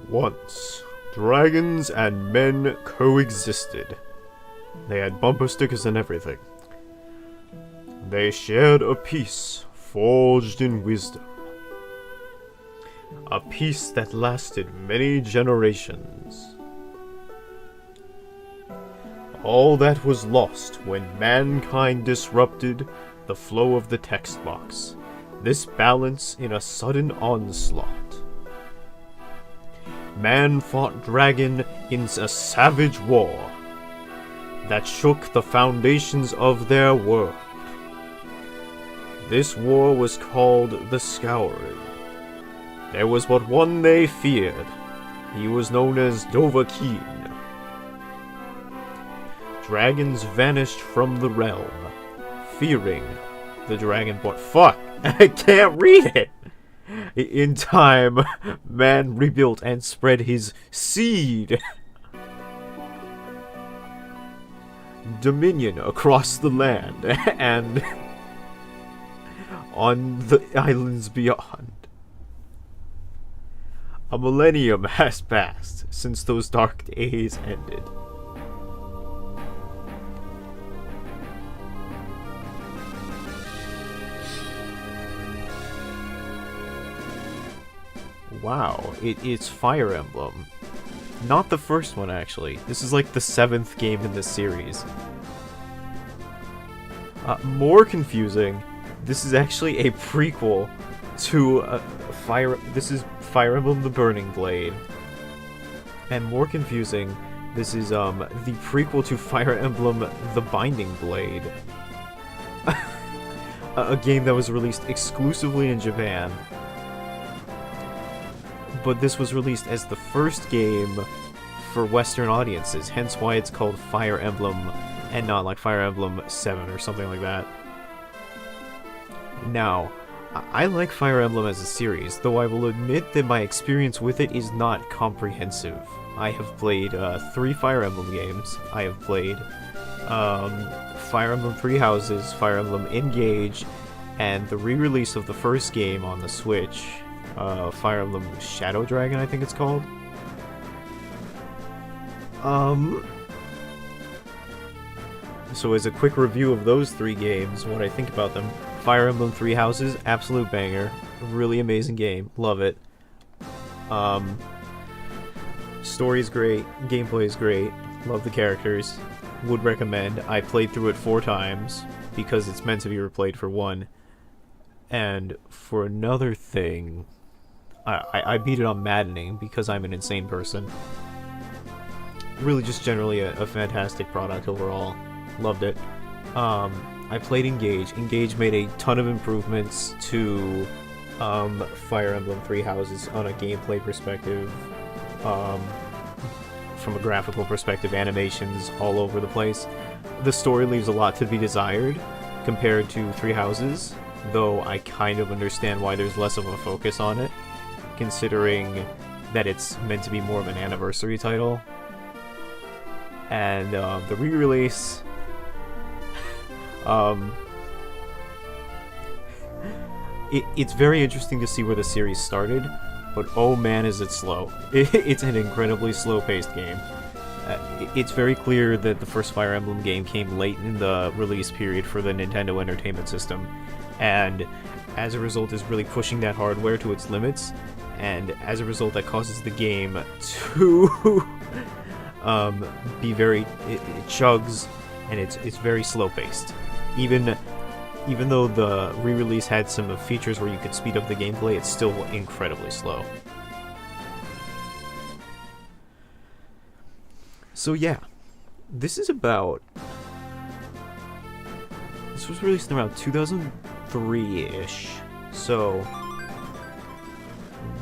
Once, dragons and men coexisted. They had bumper stickers and everything. They shared a peace forged in wisdom. A peace that lasted many generations. All that was lost when mankind disrupted the flow of the text box. This balance in a sudden onslaught. Man fought dragon in a savage war that shook the foundations of their world. This war was called the Scouring. There was but one they feared. He was known as Dovahkiin. Dragons vanished from the realm, fearing the Dragonborn. Fuck! I can't read it! In time, man rebuilt and spread his seed dominion across the land and on the islands beyond. A millennium has passed since those dark days ended. Wow, it's Fire Emblem. Not the first one, actually. This is like the 7th game in this series. More confusing, this is actually a prequel to This is Fire Emblem the Burning Blade. And more confusing, this is the prequel to Fire Emblem the Binding Blade. A game that was released exclusively in Japan. But this was released as the first game for Western audiences, hence why it's called Fire Emblem and not like Fire Emblem 7 or something like that. Now, I like Fire Emblem as a series, though I will admit that my experience with it is not comprehensive. I have played 3 Fire Emblem games. I have played Fire Emblem Three Houses, Fire Emblem Engage, and the re-release of the first game on the Switch. Fire Emblem Shadow Dragon, I think it's called. So as a quick review of those 3 games, what I think about them. Fire Emblem Three Houses, absolute banger. Really amazing game. Love it. Story's great. Gameplay is great. Love the characters. Would recommend. I played through it 4 times, because it's meant to be replayed for 1. And for another thing... I beat it on Maddening because I'm an insane person. Really just generally a fantastic product overall. Loved it. I played Engage. Engage made a ton of improvements to Fire Emblem Three Houses on a gameplay perspective. From a graphical perspective, animations all over the place. The story leaves a lot to be desired compared to Three Houses, though I kind of understand why there's less of a focus on it, considering that it's meant to be more of an anniversary title. And the re-release... it's very interesting to see where the series started, but oh man is it slow. It's an incredibly slow-paced game. It's very clear that the first Fire Emblem game came late in the release period for the Nintendo Entertainment System, and as a result is really pushing that hardware to its limits, and as a result that causes the game to be very... It chugs, and it's very slow-paced. Even though the re-release had some features where you could speed up the gameplay, it's still incredibly slow. So yeah, this was released in around 2003-ish, so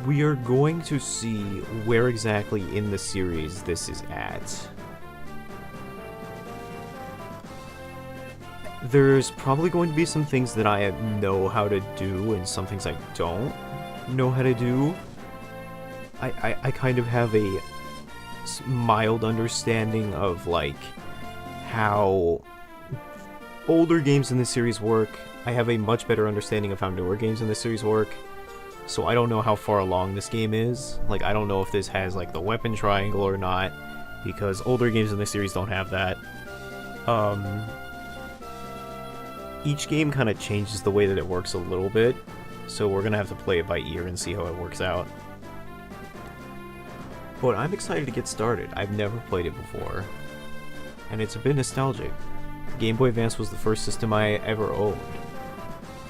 we are going to see where exactly in the series this is at. There's probably going to be some things that I know how to do and some things I don't know how to do. I kind of have a mild understanding of, like, how older games in this series work. I have a much better understanding of how newer games in this series work. so I don't know how far along this game is. Like, I don't know if this has, like, the weapon triangle or not, because older games in the series don't have that. Each game kind of changes the way that it works a little bit, so we're gonna have to play it by ear and see how it works out. But I'm excited to get started. I've never played it before, and it's a bit nostalgic. Game Boy Advance was the first system I ever owned,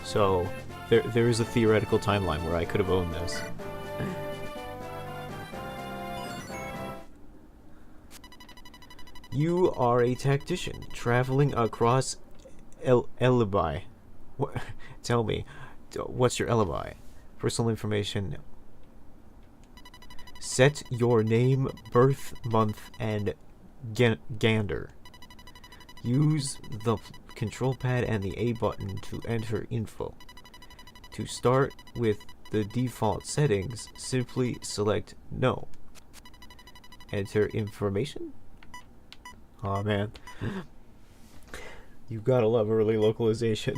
so there is a theoretical timeline where I could have owned this. You are a tactician traveling across Alibi. What? Tell me, what's your alibi? Personal information. Set your name, birth, month, and gander. Use the control pad and the A button to enter info. To start with the default settings, simply select No. Enter information? Aw, man. You gotta love early localization.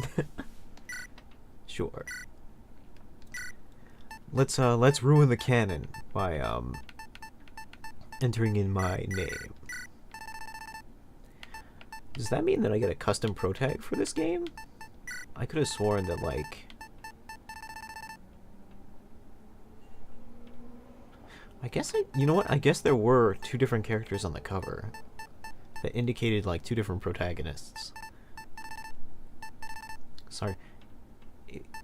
Sure. Let's ruin the canon by entering in my name. Does that mean that I get a custom pro tag for this game? I could have sworn that, like, you know what? I guess there were two different characters on the cover that indicated, like, two different protagonists. Sorry.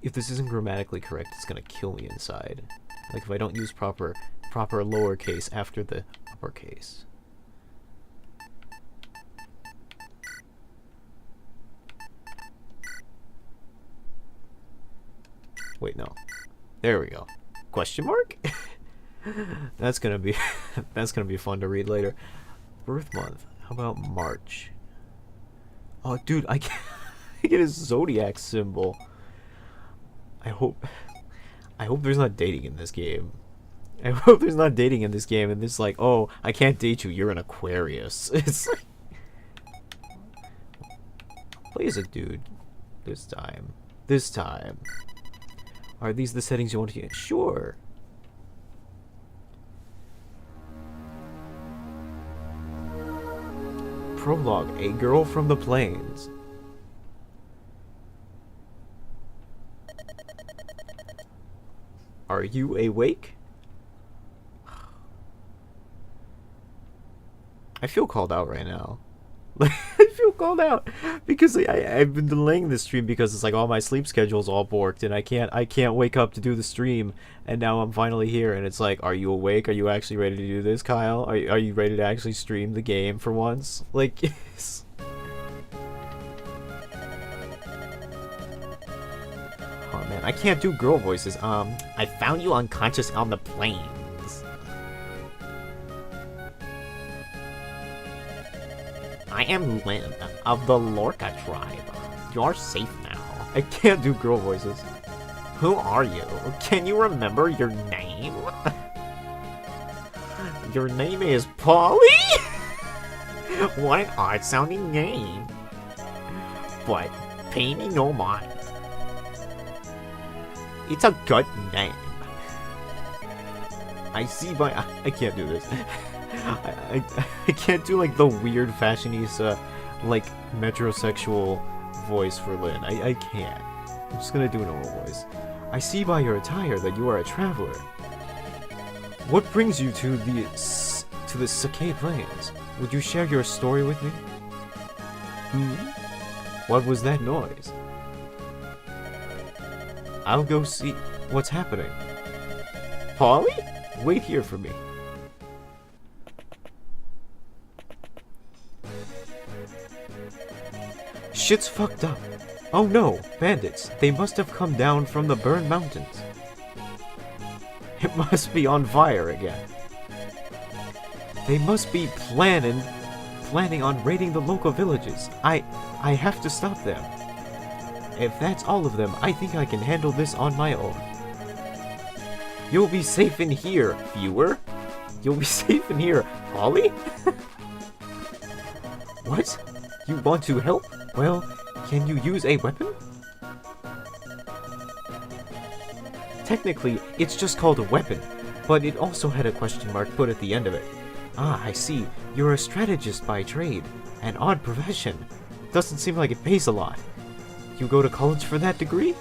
If this isn't grammatically correct, it's gonna kill me inside. Like, if I don't use proper lowercase after the uppercase. Wait, no. There we go. Question mark? That's gonna be fun to read later. Birth month. How about March? Oh, dude, I get a zodiac symbol. I hope there's not dating in this game. I hope there's not dating in this game, and it's like, oh, I can't date you. You're an Aquarius. It's like, play as a dude. This time. Are these the settings you want to get? Sure. Prologue, a girl from the plains. Are you awake? I feel called out right now. Like, I feel called out because I've been delaying this stream because it's like all my sleep schedule's all borked and I can't wake up to do the stream, and now I'm finally here and it's like, are you awake? Are you actually ready to do this, Kyle? Are you ready to actually stream the game for once? Like, yes. Oh man, I can't do girl voices. I found you unconscious on the plains. I am Lynn of the Lorca tribe. You're safe now. I can't do girl voices. Who are you? Can you remember your name? Your name is Polly? What an odd-sounding name. But pay me no mind. It's a good name. I can't do this. I can't do, like, the weird fashionista, like, metrosexual voice for Lynn. I can't. I'm just gonna do a normal voice. I see by your attire that you are a traveler. What brings you to the Sakai Plains? Would you share your story with me? What was that noise? I'll go see what's happening. Polly? Wait here for me. Shit's fucked up. Oh no, bandits. They must have come down from the burned mountains. It must be on fire again. They must be planning on raiding the local villages. I have to stop them. If that's all of them, I think I can handle this on my own. You'll be safe in here, viewer. You'll be safe in here, Polly? What? You want to help? Well, can you use a weapon? Technically, it's just called a weapon, but it also had a question mark put at the end of it. Ah, I see. You're a strategist by trade. An odd profession. Doesn't seem like it pays a lot. You go to college for that degree?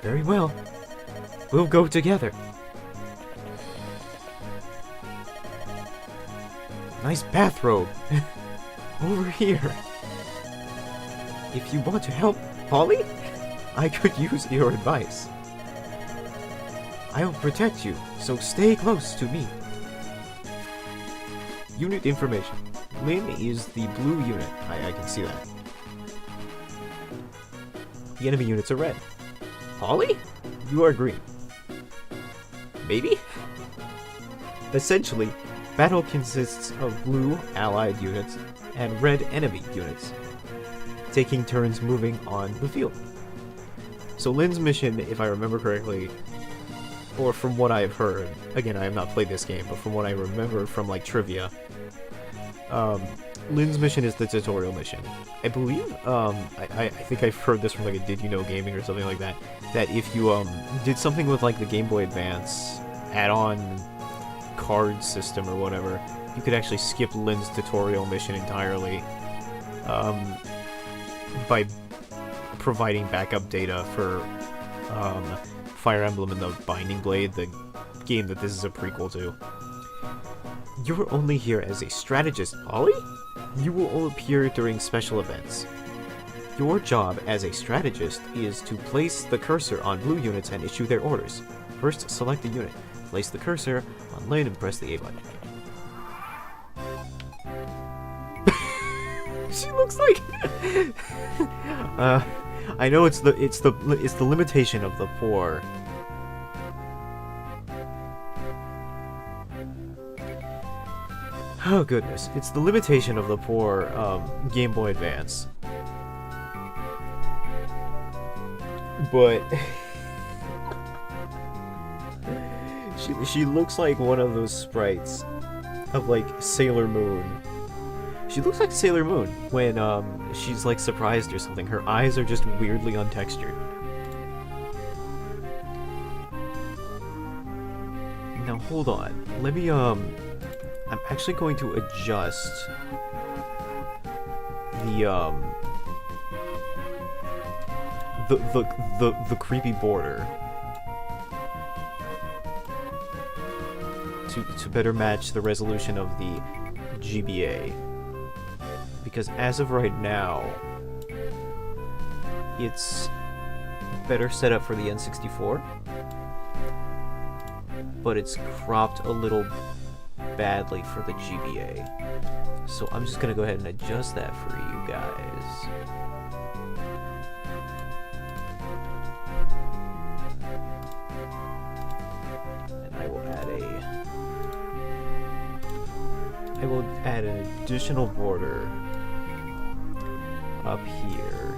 Very well. We'll go together. Nice bathrobe. Over here. If you want to help, Polly, I could use your advice. I'll protect you, so stay close to me. Unit information. Lynn is the blue unit. I can see that. The enemy units are red. Polly? You are green. Maybe? Essentially, battle consists of blue allied units and red enemy units, taking turns moving on the field. So Lynn's mission, if I remember correctly, or from what I've heard, again, I have not played this game, but from what I remember from, like, trivia, Lynn's mission is the tutorial mission. I believe, I think I've heard this from, like, a Did You Know Gaming or something like that, that if you, did something with, like, the Game Boy Advance add-on card system or whatever, you could actually skip Lynn's tutorial mission entirely, by providing backup data for, Fire Emblem and the Binding Blade, the game that this is a prequel to. You're only here as a strategist, Polly? You will appear during special events. Your job as a strategist is to place the cursor on blue units and issue their orders. First, select a unit. Place the cursor on Lynn and press the A button. She looks like... I know it's the limitation of the poor. Oh goodness, it's the limitation of the poor Game Boy Advance. But she looks like one of those sprites of, like, Sailor Moon. She looks like Sailor Moon when she's, like, surprised or something. Her eyes are just weirdly untextured. Now hold on. Let me I'm actually going to adjust the creepy border to better match the resolution of the GBA, because as of right now it's better set up for the N64, but it's cropped a little badly for the GBA. So I'm just gonna go ahead and adjust that for you guys. And I will add an additional border up here.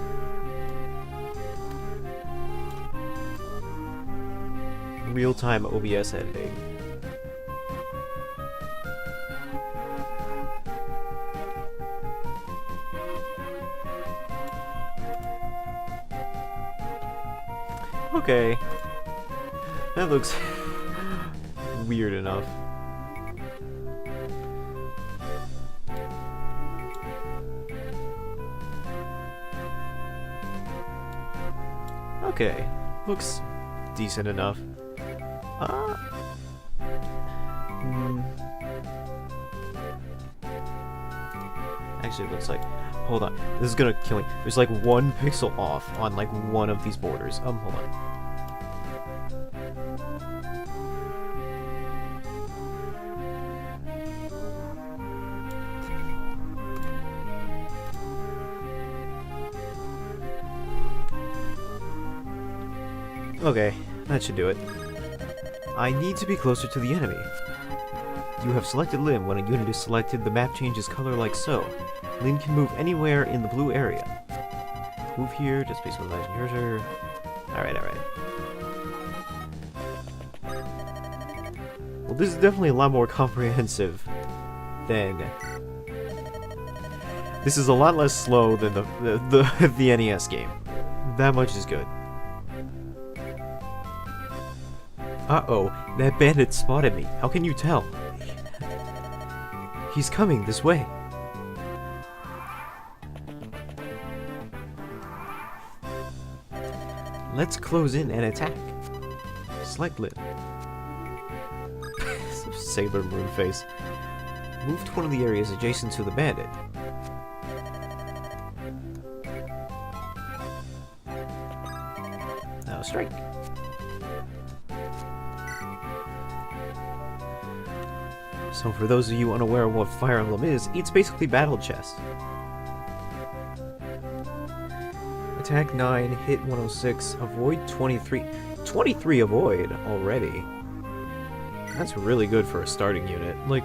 Real-time OBS editing. Okay. That looks weird enough. Okay. Looks decent enough. Actually, it looks like... Hold on. This is gonna kill me. There's like 1 pixel off on like one of these borders. Hold on. Okay, that should do it. I need to be closer to the enemy. You have selected Lynn. When a unit is selected, the map changes color like so. Lynn can move anywhere in the blue area. Move here, just space with the cursor. Alright. Well, this is definitely a lot more comprehensive than... This is a lot less slow than the NES game. That much is good. Uh-oh, that bandit spotted me. How can you tell? He's coming this way. Let's close in and attack. Select lid. Sailor Moon face. Move to one of the areas adjacent to the bandit. Now strike. So for those of you unaware of what Fire Emblem is, it's basically battle chess. Attack 9, hit 106, avoid 23. 23 avoid already. That's really good for a starting unit. Like,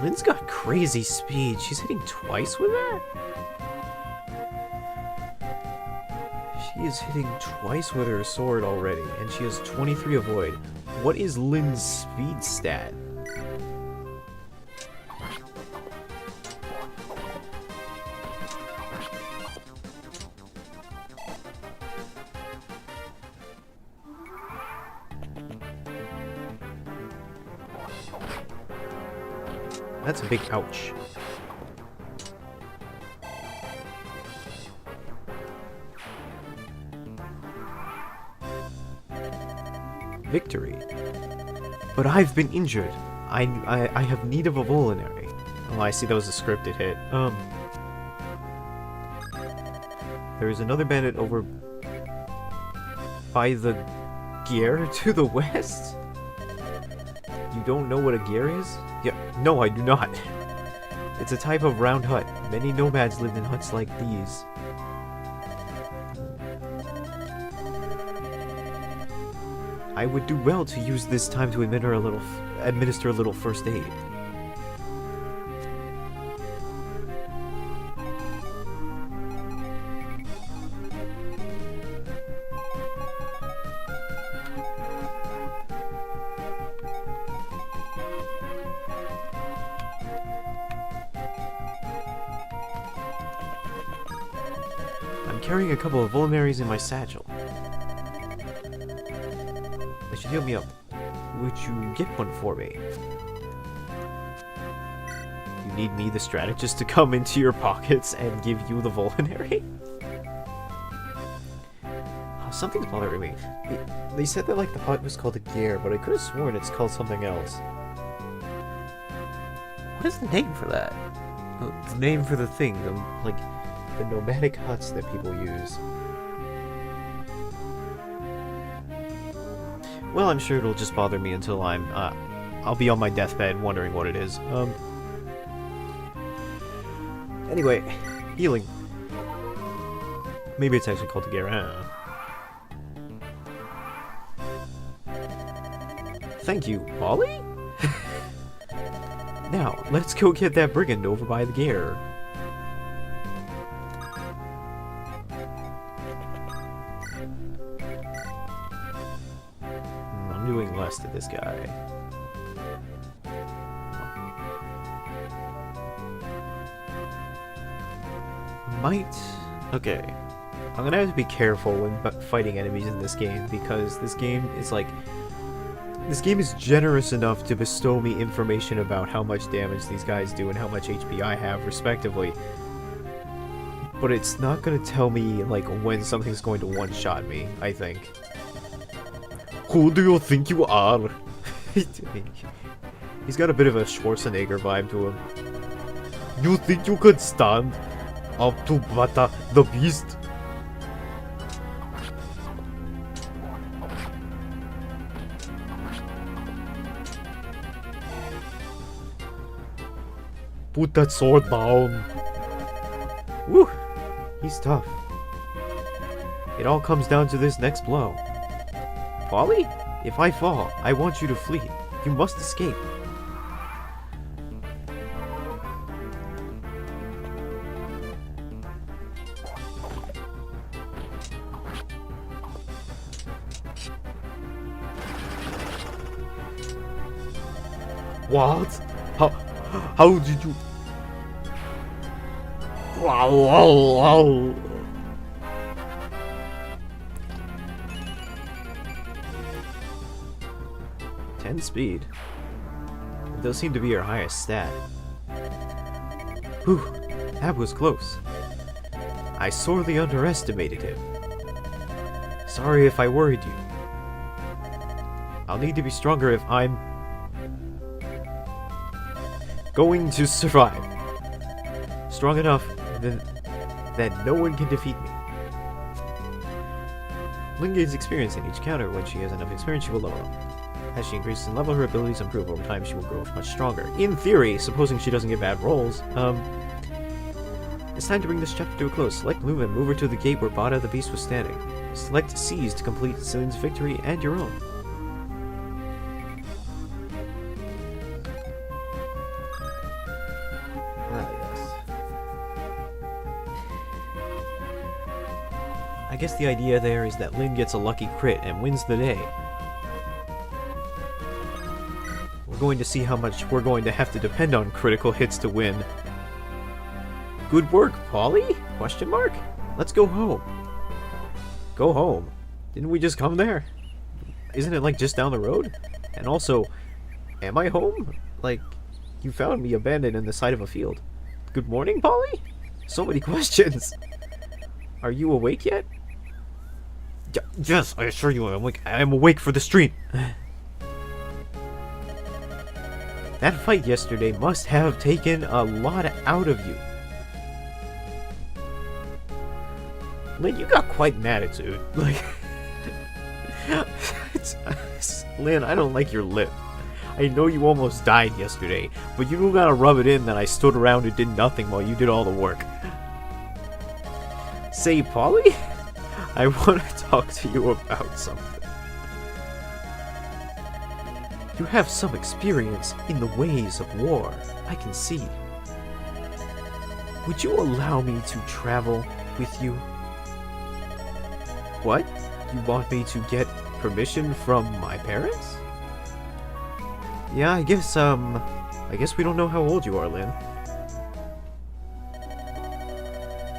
Lynn's got crazy speed. She's hitting twice with that? She is hitting twice with her sword already, and she has 23 avoid. What is Lynn's speed stat? That's a big ouch. Victory. But I've been injured. I have need of a vulnerary. Oh, I see that was a scripted hit. There is another bandit over by the gear to the west? You don't know what a gear is? Yeah, no, I do not. It's a type of round hut. Many nomads lived in huts like these. I would do well to use this time to administer a little first aid. I'm carrying a couple of vulneraries in my satchel. They should heal me up. Would you get one for me? You need me, the strategist, to come into your pockets and give you the vulnerary? Oh, something's bothering me. They said that like the hut was called a gear, but I could have sworn it's called something else. What is the name for that? The name for the thing, the nomadic huts that people use. Well, I'm sure it'll just bother me until I'll be on my deathbed wondering what it is. Anyway, healing. Maybe it's actually called the Guerin. Thank you, Polly? Now, let's go get that brigand over by the gear. Doing less to this guy. Okay. I'm gonna have to be careful when fighting enemies in this game, because this game is generous enough to bestow me information about how much damage these guys do and how much HP I have, respectively. But it's not gonna tell me, like, when something's going to one-shot me, I think. Who do you think you are? He's got a bit of a Schwarzenegger vibe to him. You think you could stand up to Bata the Beast? Put that sword down. Woo! He's tough. It all comes down to this next blow. Polly? If I fall, I want you to flee. You must escape. What? How did you... Wow, wow, wow. 10 speed. It does seem to be your highest stat. Whew, that was close. I sorely underestimated him. Sorry if I worried you. I'll need to be stronger if I'm going to survive. Strong enough that no one can defeat me. Lyn gains experience in each counter. When she has enough experience, she will level up. As she increases in level, her abilities improve. Over time, she will grow much stronger. In theory, supposing she doesn't get bad rolls, it's time to bring this chapter to a close. Select Bloom and move her to the gate where Bada the Beast was standing. Select Seize to complete Lyn's victory and your own. I guess the idea there is that Lyn gets a lucky crit and wins the day. We're going to see how much we're going to have to depend on critical hits to win. Good work, Polly? Question mark? Let's go home. Go home? Didn't we just come there? Isn't it like just down the road? And also, am I home? Like, you found me abandoned in the side of a field. Good morning, Polly? So many questions. Are you awake yet? Yes, I assure you I am awake for the stream. That fight yesterday must have taken a lot out of you. Lyn, you got quite an attitude. Like, Lyn, I don't like your lip. I know you almost died yesterday, but you don't gotta rub it in that I stood around and did nothing while you did all the work. Say, Polly? I want to talk to you about something. You have some experience in the ways of war, I can see. Would you allow me to travel with you? What? You want me to get permission from my parents? Yeah, I guess we don't know how old you are, Lyn.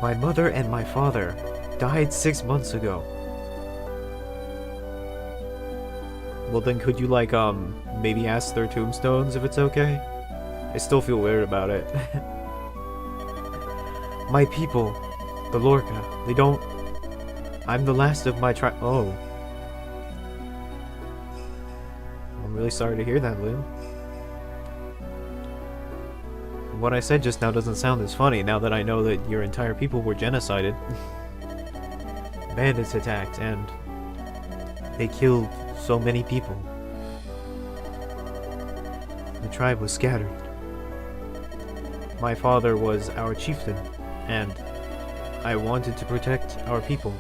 My mother and my father died 6 months ago. Well then could you like, maybe ask their tombstones if it's okay? I still feel weird about it. My people, the Lorca, they don't... I'm the last of my tribe. Oh. I'm really sorry to hear that, Lyn. What I said just now doesn't sound as funny now that I know that your entire people were genocided. Bandits attacked and they killed so many people. The tribe was scattered. My father was our chieftain, and I wanted to protect our people.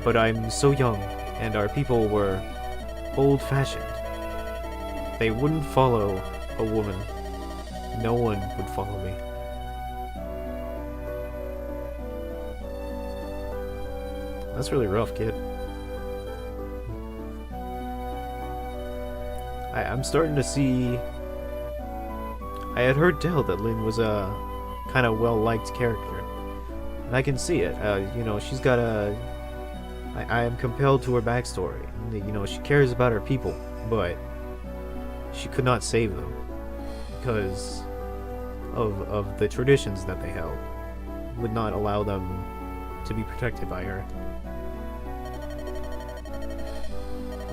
But I'm so young, and our people were old-fashioned. They wouldn't follow a woman. No one would follow me. That's really rough, kid. I'm starting to see... I had heard tell that Lyn was a kind of well-liked character. And I can see it. You know, she's got a... I am compelled to her backstory. You know, she cares about her people, but she could not save them because of the traditions that they held. Would not allow them to be protected by her.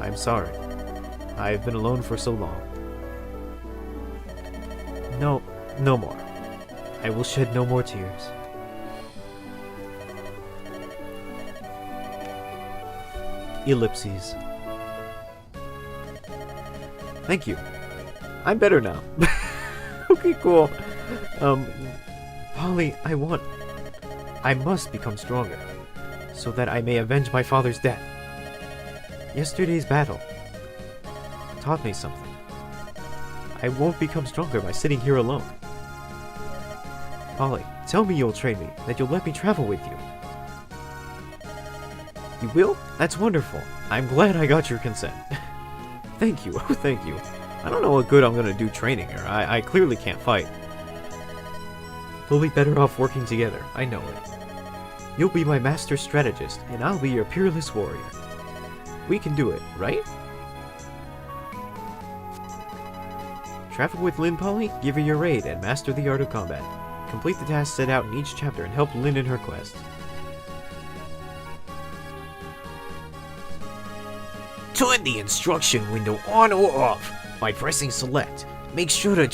I'm sorry. I've been alone for so long. No, no more. I will shed no more tears. Ellipses. Thank you. I'm better now. Okay, cool. Polly, I must become stronger, so that I may avenge my father's death. Yesterday's battle taught me something. I won't become stronger by sitting here alone. Polly, tell me you'll train me, that you'll let me travel with you. You will? That's wonderful. I'm glad I got your consent. Thank you, oh thank you. I don't know what good I'm gonna do training her. I clearly can't fight. We'll be better off working together, I know it. You'll be my master strategist, and I'll be your peerless warrior. We can do it, right? Traffic with Lynn, Polly, give her your aid and master the art of combat. Complete the tasks set out in each chapter and help Lynn in her quest. Turn the instruction window on or off by pressing select. Make sure to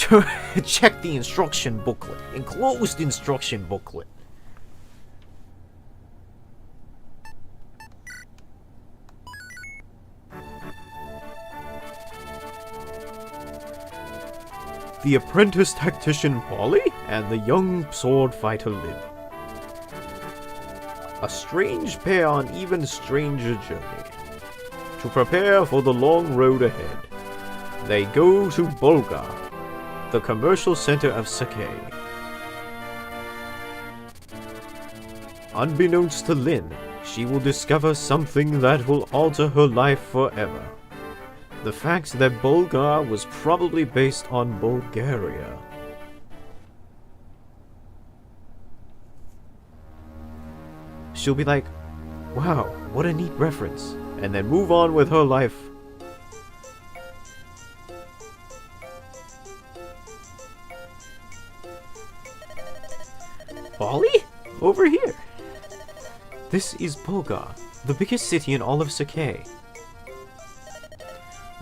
check the instruction booklet. Enclosed instruction booklet. The apprentice tactician Polly and the young sword fighter Lynn. A strange pair on even stranger journey. To prepare for the long road ahead, they go to Bulgar, the commercial center of Sakai. Unbeknownst to Lynn, she will discover something that will alter her life forever. The fact that Bulgar was probably based on Bulgaria. She'll be like, wow, what a neat reference, and then move on with her life. Polly? Over here. This is Bulgar, the biggest city in all of Sakai.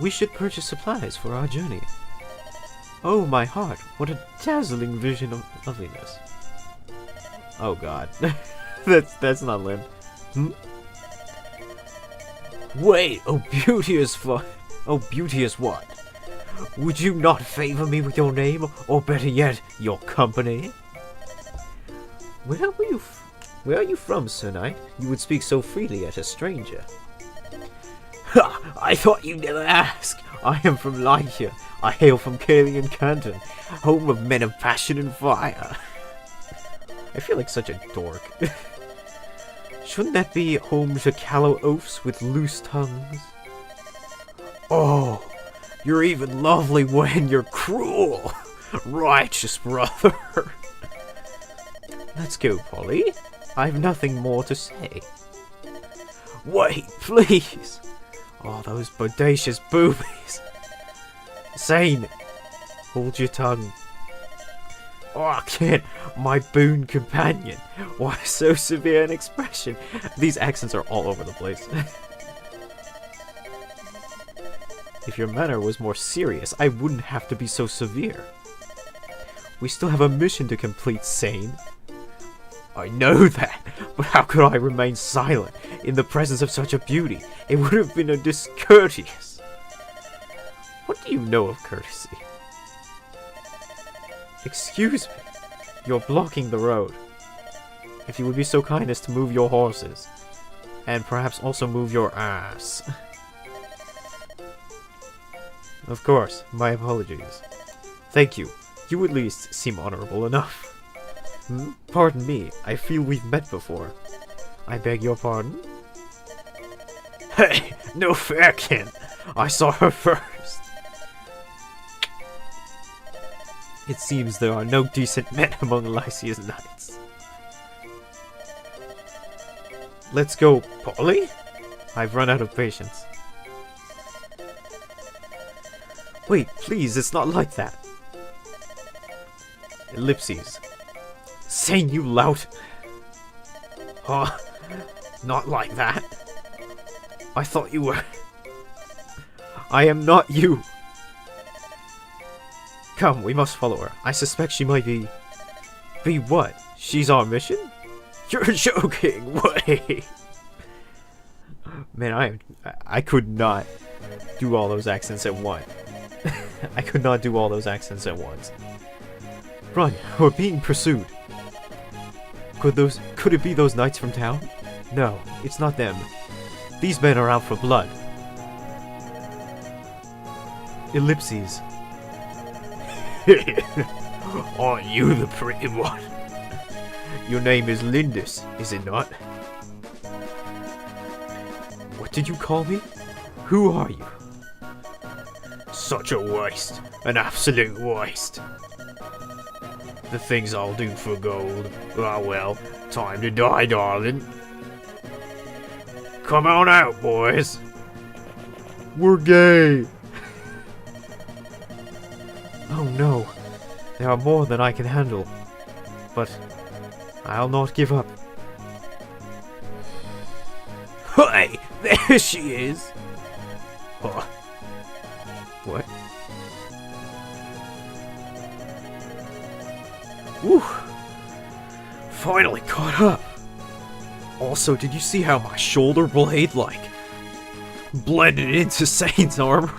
We should purchase supplies for our journey. Oh my heart, what a dazzling vision of loveliness. Oh god. that's not Lynn. Wait, oh beauteous what? Would you not favor me with your name, or better yet, your company? Where are you from, Sir Knight? You would speak so freely at a stranger. Ha! I thought you'd never ask. I am from Lycia. I hail from Kalian Canton, home of men of passion and fire. I feel like such a dork. Shouldn't that be home to callow oafs with loose tongues? Oh, you're even lovely when you're cruel. Righteous brother. Let's go, Polly. I've nothing more to say. Wait, please. Oh, those bodacious boobies. Zane, hold your tongue. Oh, I can't. My boon companion. Why so severe an expression? These accents are all over the place. If your manner was more serious, I wouldn't have to be so severe. We still have a mission to complete, Sane. I know that, but how could I remain silent in the presence of such a beauty? It would have been a discourteous. What do you know of courtesy? Excuse me, you're blocking the road. If you would be so kind as to move your horses, and perhaps also move your ass. Of course, my apologies. Thank you, you at least seem honorable enough. Pardon me, I feel we've met before. I beg your pardon? Hey, no fair, Ken. I saw her first. It seems there are no decent men among Lycia's knights. Let's go, Polly? I've run out of patience. Wait, please, it's not like that. Ellipses. Saying you lout. Huh? Not like that. I thought you were. I am not you. Come, we must follow her. I suspect she might be... Be what? She's our mission? You're joking. Wait. Man, I could not do all those accents at once. I could not do all those accents at once. Run, we're being pursued. Could it be those knights from town? No, it's not them. These men are out for blood. Ellipses. Aren't you the pretty one? Your name is Lindis, is it not? What did you call me? Who are you? Such a waste. An absolute waste. The things I'll do for gold. Ah, well, time to die, darling. Come on out, boys. We're gay. Oh no, there are more than I can handle. But I'll not give up. Hey, there she is. Huh. What? Whew. Finally caught up. Also, did you see how my shoulder blade, like, blended into Saint's armor?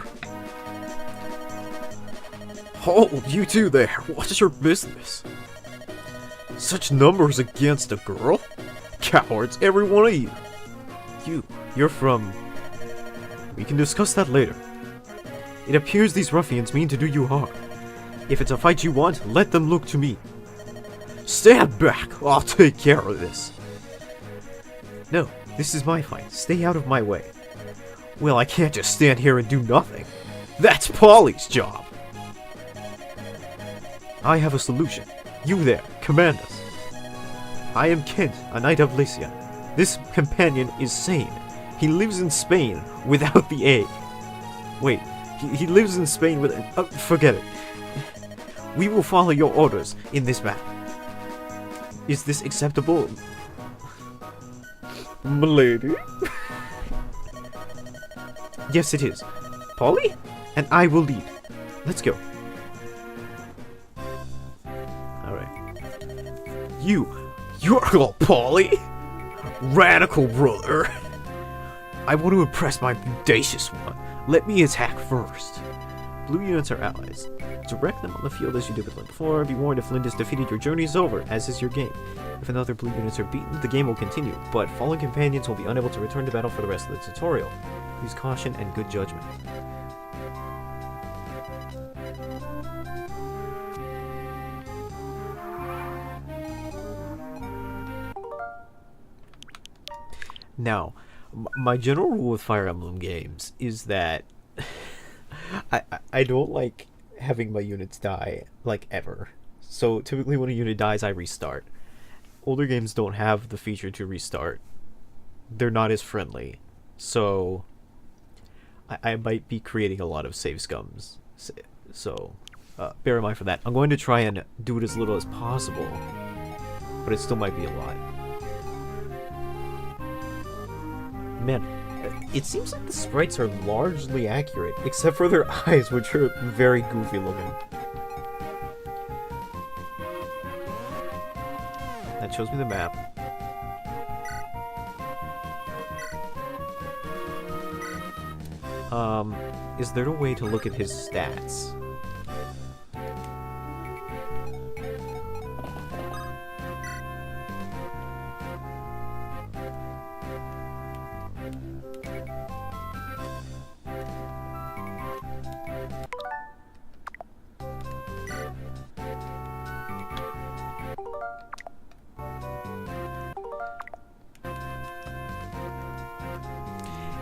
Hold, you two there. What's your business? Such numbers against a girl? Cowards, every one of you. You're from... We can discuss that later. It appears these ruffians mean to do you harm. If it's a fight you want, let them look to me. Stand back! I'll take care of this. No, this is my fight. Stay out of my way. Well, I can't just stand here and do nothing. That's Polly's job. I have a solution. You there, command us. I am Kent, a knight of Lycia. This companion is sane. He lives in Spain without the A. Wait, he lives in Spain with... forget it. We will follow your orders in this battle. Is this acceptable? Milady? Yes, it is. Polly? And I will lead. Let's go. Alright. You're all Polly? Radical brother. I want to impress my audacious one. Let me attack first. Blue units are allies. Direct them on the field as you did with Flint before. Be warned, if Flint is defeated, your journey is over, as is your game. If another blue units are beaten, the game will continue, but fallen companions will be unable to return to battle for the rest of the tutorial. Use caution and good judgment. Now, my general rule with Fire Emblem games is that I don't like having my units die, like, ever. So typically when a unit dies, I restart. Older games don't have the feature to restart. They're not as friendly. So I might be creating a lot of save scums. So bear in mind for that. I'm going to try and do it as little as possible, but it still might be a lot. Man, it seems like the sprites are largely accurate, except for their eyes, which are very goofy looking. That shows me the map. Is there a way to look at his stats?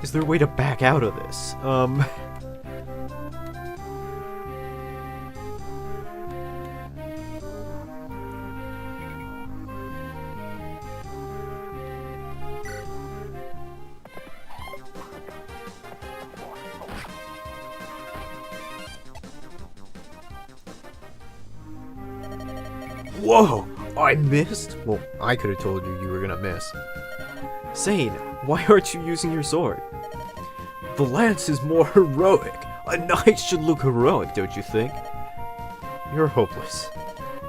Is there a way to back out of this? Whoa! I missed? Well, I could have told you you were gonna miss. Sane, why aren't you using your sword? The lance is more heroic. A knight should look heroic, don't you think? You're hopeless.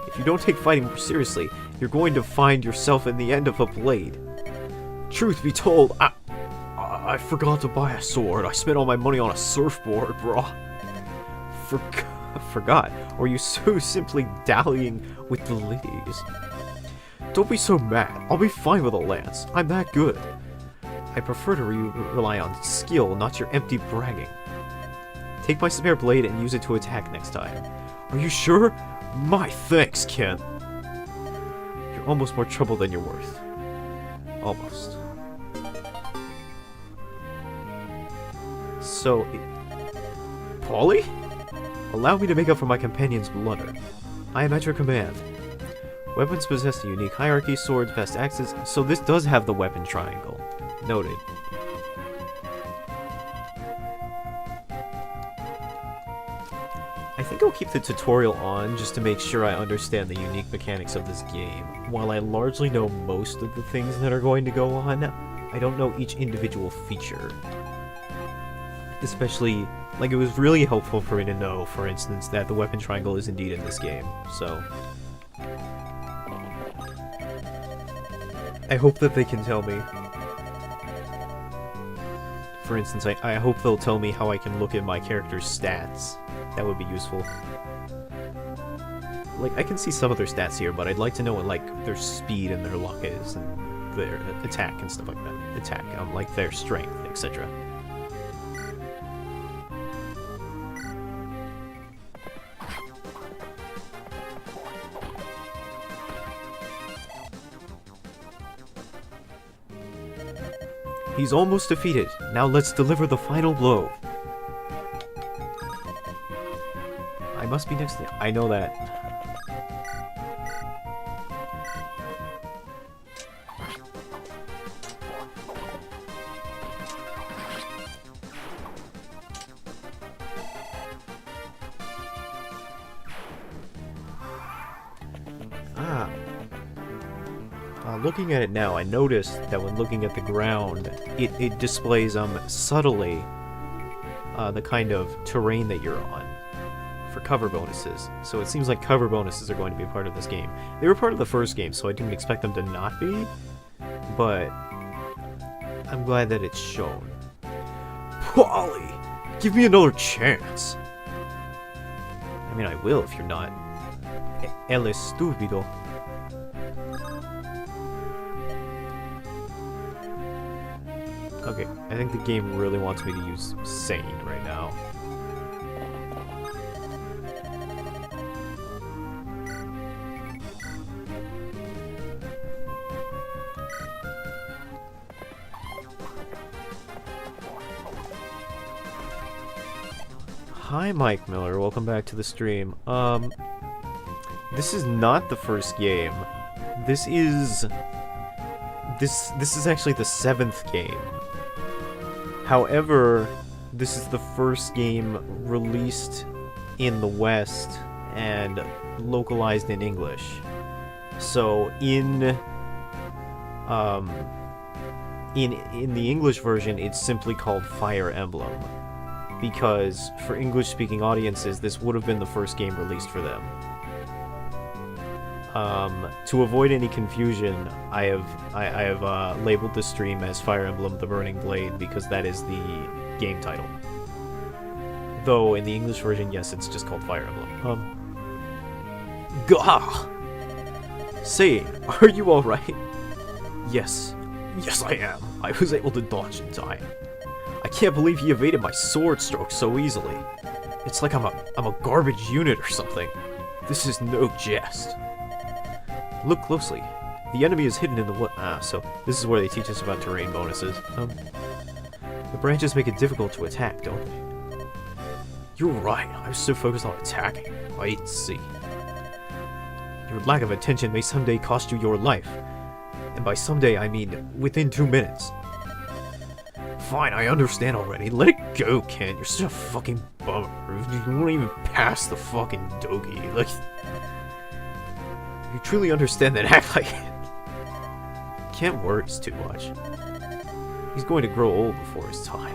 If you don't take fighting more seriously, you're going to find yourself in the end of a blade. Truth be told, I forgot to buy a sword. I spent all my money on a surfboard, bro. Forgot? Or are you so simply dallying with the ladies? Don't be so mad. I'll be fine with a lance. I'm that good. I prefer to rely on skill, not your empty bragging. Take my spare blade and use it to attack next time. Are you sure? My thanks, Ken. You're almost more trouble than you're worth. Almost. So, Polly? Allow me to make up for my companion's blunder. I am at your command. Weapons possess a unique hierarchy, swords, best axes, so this does have the weapon triangle. Noted. I think I'll keep the tutorial on just to make sure I understand the unique mechanics of this game. While I largely know most of the things that are going to go on, I don't know each individual feature. Especially, like, it was really helpful for me to know, for instance, that the weapon triangle is indeed in this game, so... I hope that they can tell me. For instance, I hope they'll tell me how I can look at my character's stats. That would be useful. Like, I can see some of their stats here, but I'd like to know what, like, their speed and their luck is, and their attack and stuff like that. Attack, like their strength, etc. He's almost defeated. Now let's deliver the final blow. I must be next to... I know that. Looking at it now, I noticed that when looking at the ground, it displays subtly the kind of terrain that you're on for cover bonuses. So it seems like cover bonuses are going to be a part of this game. They were part of the first game, so I didn't expect them to not be, but I'm glad that it's shown. Polly, give me another chance. I mean, I will if you're not el estúpido. Okay, I think the game really wants me to use Sane right now. Hi, Mike Miller. Welcome back to the stream. This is not the first game. This is actually the 7th game. However, this is the first game released in the West and localized in English. So in the English version, it's simply called Fire Emblem, because for English-speaking audiences, this would have been the first game released for them. To avoid any confusion, I have labeled the stream as Fire Emblem: The Burning Blade because that is the game title. Though in the English version, yes, it's just called Fire Emblem. Gah! Say, are you all right? Yes, I am. I was able to dodge in time. I can't believe he evaded my sword stroke so easily. It's like I'm a garbage unit or something. This is no jest. Look closely. The enemy is hidden in the wood. So this is where they teach us about terrain bonuses. The branches make it difficult to attack, don't they? You're right. I was so focused on attacking. Wait and see. Your lack of attention may someday cost you your life. And by someday, I mean within 2 minutes. Fine, I understand already. Let it go, Ken. You're such a fucking bummer. You won't even pass the fucking dogi. Like... You truly understand that act like it. Can't worry too much. He's going to grow old before his time.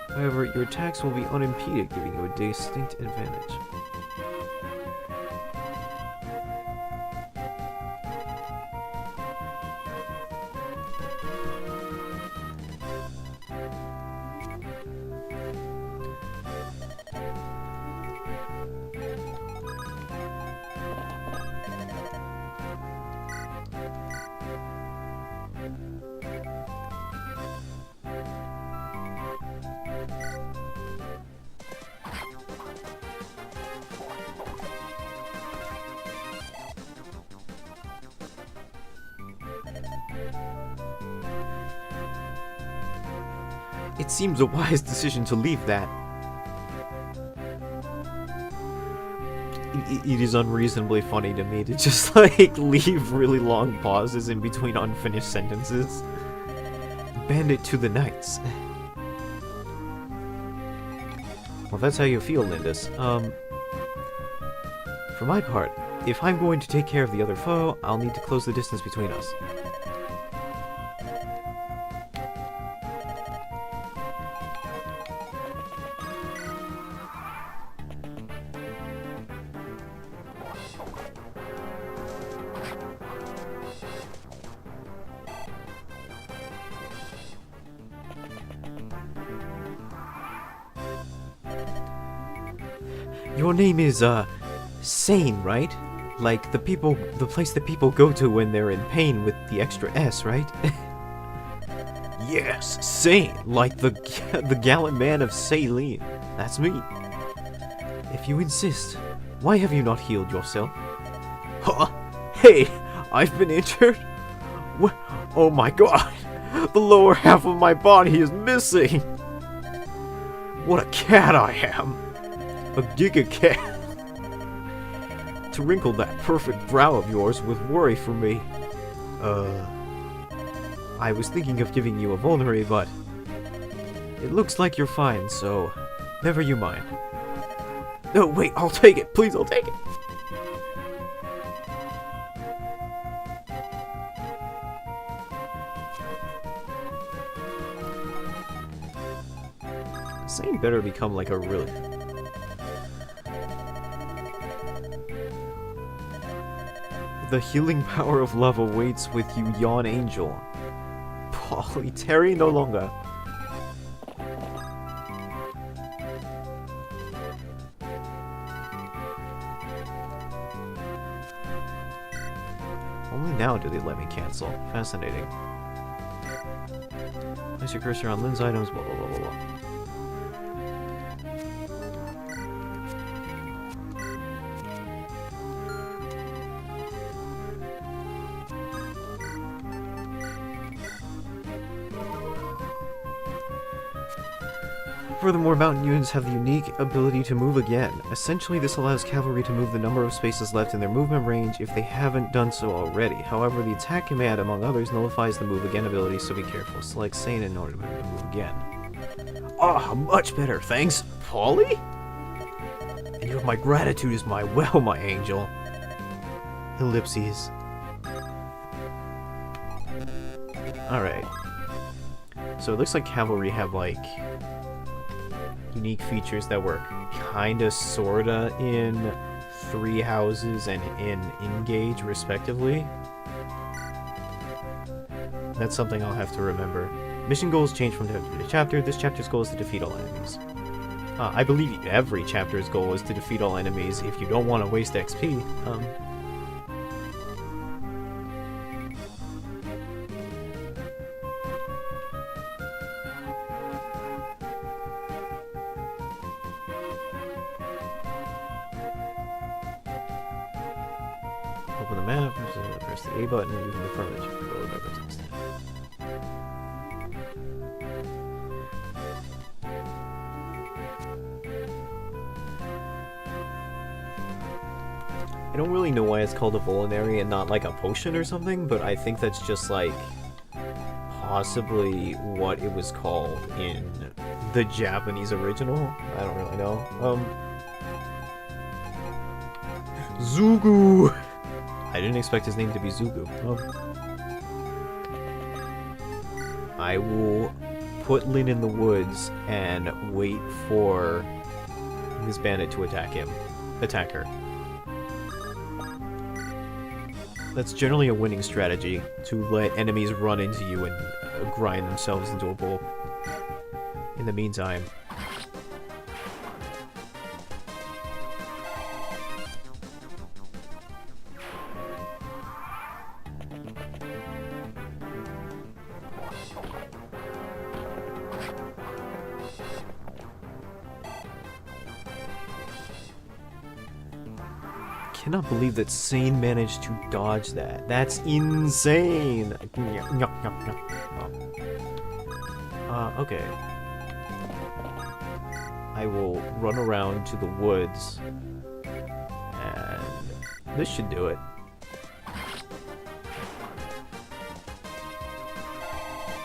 However, your attacks will be unimpeded, giving you a distinct advantage. It seems a wise decision to leave that. It is unreasonably funny to me to just, like, leave really long pauses in between unfinished sentences. Bandit to the knights. Well, that's how you feel, Lindis. For my part, if I'm going to take care of the other foe, I'll need to close the distance between us. Your name is, Sane, right? Like the place that people go to when they're in pain with the extra S, right? Yes, Sane, like the gallant man of Saline. That's me. If you insist, why have you not healed yourself? Huh? Hey, I've been injured? What? Oh my god, the lower half of my body is missing. What a cat I am. A giga cat. To wrinkle that perfect brow of yours with worry for me. I was thinking of giving you a vulnerary, but it looks like you're fine, so never you mind. No, wait, I'll take it. Please, I'll take it. Sane better become like a really... The healing power of love awaits with you, Yawn Angel. Polly, Terry no longer. Only now do they let me cancel. Fascinating. Place your cursor on Lynn's items, blah blah blah blah blah. Furthermore, mountain units have the unique ability to move again. Essentially, this allows cavalry to move the number of spaces left in their movement range if they haven't done so already. However, the attack command, among others, nullifies the move again ability, so be careful. Select Sane in order to move again. Ah, much better, thanks, Polly? And you have my gratitude as my angel. Ellipses. Alright. So it looks like cavalry have, like, unique features that were kinda sorta in Three Houses and in Engage, respectively. That's something I'll have to remember. Mission goals change from chapter to chapter. This chapter's goal is to defeat all enemies. I believe every chapter's goal is to defeat all enemies if you don't want to waste XP. Open the map, press the A button, and you can confirm that you can go over text. I don't really know why it's called a Volinary and not like a potion or something, but I think that's just like possibly what it was called in the Japanese original. I don't really know. Zugu! I didn't expect his name to be Zugu. I will put Lynn in the woods and wait for this bandit to attack her. That's generally a winning strategy, to let enemies run into you and grind themselves into a ball. In the meantime... I cannot believe that Sane managed to dodge that. That's insane! Okay. I will run around to the woods, and this should do it.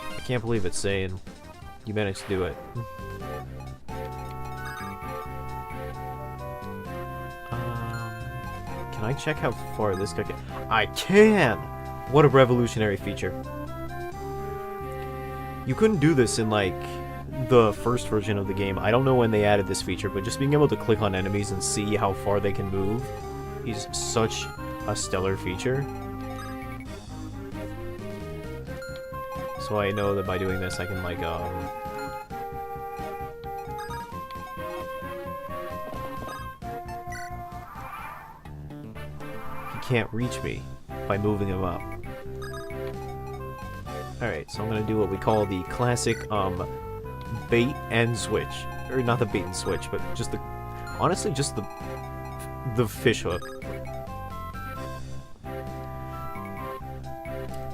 I can't believe it's saying you managed to do it. Can I check how far this guy can? I can! What a revolutionary feature. You couldn't do this in, like, the first version of the game. I don't know when they added this feature, but just being able to click on enemies and see how far they can move is such a stellar feature. So I know that by doing this I can, like, he can't reach me by moving him up. Alright, so I'm gonna do what we call the classic, bait and switch. Or not the bait and switch, but just the... honestly, just the fish hook.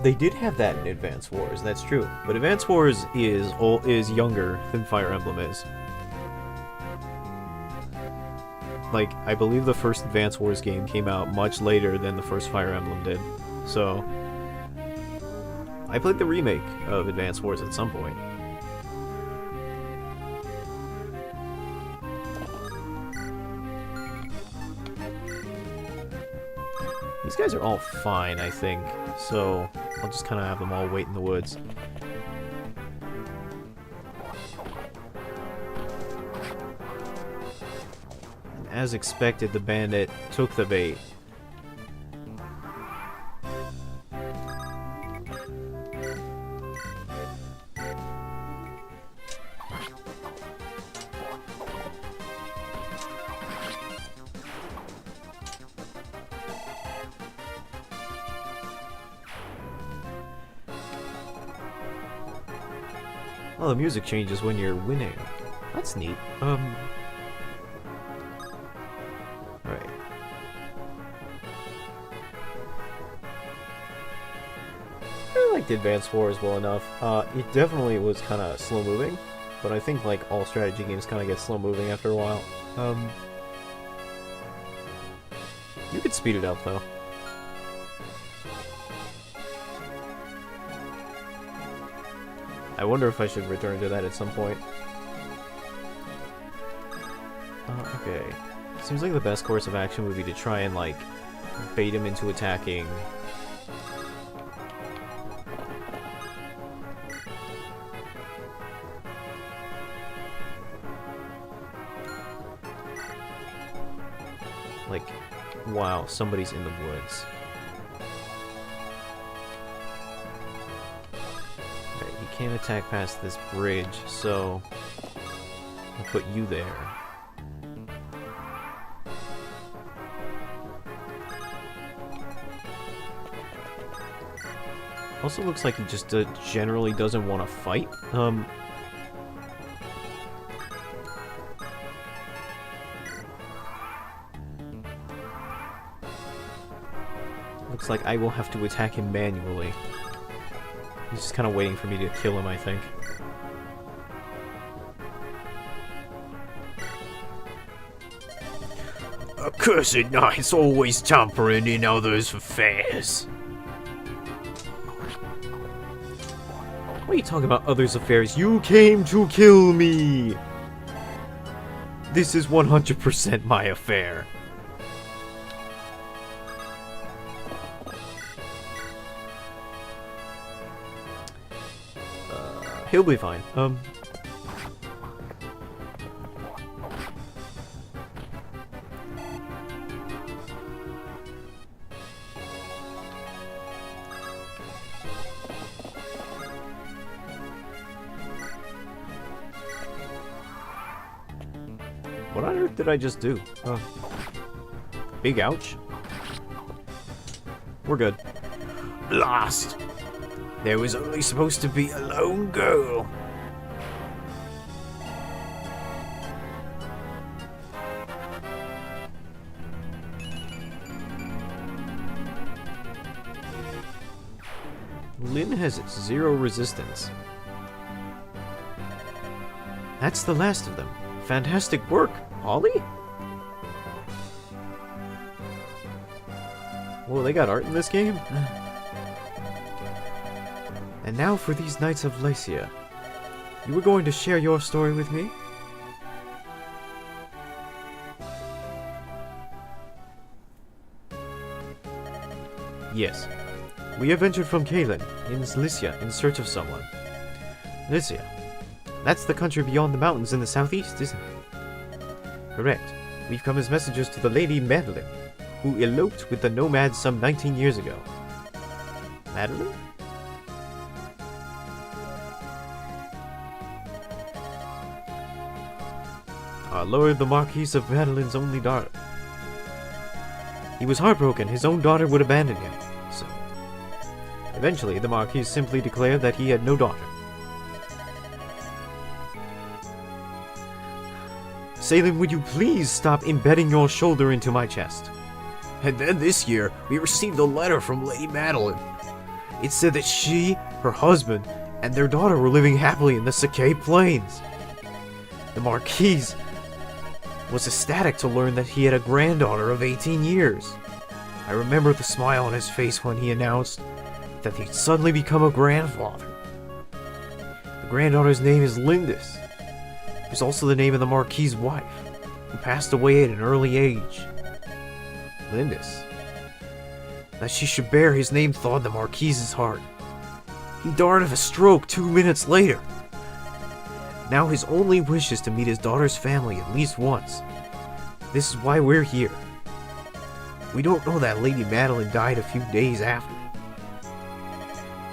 They did have that in Advance Wars, that's true. But Advance Wars is younger than Fire Emblem is. Like, I believe the first Advance Wars game came out much later than the first Fire Emblem did. So... I played the remake of Advance Wars at some point. These guys are all fine, I think, so I'll just kind of have them all wait in the woods. And as expected, the bandit took the bait. Oh, the music changes when you're winning. That's neat. Alright. I liked Advance Wars well enough. It definitely was kind of slow moving, but I think like all strategy games kind of get slow moving after a while. You could speed it up though. I wonder if I should return to that at some point. Okay. Seems like the best course of action would be to try and, like, bait him into attacking. Like, wow, somebody's in the woods. Can't attack past this bridge, so I'll put you there. Also looks like he just generally doesn't want to fight. Looks like I will have to attack him manually. He's just kind of waiting for me to kill him, I think. Accursed knights always tampering in others' affairs. What are you talking about, others' affairs? You came to kill me! This is 100% my affair. He'll be fine. What on earth did I just do? Big ouch. We're good. Blast! There was only supposed to be a lone girl. Lynn has 0 resistance. That's the last of them. Fantastic work, Polly? Whoa, they got art in this game? And now for these Knights of Lycia. You were going to share your story with me? Yes. We have ventured from Kalen, in Lycia, in search of someone. Lycia. That's the country beyond the mountains in the southeast, isn't it? Correct. We've come as messengers to the Lady Madeline, who eloped with the nomads some 19 years ago. Madeline? Our Lord the Marquis of Madeline's only daughter. He was heartbroken his own daughter would abandon him, so... Eventually, the Marquis simply declared that he had no daughter. Salem, would you please stop embedding your shoulder into my chest? And then this year, we received a letter from Lady Madeline. It said that she, her husband, and their daughter were living happily in the Sakai Plains. The Marquis was ecstatic to learn that he had a granddaughter of 18 years. I remember the smile on his face when he announced that he'd suddenly become a grandfather. The granddaughter's name is Lindis. It was also the name of the Marquis' wife, who passed away at an early age. Lindis. That she should bear his name thawed the Marquis' heart. He died of a stroke 2 minutes later. Now his only wish is to meet his daughter's family at least once. This is why we're here. We don't know that Lady Madeline died a few days after.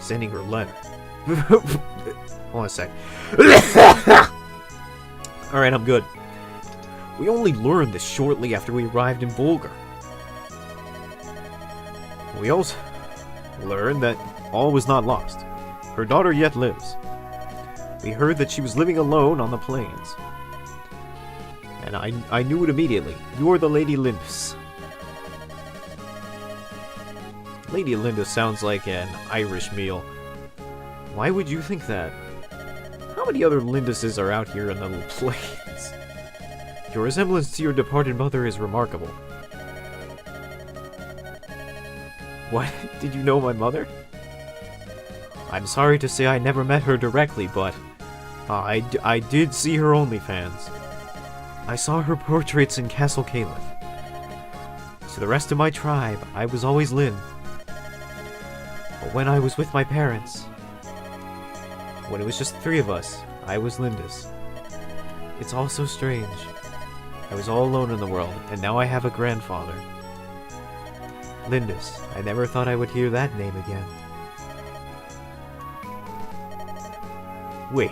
Sending her letter. Hold on a sec. Alright, I'm good. We only learned this shortly after we arrived in Bulgar. We also learned that all was not lost. Her daughter yet lives. We heard that she was living alone on the plains. And I knew it immediately. You're the Lady Lindis. Lady Lindis sounds like an Irish meal. Why would you think that? How many other Lindises are out here in the plains? Your resemblance to your departed mother is remarkable. What? Did you know my mother? I'm sorry to say I never met her directly, but I did see her OnlyFans. I saw her portraits in Castle Caliph. To the rest of my tribe, I was always Lynn. But when I was with my parents, when it was just the three of us, I was Lindis. It's all so strange. I was all alone in the world, and now I have a grandfather. Lindis. I never thought I would hear that name again. Wait.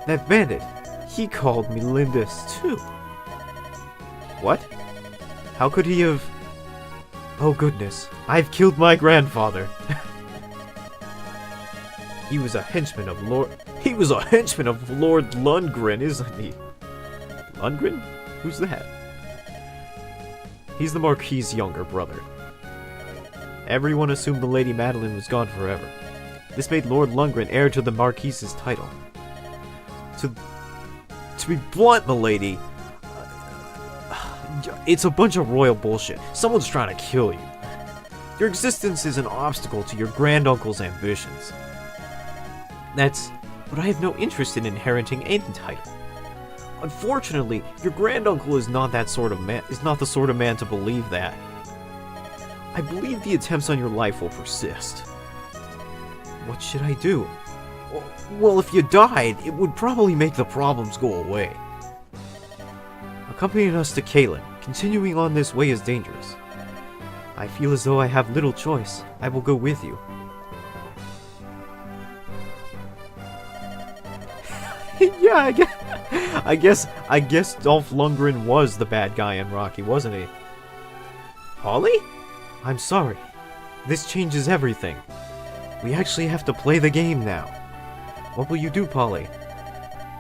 That bandit. He called me Lindis, too. What? How could he have... Oh goodness. I've killed my grandfather. He was a henchman of Lord Lundgren, isn't he? Lundgren? Who's that? He's the Marquis' younger brother. Everyone assumed the Lady Madeline was gone forever. This made Lord Lundgren heir to the Marquis' title. To be blunt, milady, it's a bunch of royal bullshit. Someone's trying to kill you. Your existence is an obstacle to your granduncle's ambitions. But I have no interest in inheriting any title. Unfortunately, your granduncle is not that sort of man. Is not the sort of man to believe that. I believe the attempts on your life will persist. What should I do? Well, if you died, it would probably make the problems go away. Accompanying us to Kalen, continuing on this way is dangerous. I feel as though I have little choice. I will go with you. Yeah, I guess Dolph Lundgren was the bad guy in Rocky, wasn't he? Holly? I'm sorry. This changes everything. We actually have to play the game now. What will you do, Polly?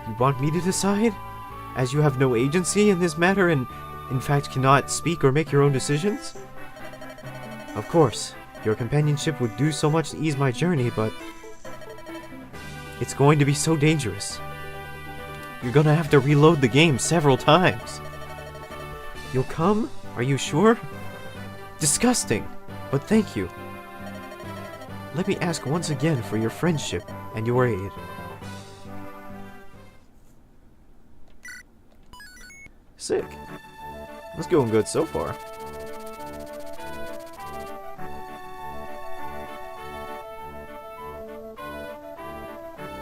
You want me to decide? As you have no agency in this matter and, in fact, cannot speak or make your own decisions? Of course, your companionship would do so much to ease my journey, but... it's going to be so dangerous. You're gonna have to reload the game several times. You'll come? Are you sure? Disgusting, but thank you. Let me ask once again for your friendship and your aid. Sick. That's going good so far.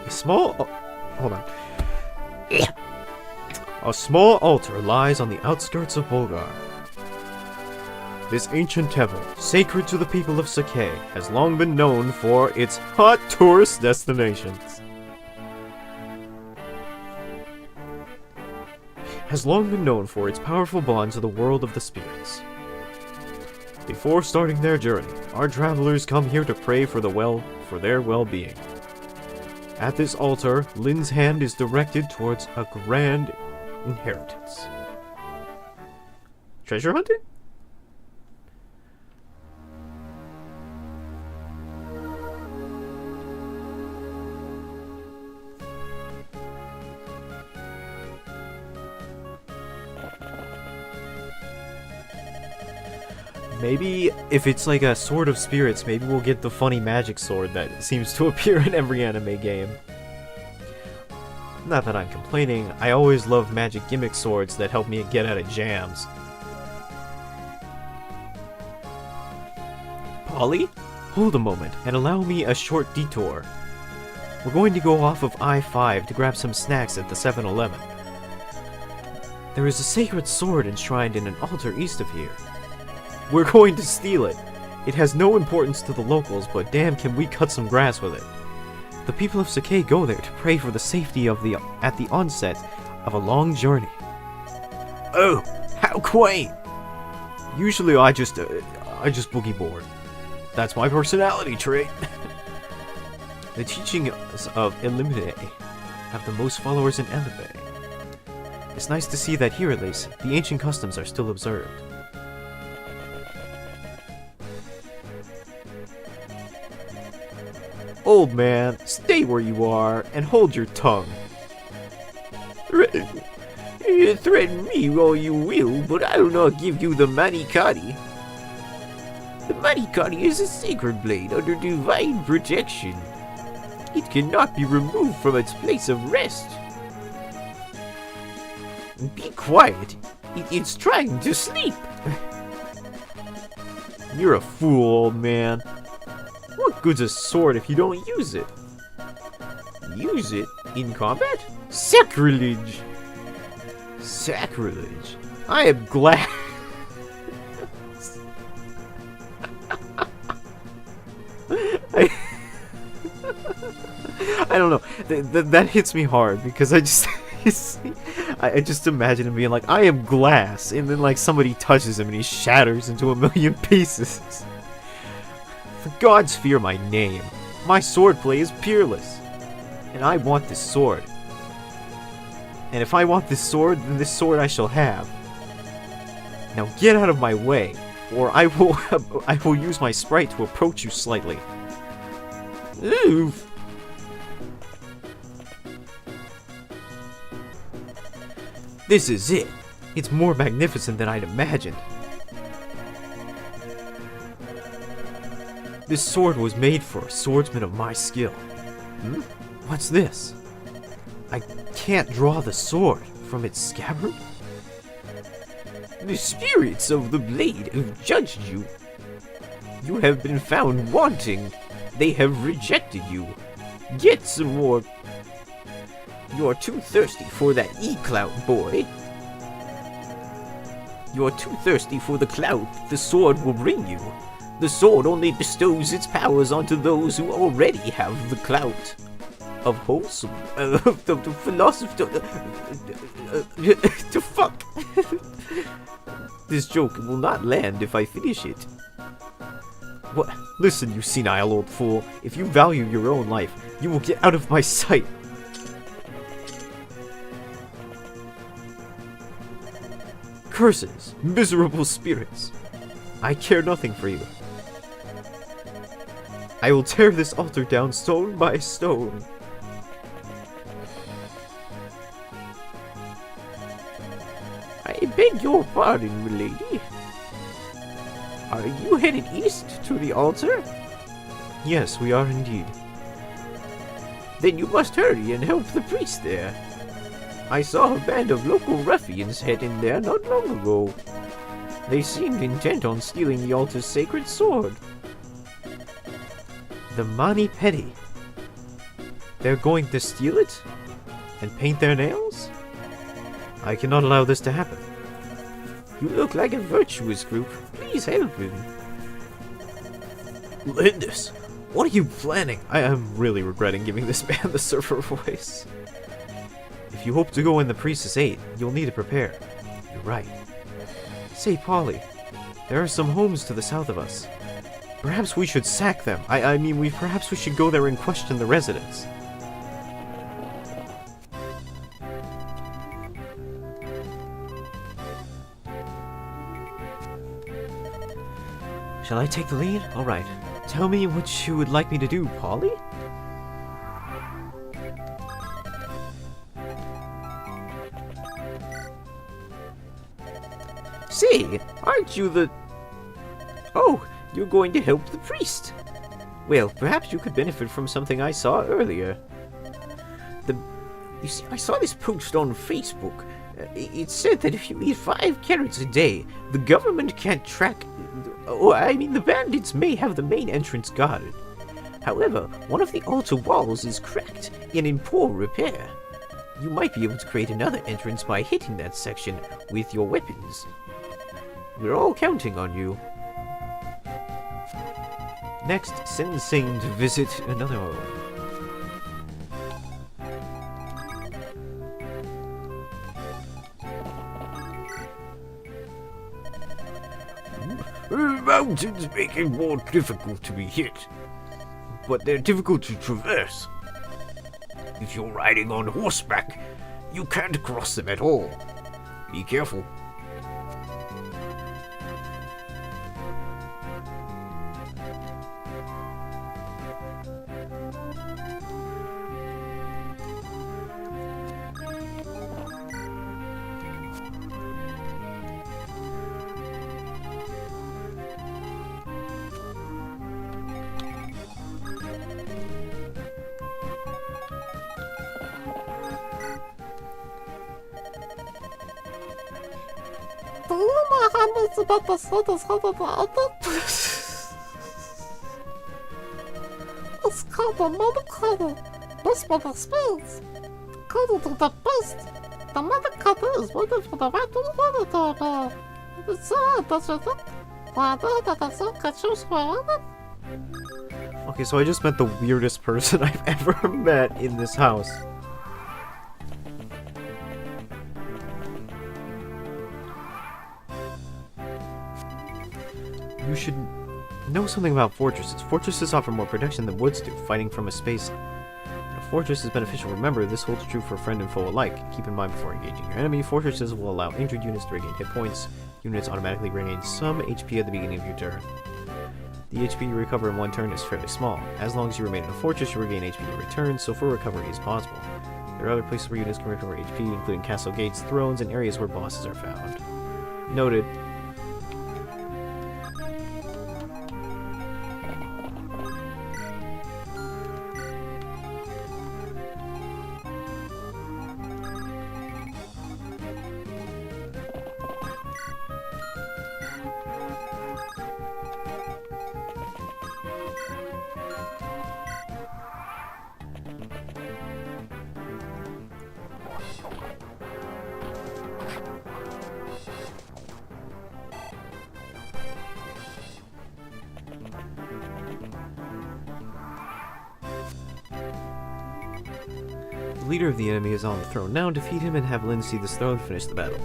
A small... hold on. A small altar lies on the outskirts of Bulgar. This ancient temple, sacred to the people of Sakai, has long been known for its hot tourist destinations. Has long been known for its powerful bond to the world of the spirits. Before starting their journey, our travelers come here to pray for their well-being. At this altar, Lin's hand is directed towards a grand inheritance. Treasure hunting? Maybe if it's like a sword of spirits, maybe we'll get the funny magic sword that seems to appear in every anime game. Not that I'm complaining, I always love magic gimmick swords that help me get out of jams. Polly? Hold a moment and allow me a short detour. We're going to go off of I-5 to grab some snacks at the 7-Eleven. There is a sacred sword enshrined in an altar east of here. We're going to steal it. It has no importance to the locals, but damn can we cut some grass with it. The people of Sakai go there to pray for the safety of at the onset of a long journey. Oh, how quaint! Usually I just boogie board. That's my personality trait. The teachings of Emblem have the most followers in Emblem. It's nice to see that here at least, the ancient customs are still observed. Old man, stay where you are and hold your tongue. Threaten me all you will, but I will not give you the Manikari. The Manikari is a sacred blade under divine protection. It cannot be removed from its place of rest. Be quiet. It's trying to sleep. You're a fool, old man. What good's a sword if you don't use it? Use it in combat? Sacrilege! Sacrilege. I am glad. I don't know. That hits me hard because I just I just imagine him being like, I am glass, and then like somebody touches him and he shatters into a million pieces. For gods fear my name. My swordplay is peerless. And I want this sword. And if I want this sword, then this sword I shall have. Now get out of my way, or I will use my sprite to approach you slightly. Oof. This is it. It's more magnificent than I'd imagined. This sword was made for a swordsman of my skill. What's this? I can't draw the sword from its scabbard? The spirits of the blade have judged you. You have been found wanting. They have rejected you. Get some more. You're too thirsty for that e-clout, boy. You're too thirsty for the clout the sword will bring you. The sword only bestows its powers onto those who already have the clout of wholesome, the philosophy, to fuck. This joke will not land if I finish it. What? Listen, you senile old fool. If you value your own life, you will get out of my sight. Curses, miserable spirits. I care nothing for you. I will tear this altar down stone by stone. beg your pardon, milady. Are you headed east to the altar? Yes, we are indeed. Then you must hurry and help the priest there. I saw a band of local ruffians head in there not long ago. They seemed intent on stealing the altar's sacred sword. The Mani Pedi. They're going to steal it? And paint their nails? I cannot allow this to happen. You look like a virtuous group. Please help him. Lindis, what are you planning? I am really regretting giving this man the surfer voice. If you hope to go in the priest's aid, you'll need to prepare. You're right. Say, Polly, there are some homes to the south of us. Perhaps we should sack them. Perhaps we should go there and question the residents. Shall I take the lead? Alright. Tell me what you would like me to do, Polly? Say, aren't you the... Oh, you're going to help the priest. Well, perhaps you could benefit from something I saw earlier. You see, I saw this post on Facebook. It said that if you eat 5 carrots a day, the government can't track... the bandits may have the main entrance guarded. However, one of the altar walls is cracked and in poor repair. You might be able to create another entrance by hitting that section with your weapons. We're all counting on you. Next, send Sing to visit another home. Mountains make it more difficult to be hit, but they're difficult to traverse. If you're riding on horseback, you can't cross them at all. Be careful. Do you know how much about the sodas out of the outlet? It's called the mother cutter. This one of spades. Cutter to the best. The mother cutter is waiting for the right to the water to appear. It's so does it look? That the sun can choose for it. Okay, so I just met the weirdest person I've ever met in this house. You should know something about fortresses. Fortresses offer more protection than woods do, fighting from a space. A fortress is beneficial. Remember, this holds true for friend and foe alike. Keep in mind before engaging your enemy, fortresses will allow injured units to regain hit points. Units automatically regain some HP at the beginning of your turn. The HP you recover in one turn is fairly small. As long as you remain in a fortress, you regain HP in return, so full recovery is possible. There are other places where units can recover HP, including castle gates, thrones, and areas where bosses are found. Noted. The leader of the enemy is on the throne now. Defeat him and have Lyn see this throne finish the battle.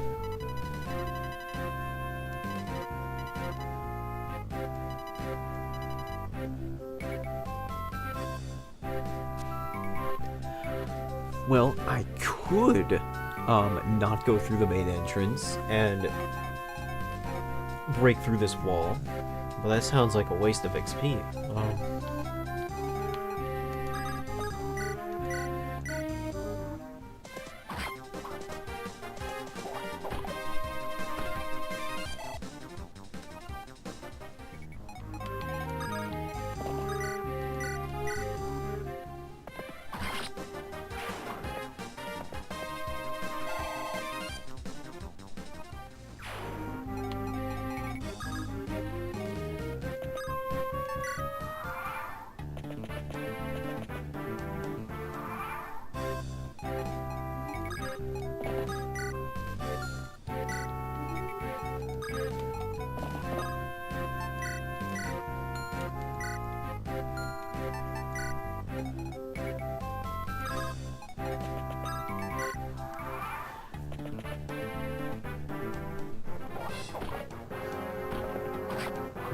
Well, I could not go through the main entrance and break through this wall, but that sounds like a waste of XP.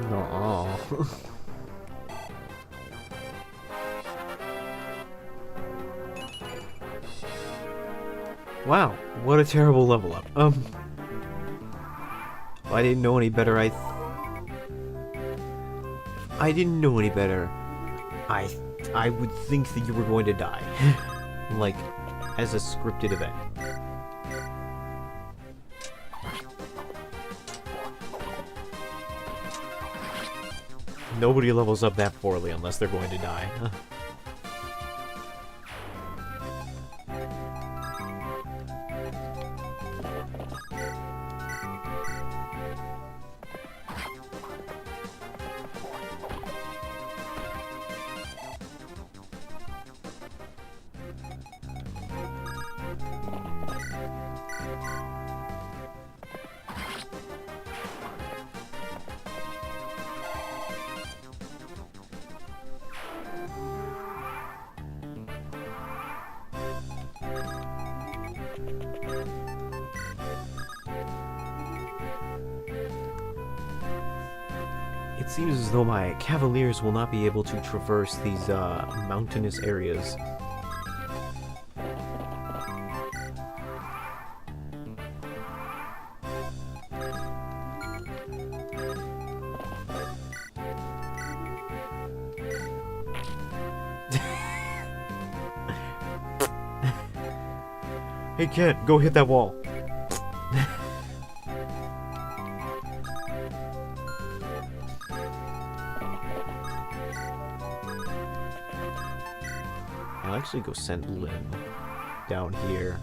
No. Wow, what a terrible level up. If I didn't know any better, I didn't know any better. I would think that you were going to die. Like, as a scripted event. Nobody levels up that poorly unless they're going to die. It seems as though my cavaliers will not be able to traverse these mountainous areas. Hey kid, go hit that wall. I'll actually go send Lynn down here.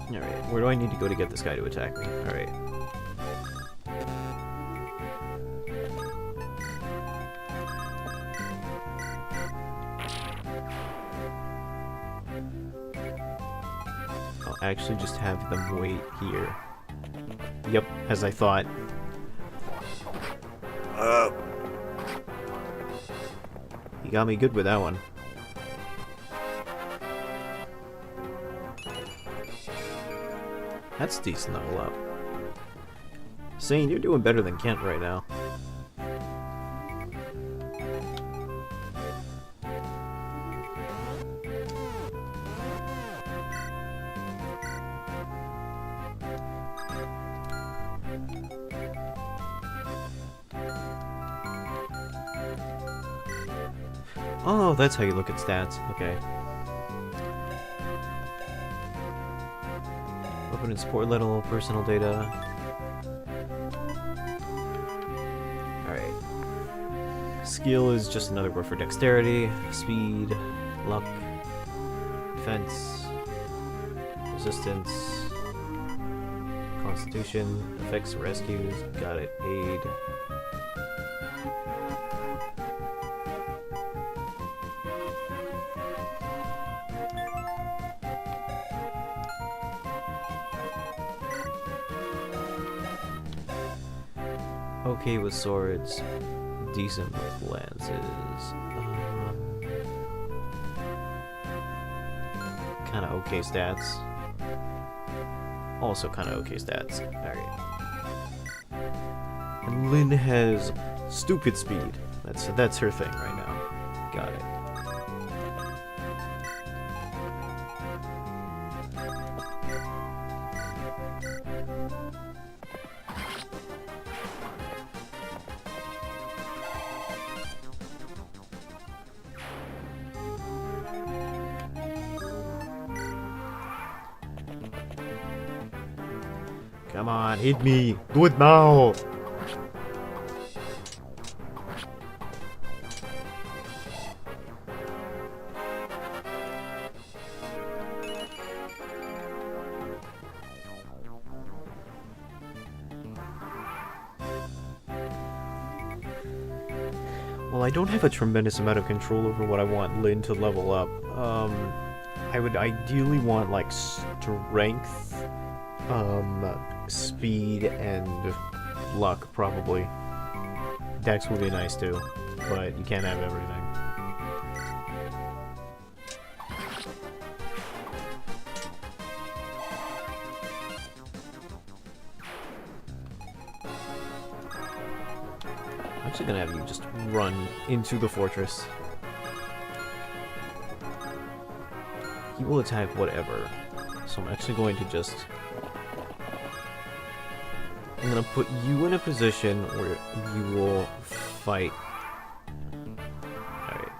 Alright, where do I need to go to get this guy to attack me? Alright. I'll actually just have them wait here. Yep, as I thought. He got me good with that one. That's decent level up. Sane, you're doing better than Kent right now. Oh, that's how you look at stats. Okay. Open and support level, personal data. Alright. Skill is just another word for dexterity, speed, luck, defense, resistance, constitution, effects, rescues, got it, aid. Okay with swords, decent with lances. Kind of okay stats. Also kind of okay stats. Alright. And Lynn has stupid speed. That's her thing right now. Got it. Come on, hit me! Do it now! Well, I don't have a tremendous amount of control over what I want Lynn to level up. I would ideally want, like, strength, speed, and luck, probably. Dex would be nice too, but you can't have everything. I'm actually gonna have you just run into the fortress. He will attack whatever, so I'm actually going to just... I'm gonna put you in a position where you will fight. Alright.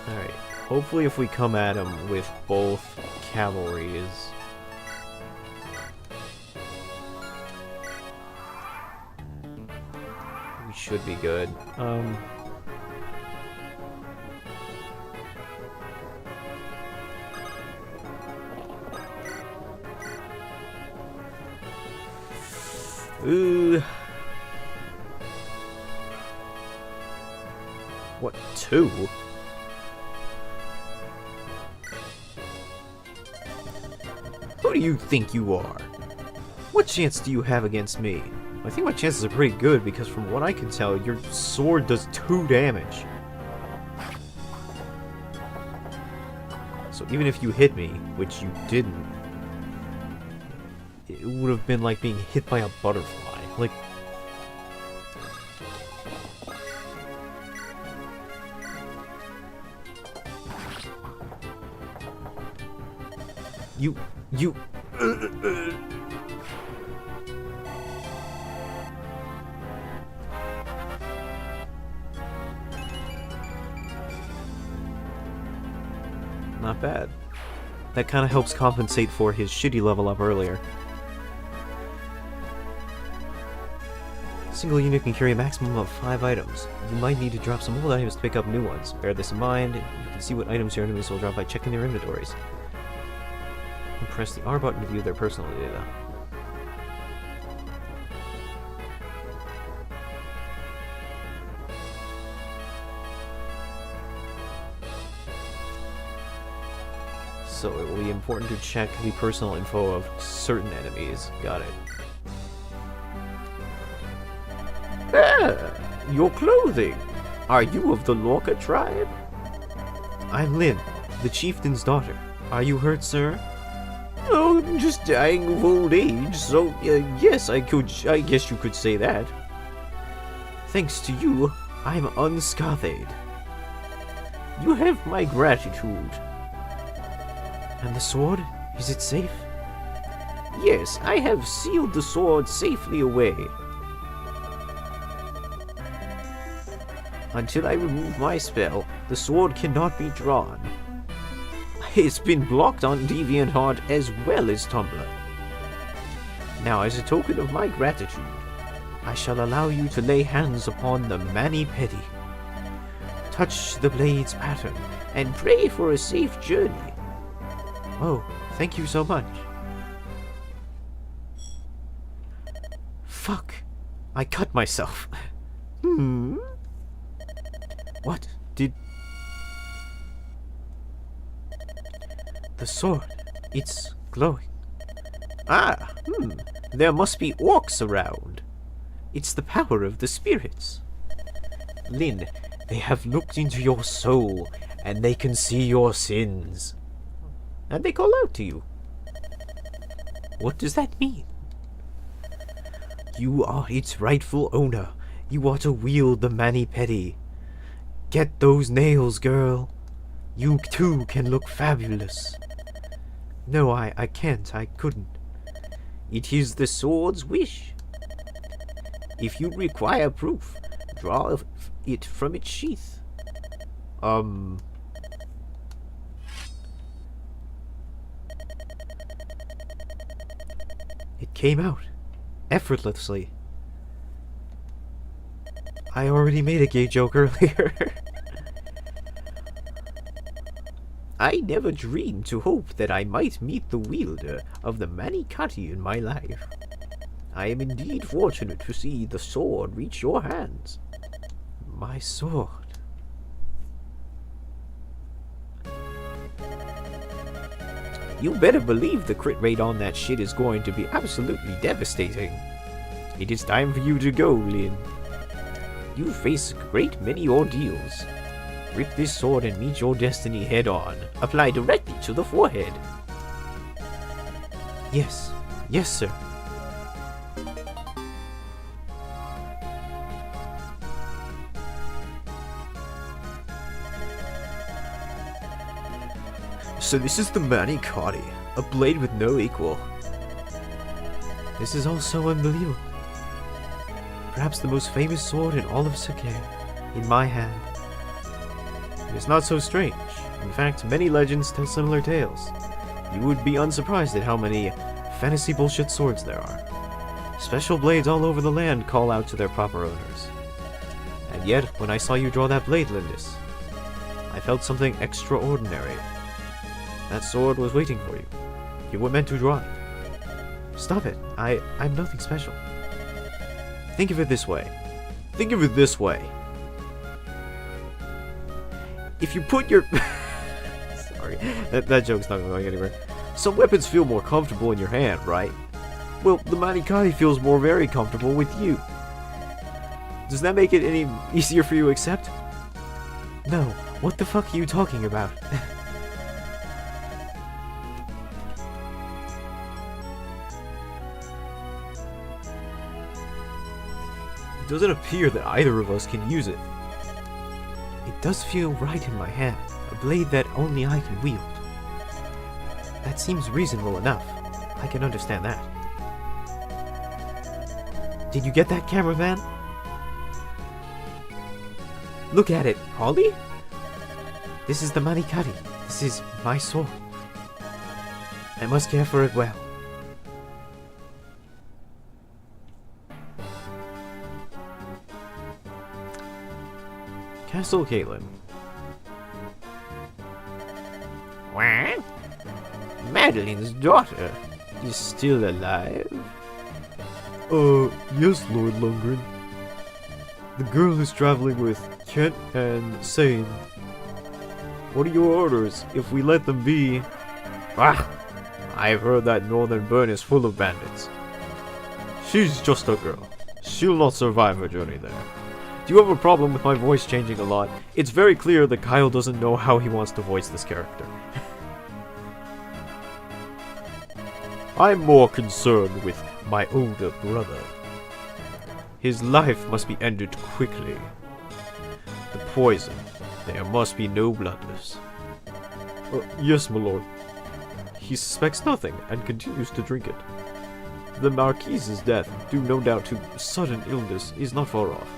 Alright. Hopefully if we come at him with both cavalries... should be good. What, 2? Who do you think you are? What chance do you have against me? I think my chances are pretty good because from what I can tell, your sword does 2 damage. So even if you hit me, which you didn't, it would have been like being hit by a butterfly. Like... You... Not bad. That kind of helps compensate for his shitty level up earlier. A single unit can carry a maximum of 5 items. You might need to drop some old items to pick up new ones. Bear this in mind. You can see what items your enemies will drop by checking their inventories. And press the R button to view their personal data. So it will be important to check the personal info of certain enemies. Got it. Ah, your clothing. Are you of the Lorca tribe? I'm Lynn, the chieftain's daughter. Are you hurt, sir? Oh, I'm just dying of old age, so yes, I guess you could say that. Thanks to you, I'm unscathed. You have my gratitude. And the sword? Is it safe? Yes, I have sealed the sword safely away. Until I remove my spell, the sword cannot be drawn. It's been blocked on DeviantArt as well as Tumblr. Now, as a token of my gratitude, I shall allow you to lay hands upon the mani-pedi. Touch the blade's pattern, and pray for a safe journey. Oh, thank you so much. Fuck. I cut myself. What? Did... The sword. It's glowing. Ah, there must be orcs around. It's the power of the spirits. Lynn, they have looked into your soul, and they can see your sins. And they call out to you. What does that mean? You are its rightful owner. You are to wield the mani-pedi. Get those nails, girl. You too can look fabulous. No, I can't. I couldn't. It is the sword's wish. If you require proof, draw it from its sheath. It came out. Effortlessly. I already made a gay joke earlier. I never dreamed to hope that I might meet the wielder of the Manikati in my life. I am indeed fortunate to see the sword reach your hands. My sword. You better believe the crit rate on that shit is going to be absolutely devastating. It is time for you to go, Lin. You face a great many ordeals. Grip this sword and meet your destiny head on. Apply directly to the forehead. Yes. Yes, sir. So this is the Manikari, a blade with no equal. This is all so unbelievable. Perhaps the most famous sword in all of Sakai, in my hand. It is not so strange. In fact, many legends tell similar tales. You would be unsurprised at how many fantasy bullshit swords there are. Special blades all over the land call out to their proper owners. And yet, when I saw you draw that blade, Lindis, I felt something extraordinary. That sword was waiting for you. You were meant to draw it. Stop it. I'm nothing special. Think of it this way. Think of it this way. If you put your... Sorry, that joke's not going anywhere. Some weapons feel more comfortable in your hand, right? Well, the Manikari feels very comfortable with you. Does that make it any easier for you to accept? No, what the fuck are you talking about? It doesn't appear that either of us can use it. It does feel right in my hand, a blade that only I can wield. That seems reasonable enough. I can understand that. Did you get that, cameraman? Look at it, Holly? This is the Manikari. This is my sword. I must care for it well. Castle Caitlin. What? Madeline's daughter is still alive? Yes, Lord Lundgren. The girl is traveling with Kent and Sane. What are your orders if we let them be? Ah, I've heard that Northern Burn is full of bandits. She's just a girl. She'll not survive her journey there. Do you have a problem with my voice changing a lot? It's very clear that Kyle doesn't know how he wants to voice this character. I'm more concerned with my older brother. His life must be ended quickly. The poison. There must be no blunders. Yes, my lord. He suspects nothing and continues to drink it. The Marquise's death, due no doubt to sudden illness, is not far off.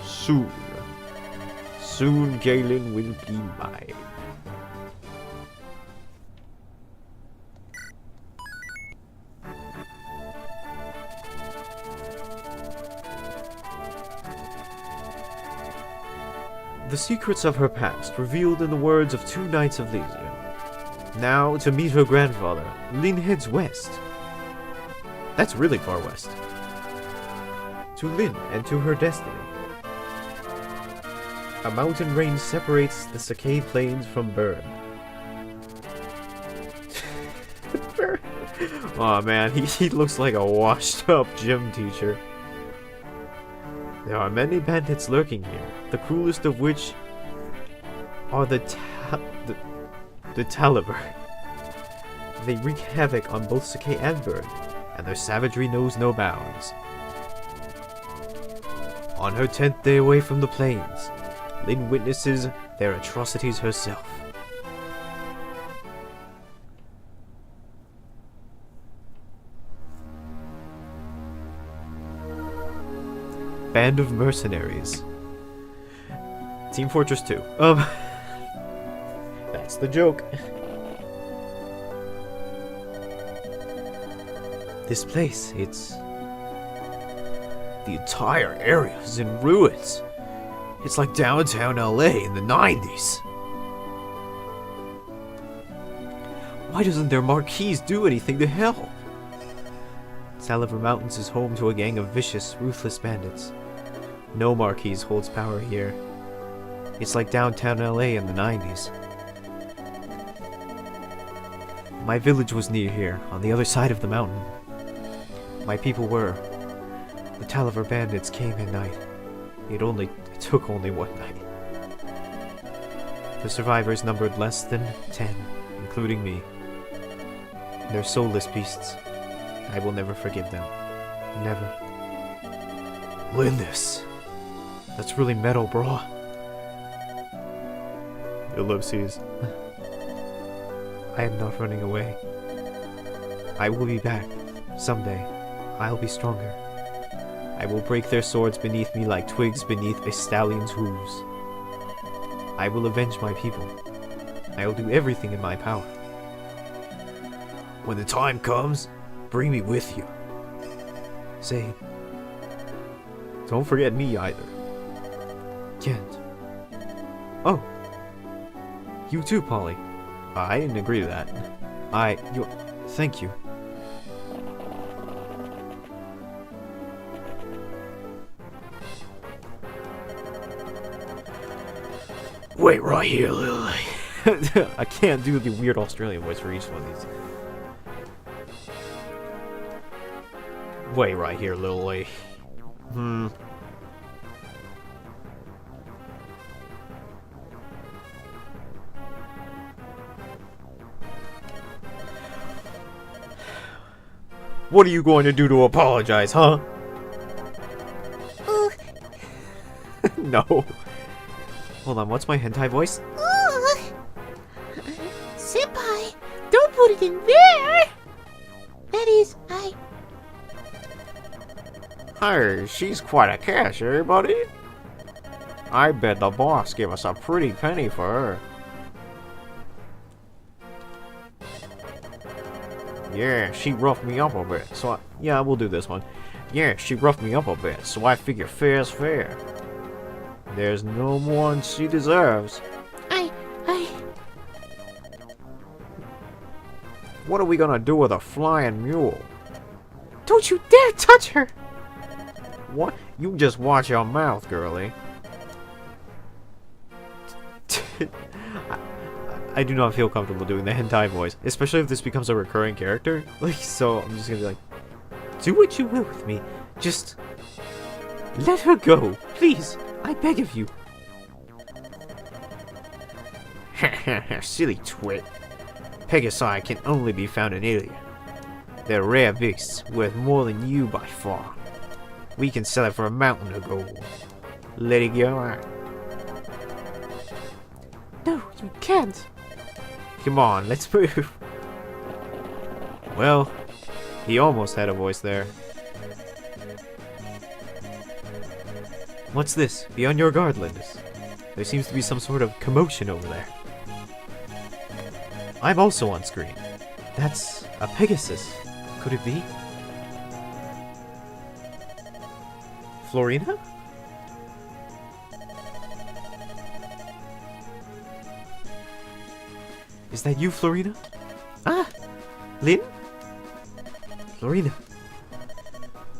Soon. Soon Galen will be mine. The secrets of her past revealed in the words of two knights of Lysium. Now, to meet her grandfather, Lin heads west. That's really far west. To Lin and to her destiny. A mountain range separates the Sakai plains from Bern. Aw man, he looks like a washed up gym teacher. There are many bandits lurking here, the cruelest of which are the Taliber. They wreak havoc on both Sakai and Bern, and their savagery knows no bounds. On her 10th day away from the plains, Lin witnesses their atrocities herself. Band of mercenaries. Team Fortress 2. That's the joke. This place, it's... The entire area is in ruins. It's like downtown LA in the 90s. Why doesn't their Marquise do anything to help? Saliver Mountains is home to a gang of vicious, ruthless bandits. No Marquis holds power here. It's like downtown LA in the 90s. My village was near here, on the other side of the mountain. My people were. The Taliver bandits came at night. It took only one night. The survivors numbered less than 10, including me. They're soulless beasts. I will never forgive them. Never. Lindis. That's really metal, bro. Ellipses. I am not running away. I will be back. Someday. I'll be stronger. I will break their swords beneath me like twigs beneath a stallion's hooves. I will avenge my people. I will do everything in my power. When the time comes, bring me with you. Say, don't forget me either. Can't. Oh. You too, Polly. I didn't agree to that. Thank you. Wait right here, Lily. I can't do the weird Australian voice for each one of these. Wait right here, Lily. What are you going to do to apologize, huh? No. Hold on, what's my hentai voice? Senpai, don't put it in there! That is, Hey, she's quite a cash, eh, buddy? I bet the boss gave us a pretty penny for her. Yeah, she roughed me up a bit, so yeah, we'll do this one. Yeah, she roughed me up a bit, so I figure fair's fair. There's no more than she deserves. What are we gonna do with a flying mule? Don't you dare touch her! What? You just watch your mouth, girlie. I do not feel comfortable doing the hentai voice, especially if this becomes a recurring character. So I'm just gonna be like, do what you will with me. Just let her go, please. I beg of you. Silly twit. Pegasi can only be found in Italy. They're rare beasts, worth more than you by far. We can sell it for a mountain of gold. Let it go out. No, you can't. Come on, let's move. Well, he almost had a voice there. What's this? Be on your guard, Lindis. There seems to be some sort of commotion over there. I'm also on screen. That's a Pegasus. Could it be? Florina? Is that you, Florina? Ah! Lynn? Florina.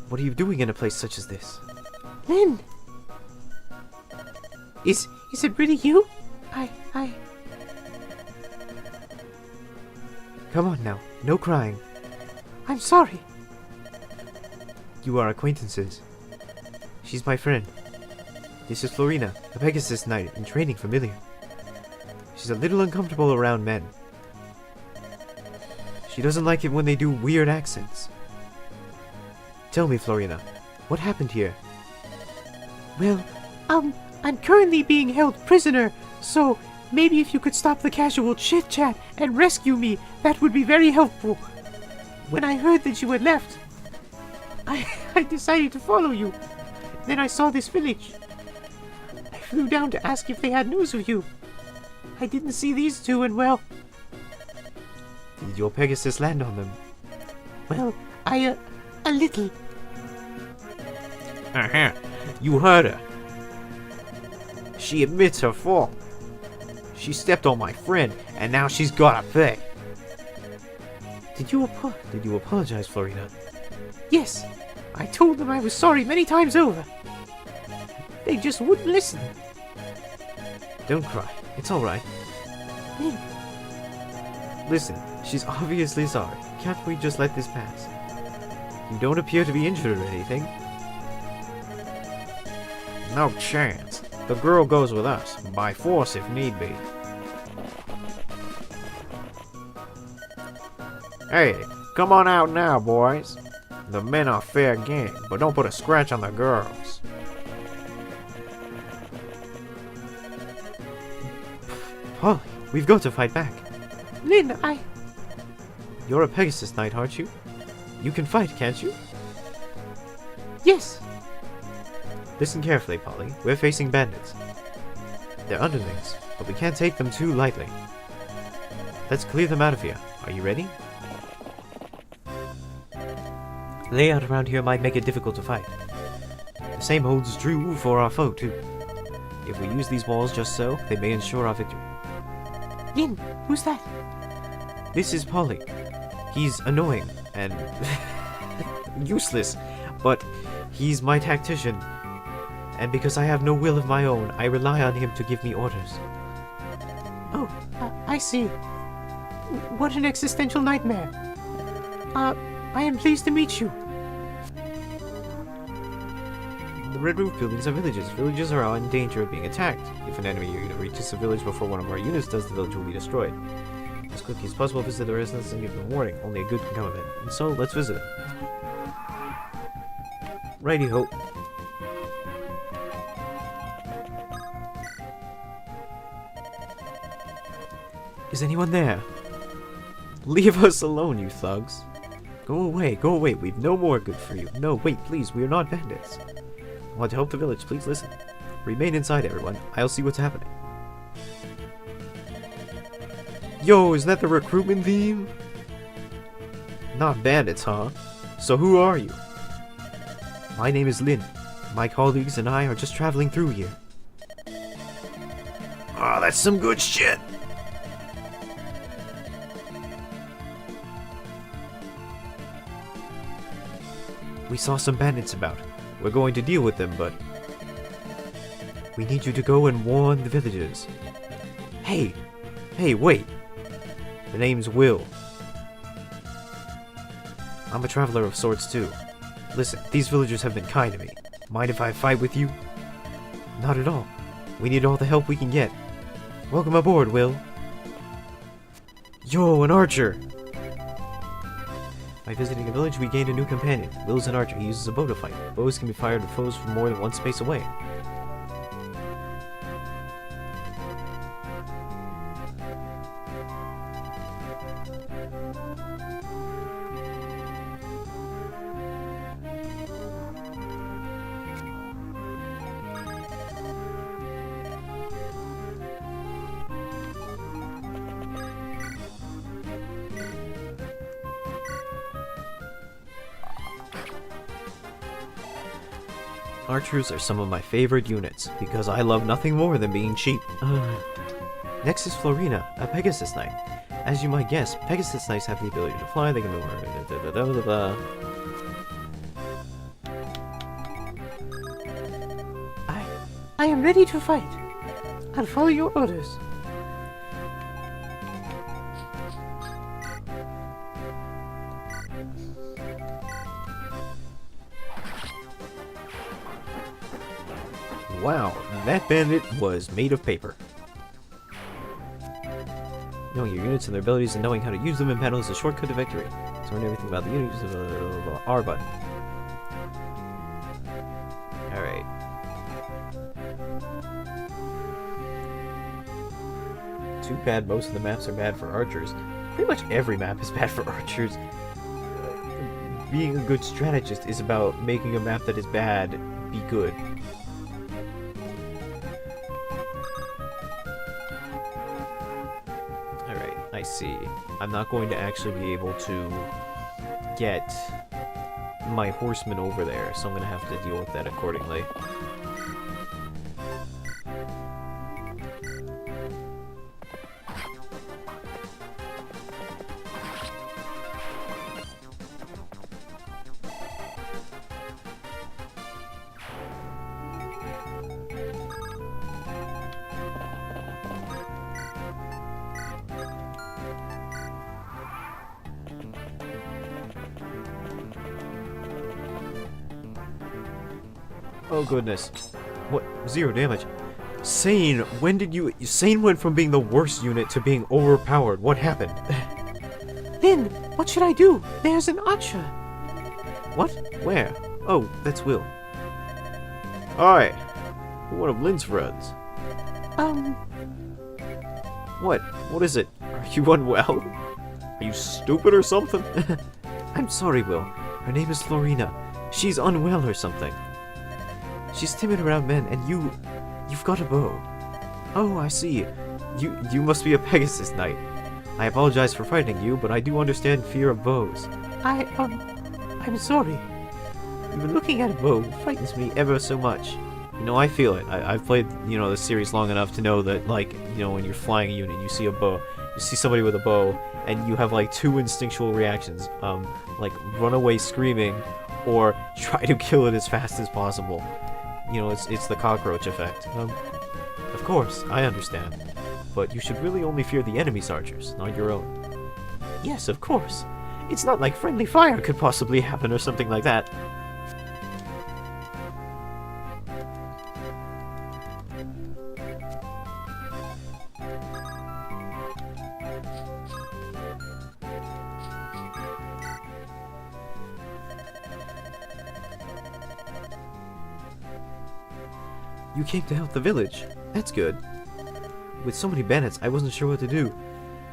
What are you doing in a place such as this? Lynn! Is it really you? Come on now, no crying. I'm sorry. You are acquaintances. She's my friend. This is Florina, a Pegasus Knight in training familiar. She's a little uncomfortable around men. She doesn't like it when they do weird accents. Tell me, Florina, what happened here? Well, I'm currently being held prisoner, so maybe if you could stop the casual chit-chat and rescue me, that would be very helpful. When I heard that you had left, I decided to follow you. Then I saw this village. I flew down to ask if they had news of you. I didn't see these two, and well... Did your Pegasus land on them? Well, a little. You heard her. She admits her fault. She stepped on my friend, and now she's gotta pay. Did you apologize, Florina? Yes, I told them I was sorry many times over. They just wouldn't listen. Don't cry. It's all right. Listen, she's obviously sorry. Can't we just let this pass? You don't appear to be injured or anything. No chance. The girl goes with us, by force if need be. Hey, come on out now, boys. The men are fair game, but don't put a scratch on the girls. Polly, we've got to fight back. Lynn, You're a Pegasus Knight, aren't you? You can fight, can't you? yes. Listen carefully, Polly. We're facing bandits. They're underlings, but we can't take them too lightly. Let's clear them out of here. Are you ready? Layout around here might make it difficult to fight. The same holds true for our foe, too. If we use these walls just so, they may ensure our victory. Lynn, who's that? This is Polly. He's annoying and useless, but he's my tactician. And because I have no will of my own, I rely on him to give me orders. Oh, I see. What an existential nightmare. I am pleased to meet you. The red roof buildings are villages. Villages are in danger of being attacked. If an enemy unit reaches the village before one of our units does, the village will be destroyed. As quickly as possible, visit the residents and give them warning. Only a good can come of it. And so, let's visit it. Righty-ho. Is anyone there? Leave us alone, you thugs. Go away, go away. We've no more good for you. No, wait, please, we are not bandits. I want to help the village, please listen. Remain inside, everyone. I'll see what's happening. Yo, is that the recruitment theme? Not bandits, huh? So who are you? My name is Lin. My colleagues and I are just traveling through here. Ah, that's some good shit. We saw some bandits about. We're going to deal with them, but we need you to go and warn the villagers. Hey, wait. The name's Will. I'm a traveler of sorts too. Listen, these villagers have been kind to me. Mind if I fight with you? Not at all. We need all the help we can get. Welcome aboard, Will. Yo, an archer! By visiting a village, we gained a new companion. Will's an archer. He uses a bow to fight. Bows can be fired at foes from more than one space away. Archers are some of my favorite units, because I love nothing more than being cheap. Next is Florina, a Pegasus Knight. As you might guess, Pegasus Knights have the ability to fly, they can move... I am ready to fight. I'll follow your orders. Wow, that bandit was made of paper. Knowing your units and their abilities and knowing how to use them in battle is a shortcut to victory. To learn everything about the units, use the R button. Alright. Too bad most of the maps are bad for archers. Pretty much every map is bad for archers. Being a good strategist is about making a map that is bad be good. I see. I'm not going to actually be able to get my horsemen over there, so I'm going to have to deal with that accordingly. Oh goodness. What? 0 damage. Sane, when did you... Sane went from being the worst unit to being overpowered. What happened? Then, what should I do? There's an archer. What? Where? Oh, that's Will. Alright. One of Lynn's friends. What? What is it? Are you unwell? Are you stupid or something? I'm sorry, Will. Her name is Florina. She's unwell or something. She's timid around men, and you've got a bow. Oh, I see. You must be a Pegasus Knight. I apologize for frightening you, but I do understand fear of bows. I'm sorry. Even looking at a bow frightens me ever so much. You know, I feel it. I've played, the series long enough to know that, like, when you're flying a unit, you see a bow, you see somebody with a bow, and you have, like, 2 instinctual reactions. Like, run away screaming, or try to kill it as fast as possible. It's the cockroach effect. Of course, I understand. But you should really only fear the enemy's archers, not your own. Yes, of course. It's not like friendly fire could possibly happen or something like that. You came to help the village. That's good. With so many bandits, I wasn't sure what to do.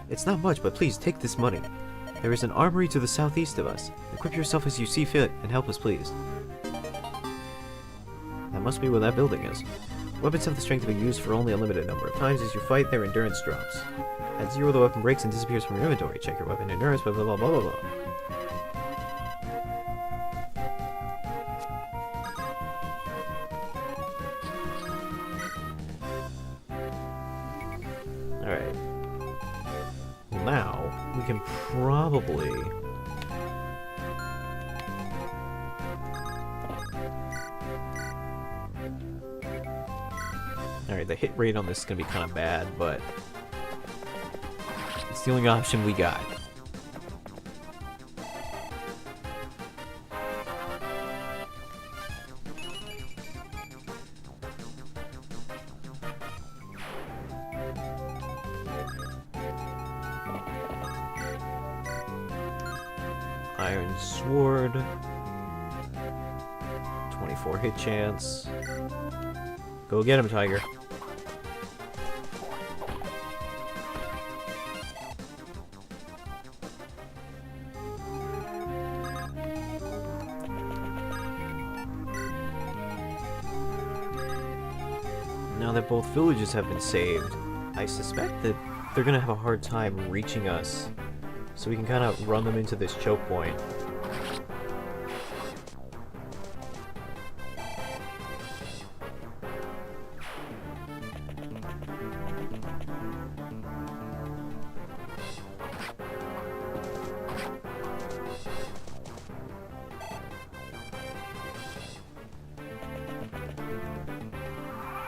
It's not much, but please take this money. There is an armory to the southeast of us. Equip yourself as you see fit, and help us please. That must be where that building is. Weapons have the strength to be used for only a limited number of times. As you fight, their endurance drops. At 0, the weapon breaks and disappears from your inventory. Check your weapon endurance, blah blah blah blah blah blah. Alright. Now, we can probably... Alright, the hit rate on this is going to be kind of bad, but... it's the only option we got. Iron Sword. 24 hit chance. Go get him, Tiger. Now that both villages have been saved, I suspect that they're gonna have a hard time reaching us. So we can kind of run them into this choke point.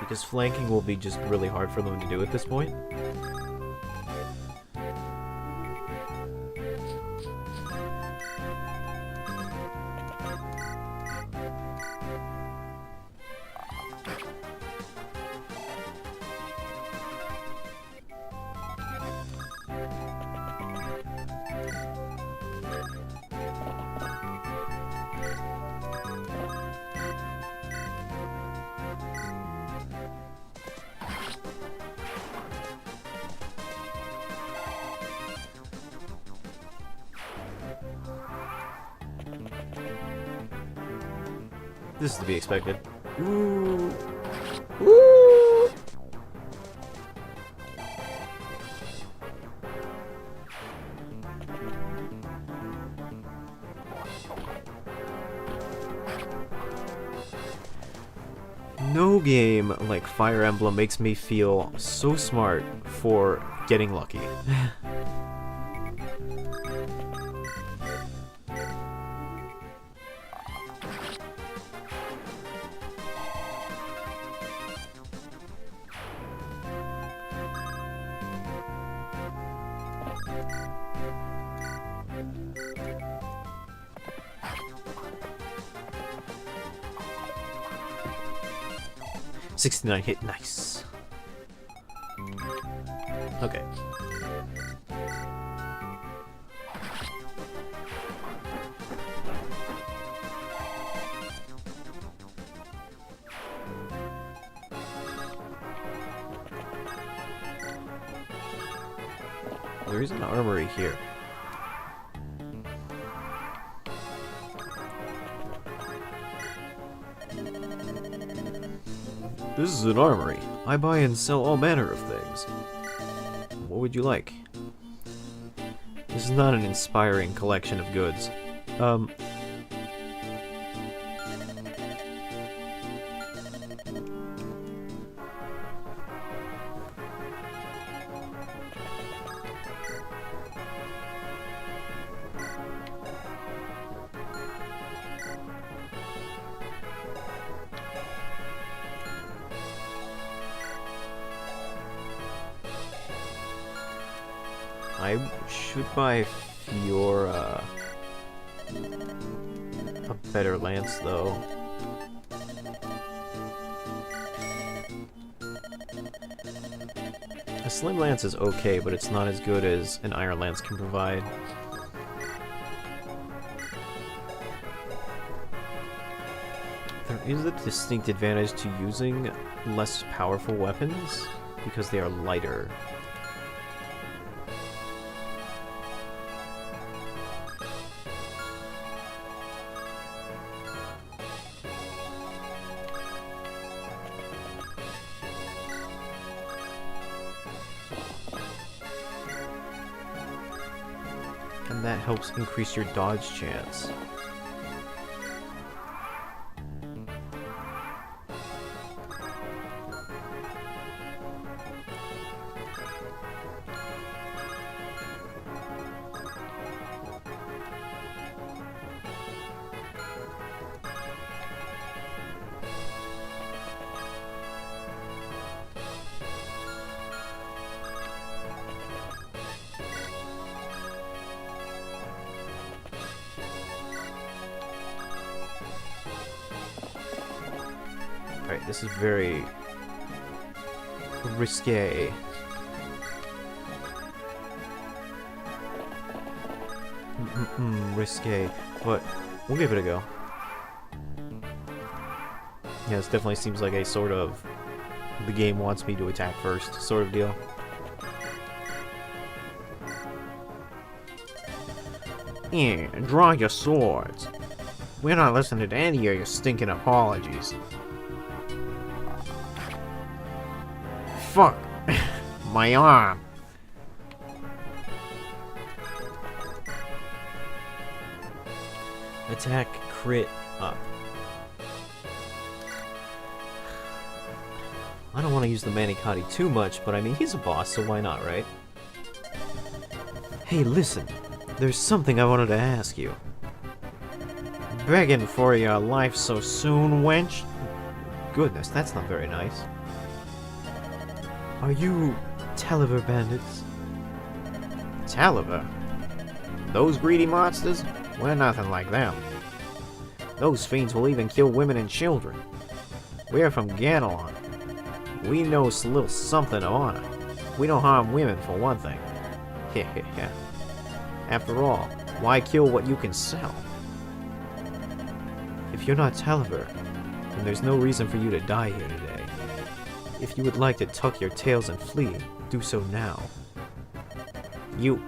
Because flanking will be just really hard for them to do at this point. This is to be expected. Ooh. Ooh. No game like Fire Emblem makes me feel so smart for getting lucky. 69 hit, nice. Okay. There is an armory here. This is an armory. I buy and sell all manner of things. What would you like? This is not an inspiring collection of goods. I should buy Fiora a better lance, though. A slim lance is okay, but it's not as good as an iron lance can provide. There is a distinct advantage to using less powerful weapons, because they are lighter. And that helps increase your dodge chance. Alright, this is very risque. Risque, but we'll give it a go. Yeah, this definitely seems like a sort of the game wants me to attack first sort of deal. Yeah, draw your swords. We're not listening to any of your stinking apologies. Fuck! My arm! Attack, crit, up. I don't want to use the Manicotti too much, but I mean, he's a boss, so why not, right? Hey, listen. There's something I wanted to ask you. Begging for your life so soon, wench? Goodness, that's not very nice. Are you Taliver bandits? Taliver? Those greedy monsters? We're nothing like them. Those fiends will even kill women and children. We're from Ganelon. We know a little something of honor. We don't harm women, for one thing. Heh. After all, why kill what you can sell? If you're not Taliver, then there's no reason for you to die here today. If you would like to tuck your tails and flee, do so now. You...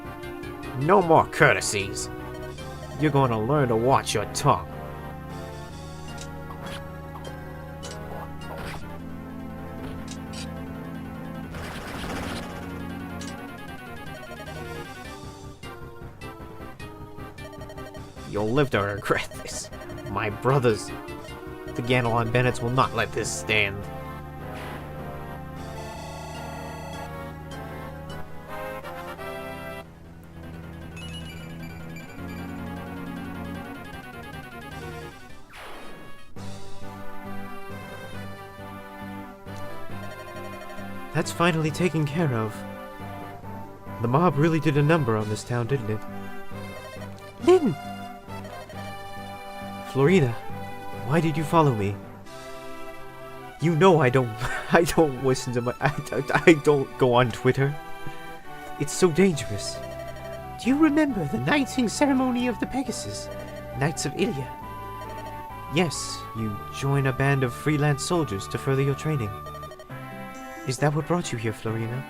No more courtesies. You're going to learn to watch your tongue. You'll live to regret this. My brothers, the Ganelon Bandits, will not let this stand. That's finally taken care of. The mob really did a number on this town, didn't it? Lyn! Florida, why did you follow me? You know I don't I don't listen to my I don't go on Twitter. It's so dangerous. Do you remember the knighting ceremony of the Pegasus, Knights of Ilia? Yes, you join a band of freelance soldiers to further your training. Is that what brought you here, Florina?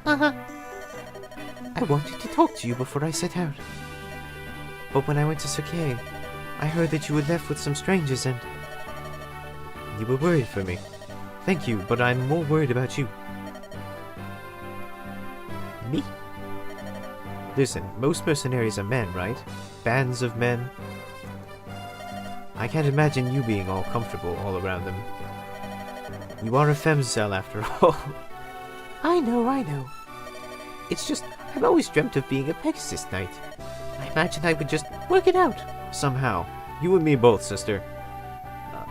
Uh-huh. I wanted to talk to you before I set out. But when I went to Sakei, I heard that you had left with some strangers and... You were worried for me. Thank you, but I'm more worried about you. Me? Listen, most mercenaries are men, right? Bands of men. I can't imagine you being all comfortable all around them. You are a femcel after all. I know. It's just, I've always dreamt of being a Pegasus Knight. I imagine I would just work it out. Somehow. You and me both, sister.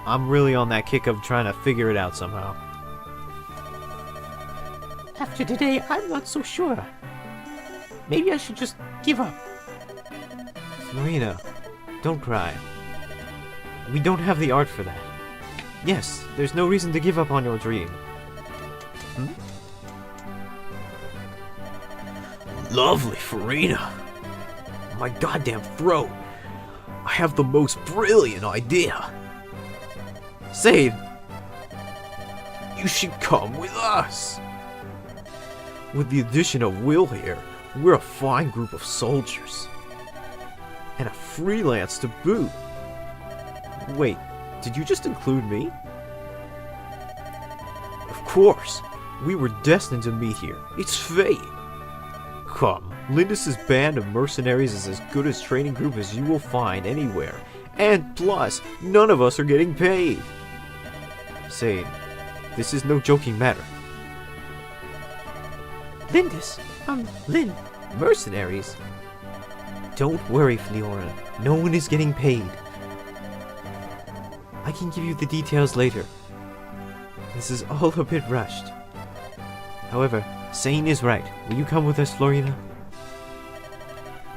I'm really on that kick of trying to figure it out somehow. After today, I'm not so sure. Maybe I should just give up. Marina, don't cry. We don't have the art for that. Yes, there's no reason to give up on your dream. Lovely, Farina. My goddamn throat. I have the most brilliant idea. Say, you should come with us. With the addition of Will here, we're a fine group of soldiers. And a freelance to boot. Wait, did you just include me? Of course. We were destined to meet here. It's fate. Come, Lindis's band of mercenaries is as good a training group as you will find anywhere. And plus, none of us are getting paid. Say, this is no joking matter. Lindis? Lynn, mercenaries? Don't worry, Fliora. No one is getting paid. I can give you the details later. This is all a bit rushed. However, Sane is right. Will you come with us, Florina?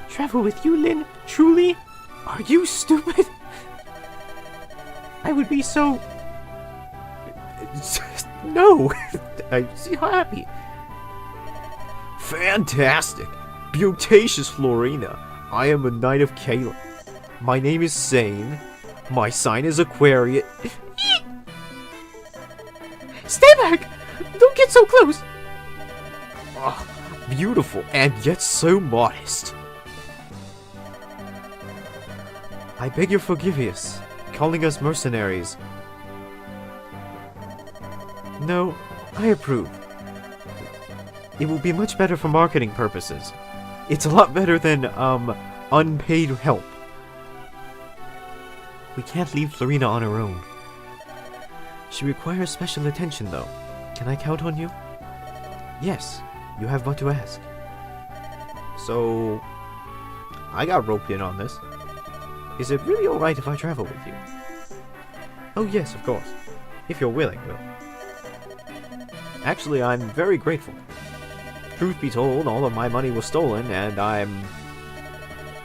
Travel with you, Lynn? Truly? Are you stupid? I would be so... No! I'm so happy. Fantastic! Beautacious Florina. I am a Knight of Kalen. My name is Sane. My sign is Aquarius. Stay back! Don't get so close! Oh, beautiful and yet so modest. I beg your forgiveness, calling us mercenaries. No, I approve. It will be much better for marketing purposes. It's a lot better than, unpaid help. We can't leave Florina on her own. She requires special attention, though. Can I count on you? Yes, you have but to ask. So, I got roped in on this. Is it really alright if I travel with you? Oh yes, of course. If you're willing, Will. Actually, I'm very grateful. Truth be told, all of my money was stolen, and I'm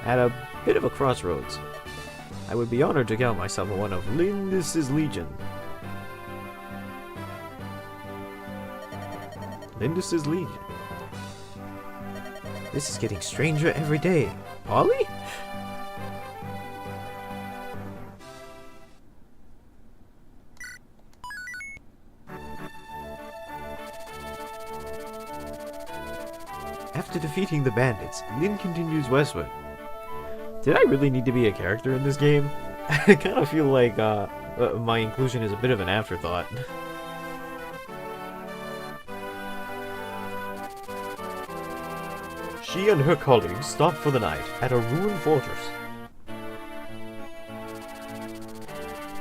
at a bit of a crossroads. I would be honored to count myself one of Lindis's Legion. Lindis's Legion. This is getting stranger every day. Polly? After defeating the bandits, Lin continues westward. Did I really need to be a character in this game? I kind of feel like my inclusion is a bit of an afterthought. She and her colleagues stopped for the night at a ruined fortress.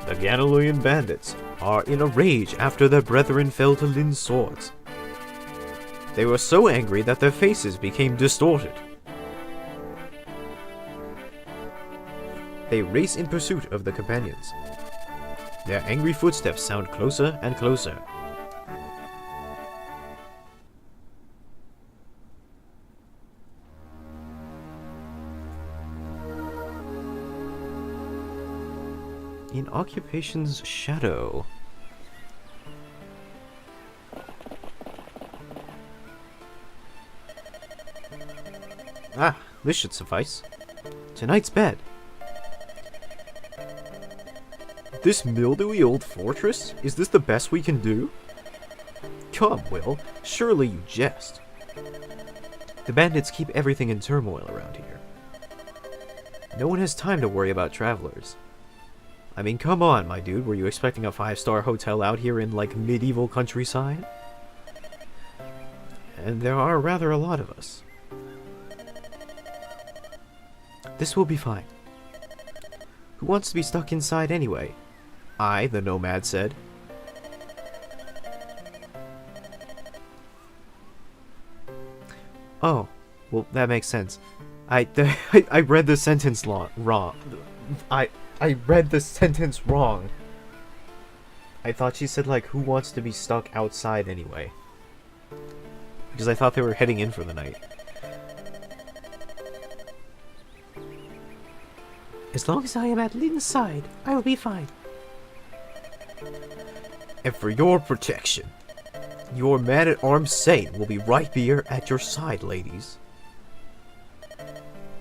The Ganaloyan bandits are in a rage after their brethren fell to Lin's swords. They were so angry that their faces became distorted. They race in pursuit of the companions. Their angry footsteps sound closer and closer. In Occupation's shadow. Ah, this should suffice. Tonight's bed. This mildewy old fortress? Is this the best we can do? Come, Will. Surely you jest. The bandits keep everything in turmoil around here. No one has time to worry about travelers. I mean, come on, my dude. Were you expecting a 5-star hotel out here in, like, medieval countryside? And there are rather a lot of us. This will be fine. Who wants to be stuck inside anyway? I, the nomad, said. Oh, well, that makes sense. I read the sentence wrong. I read the sentence wrong. I thought she said, like, who wants to be stuck outside anyway? Because I thought they were heading in for the night. As long as I am at Lynn's side, I will be fine. And for your protection, your man-at-arms Sane will be right here at your side, ladies.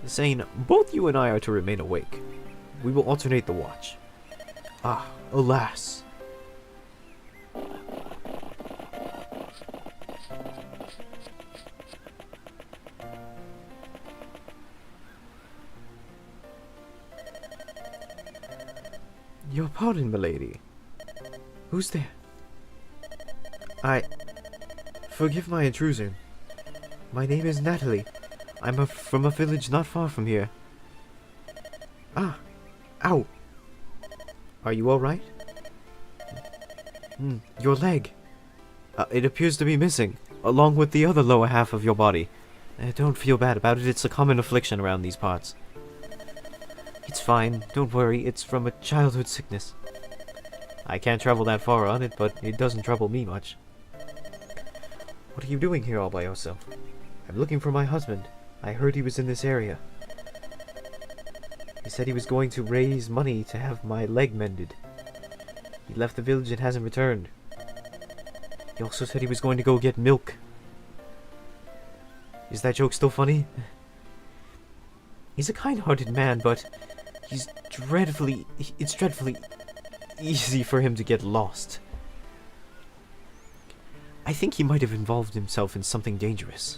Sane, both you and I are to remain awake. We will alternate the watch. Ah, alas. Your pardon, milady. Who's there? Forgive my intrusion. My name is Natalie. I'm from a village not far from here. Ah! Ow! Are you alright? Your leg. It appears to be missing, along with the other lower half of your body. Don't feel bad about it, it's a common affliction around these parts. It's fine, don't worry, it's from a childhood sickness. I can't travel that far on it, but it doesn't trouble me much. What are you doing here all by yourself? I'm looking for my husband. I heard he was in this area. He said he was going to raise money to have my leg mended. He left the village and hasn't returned. He also said he was going to go get milk. Is that joke still funny? He's a kind-hearted man, but it's dreadfully easy for him to get lost. I think he might have involved himself in something dangerous.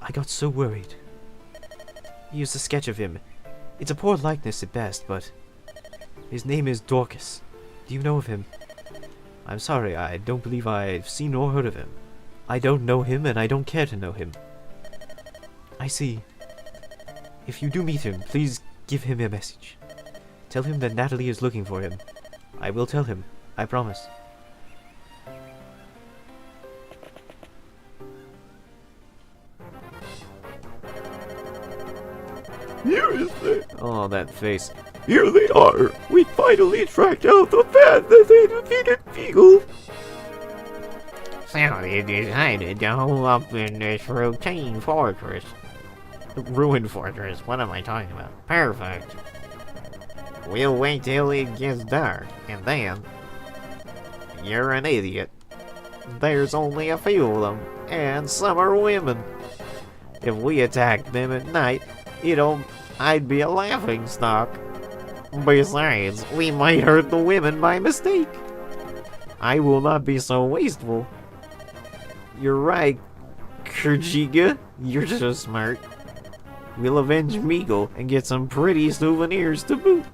I got so worried. He used a sketch of him. It's a poor likeness at best, but his name is Dorcas. Do you know of him? I'm sorry, I don't believe I've seen or heard of him. I don't know him, and I don't care to know him. I see. If you do meet him, please give him a message. Tell him that Natalie is looking for him. I will tell him. I promise. Here is it. Oh, that face. Here they are. We finally tracked out the band that they defeated Beagle. So they decided to hole up in this routine fortress. Ruined fortress, what am I talking about? Perfect. We'll wait till it gets dark, and then... You're an idiot. There's only a few of them, and some are women. If we attack them at night, I'd be a laughingstock. Besides, we might hurt the women by mistake. I will not be so wasteful. You're right, Kerjiga. You're so smart. We'll avenge Meagle and get some pretty souvenirs to boot.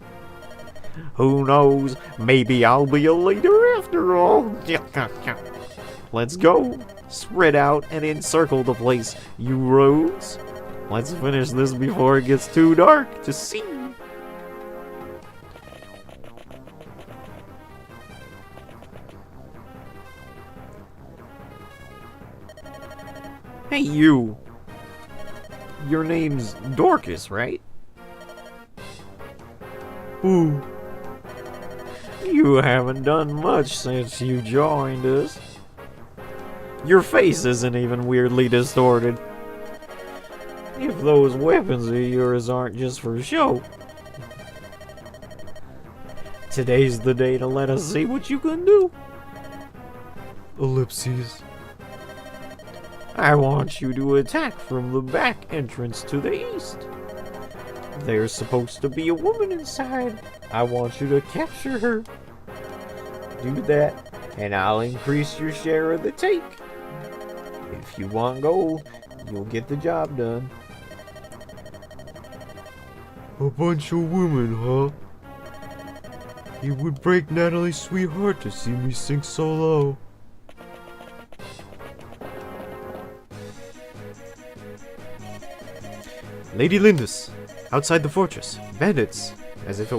Who knows, maybe I'll be a leader after all. Let's go. Spread out and encircle the place, you rogues. Let's finish this before it gets too dark to see. Hey, you. Your name's Dorcas, right? Ooh. You haven't done much since you joined us. Your face isn't even weirdly distorted. If those weapons of yours aren't just for show. Today's the day to let us see what you can do. Ellipses. I want you to attack from the back entrance to the east. There's supposed to be a woman inside. I want you to capture her. Do that, and I'll increase your share of the take. If you want gold, you'll get the job done. A bunch of women, huh? It would break Natalie's sweet heart to see me sink so low. Lady Lindis, outside the fortress. Bandits, as if it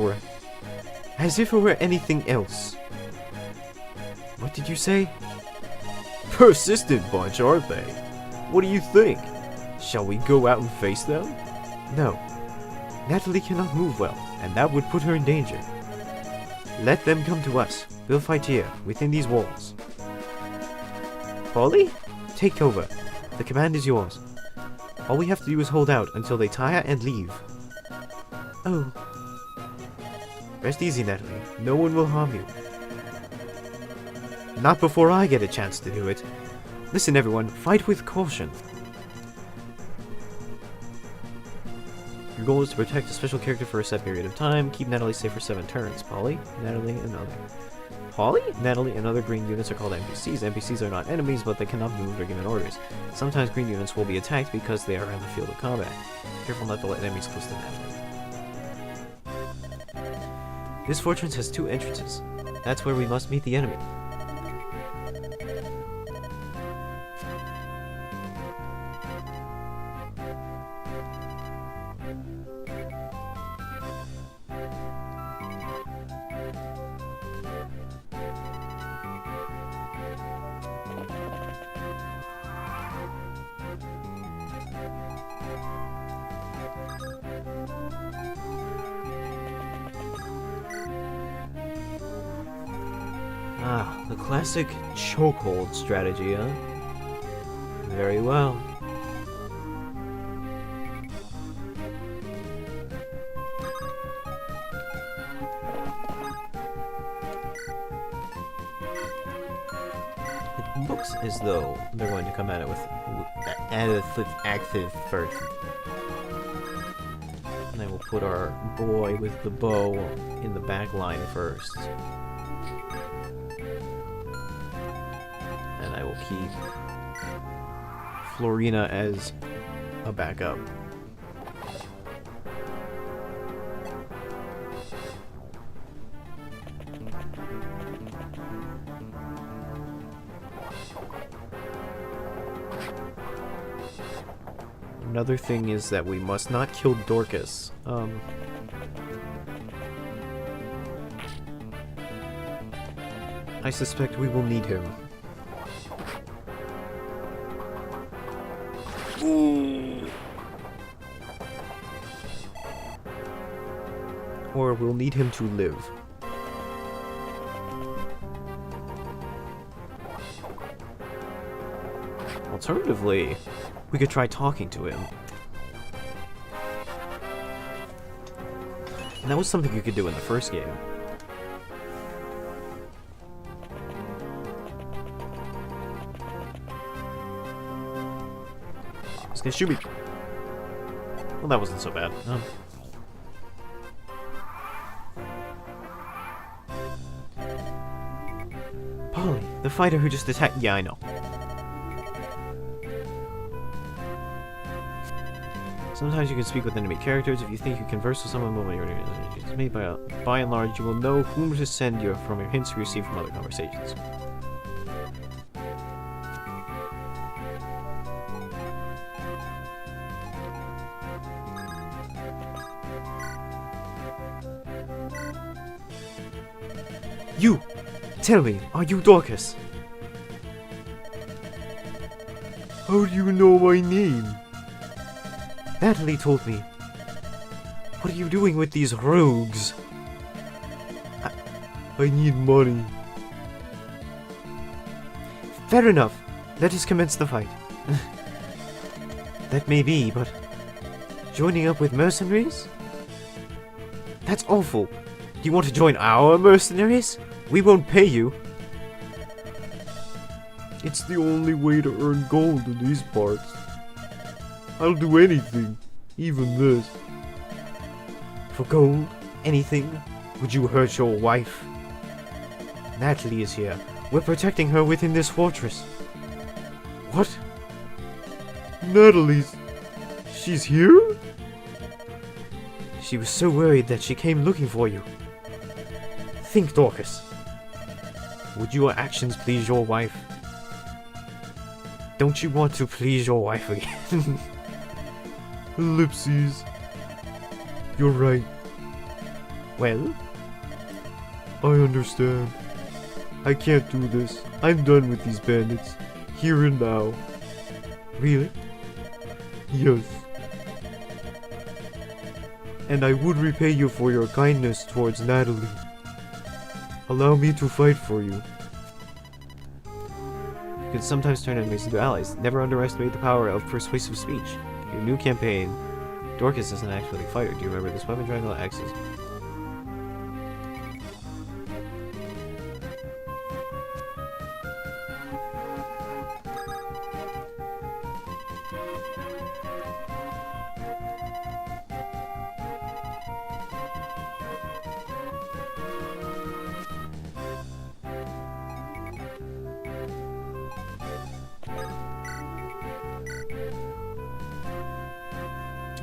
were anything else. What did you say? Persistent bunch, aren't they? What do you think? Shall we go out and face them? No. Natalie cannot move well, and that would put her in danger. Let them come to us. We'll fight here, within these walls. Polly? Take over. The command is yours. All we have to do is hold out until they tire and leave. Oh. Rest easy, Natalie. No one will harm you. Not before I get a chance to do it. Listen, everyone. Fight with caution. Your goal is to protect a special character for a set period of time. Keep Natalie safe for 7 turns. Polly, Natalie, and other. Polly, Natalie, and other green units are called NPCs. NPCs are not enemies, but they cannot move or given orders. Sometimes green units will be attacked because they are in the field of combat. Careful not to let enemies close to Natalie. This fortress has 2 entrances. That's where we must meet the enemy. Ah, the classic chokehold strategy, huh? Very well. It looks as though they're going to come at it with active first. And then we'll put our boy with the bow in the back line first. And I will keep Florina as a backup. Another thing is that we must not kill Dorcas. I suspect we will need him. Or we'll need him to live. Alternatively, we could try talking to him. And that was something you could do in the first game. He's gonna shoot me. Well, that wasn't so bad. Polly, the fighter who just attacked. Yeah, I know. Sometimes you can speak with enemy characters. If you think you converse with someone when you're made by and large, you will know whom to send you from your hints you receive from other conversations. You! Tell me, are you Dorcas? How do you know my name? Natalie told me. What are you doing with these rogues? I need money. Fair enough. Let us commence the fight. That may be, but joining up with mercenaries? That's awful. Do you want to join our mercenaries? We won't pay you. It's the only way to earn gold in these parts. I'll do anything, even this. For gold? Anything? Would you hurt your wife? Natalie is here. We're protecting her within this fortress. What? Natalie's... she's here? She was so worried that she came looking for you. Think, Dorcas. Would your actions please your wife? Don't you want to please your wife again? Ellipses. You're right. Well? I understand. I can't do this. I'm done with these bandits. Here and now. Really? Yes. And I would repay you for your kindness towards Natalie. Allow me to fight for you. You can sometimes turn enemies into allies. Never underestimate the power of persuasive speech. Your new campaign. Dorcas isn't actually a fighter. Do you remember this weapon? Triangle axes.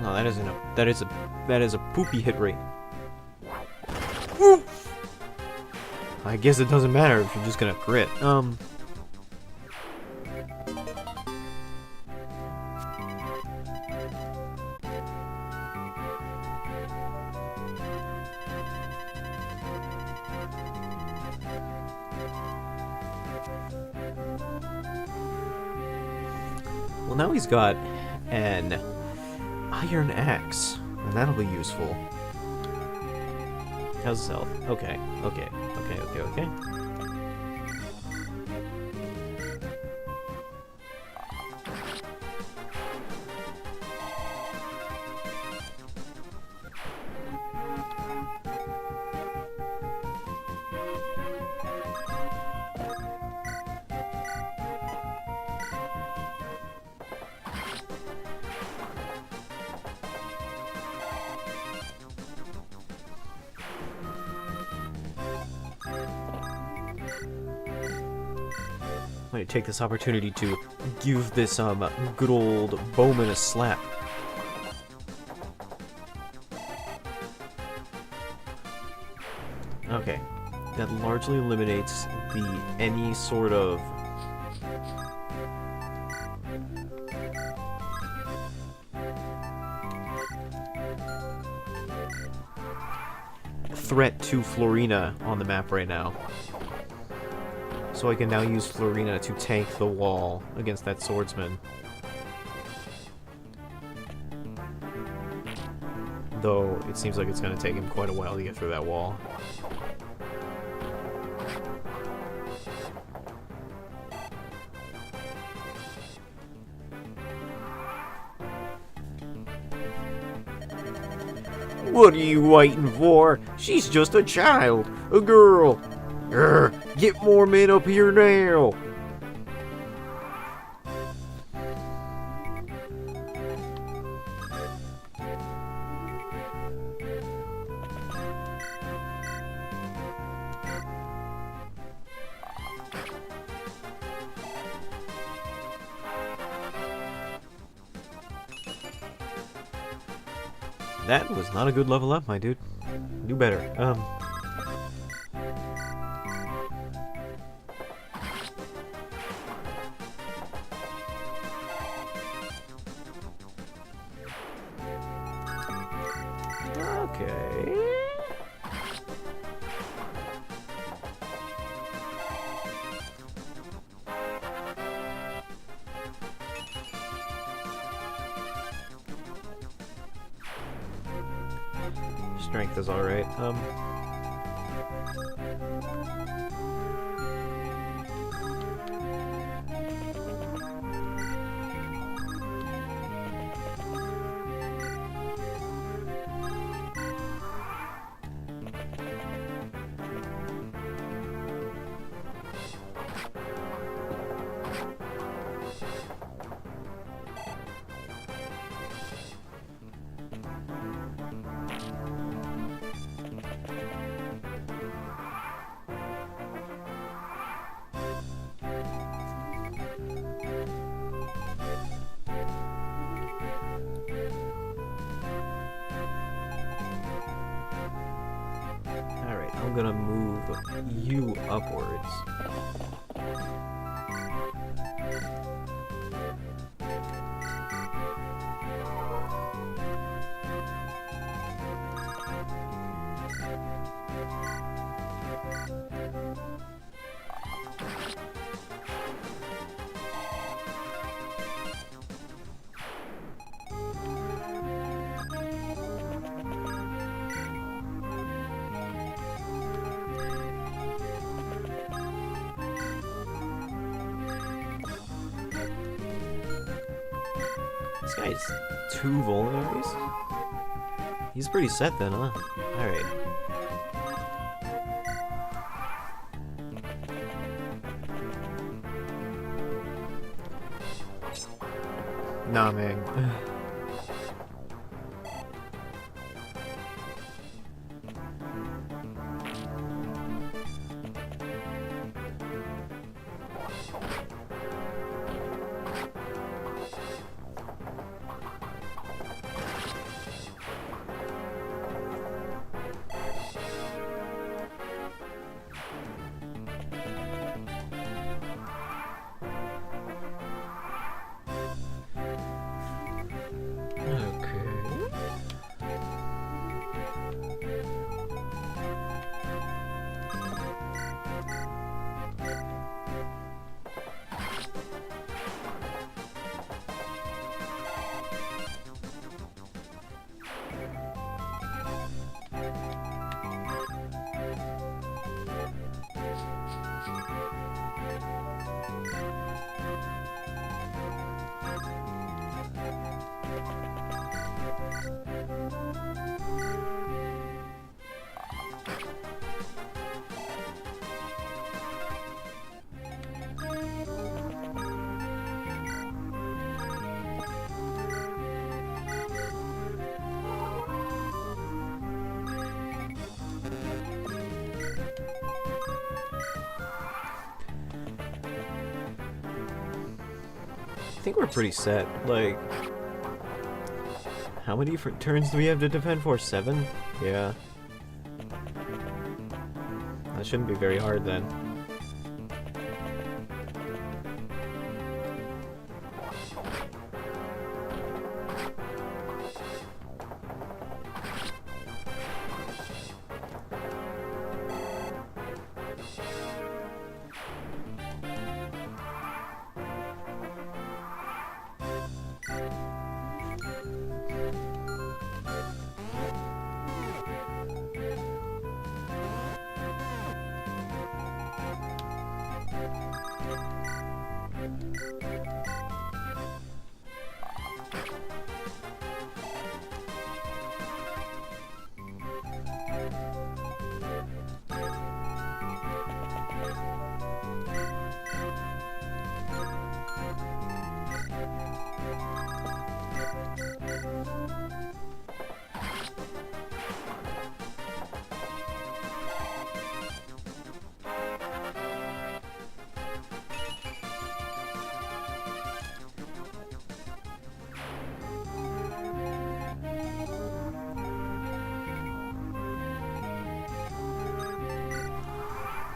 Oh, that is a poopy hit rate. Woo! I guess it doesn't matter if you're just gonna crit. Well, now he's got an iron axe, and that'll be useful. How's his health? Okay. I'm gonna take this opportunity to give this good old bowman a slap. Okay, that largely eliminates any sort of threat to Florina on the map right now. So I can now use Florina to tank the wall against that swordsman. Though, it seems like it's going to take him quite a while to get through that wall. What are you waiting for? She's just a child, a girl. Grr, get more men up here now. That was not a good level up, my dude. Do better. Okay. Strength is alright. gonna move you upwards. This guy's 2 vulneraries? He's pretty set then, huh? Alright. Nah, man. Okay. I think we're pretty set. Like, how many turns do we have to defend for? 7? Yeah. That shouldn't be very hard then.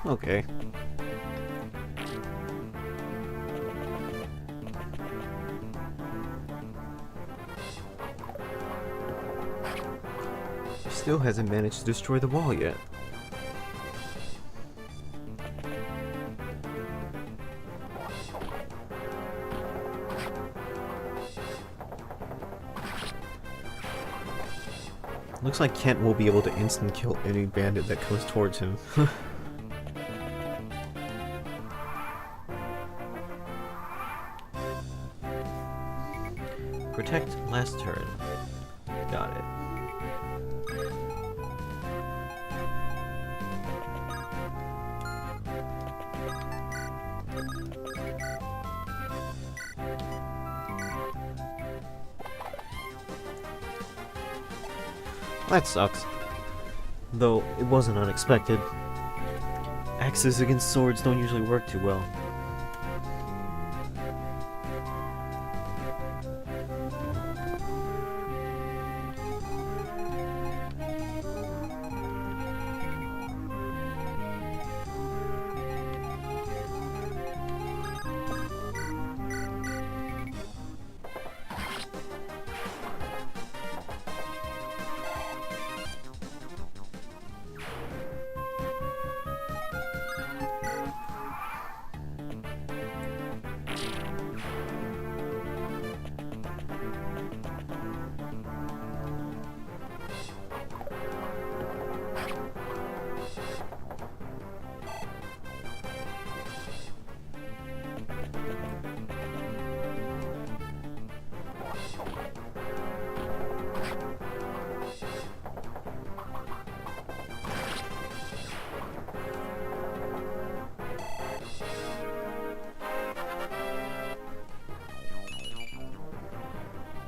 Okay. He still hasn't managed to destroy the wall yet. Looks like Kent will be able to instant kill any bandit that comes towards him. Protect last turn. Got it. That sucks. Though it wasn't unexpected. Axes against swords don't usually work too well.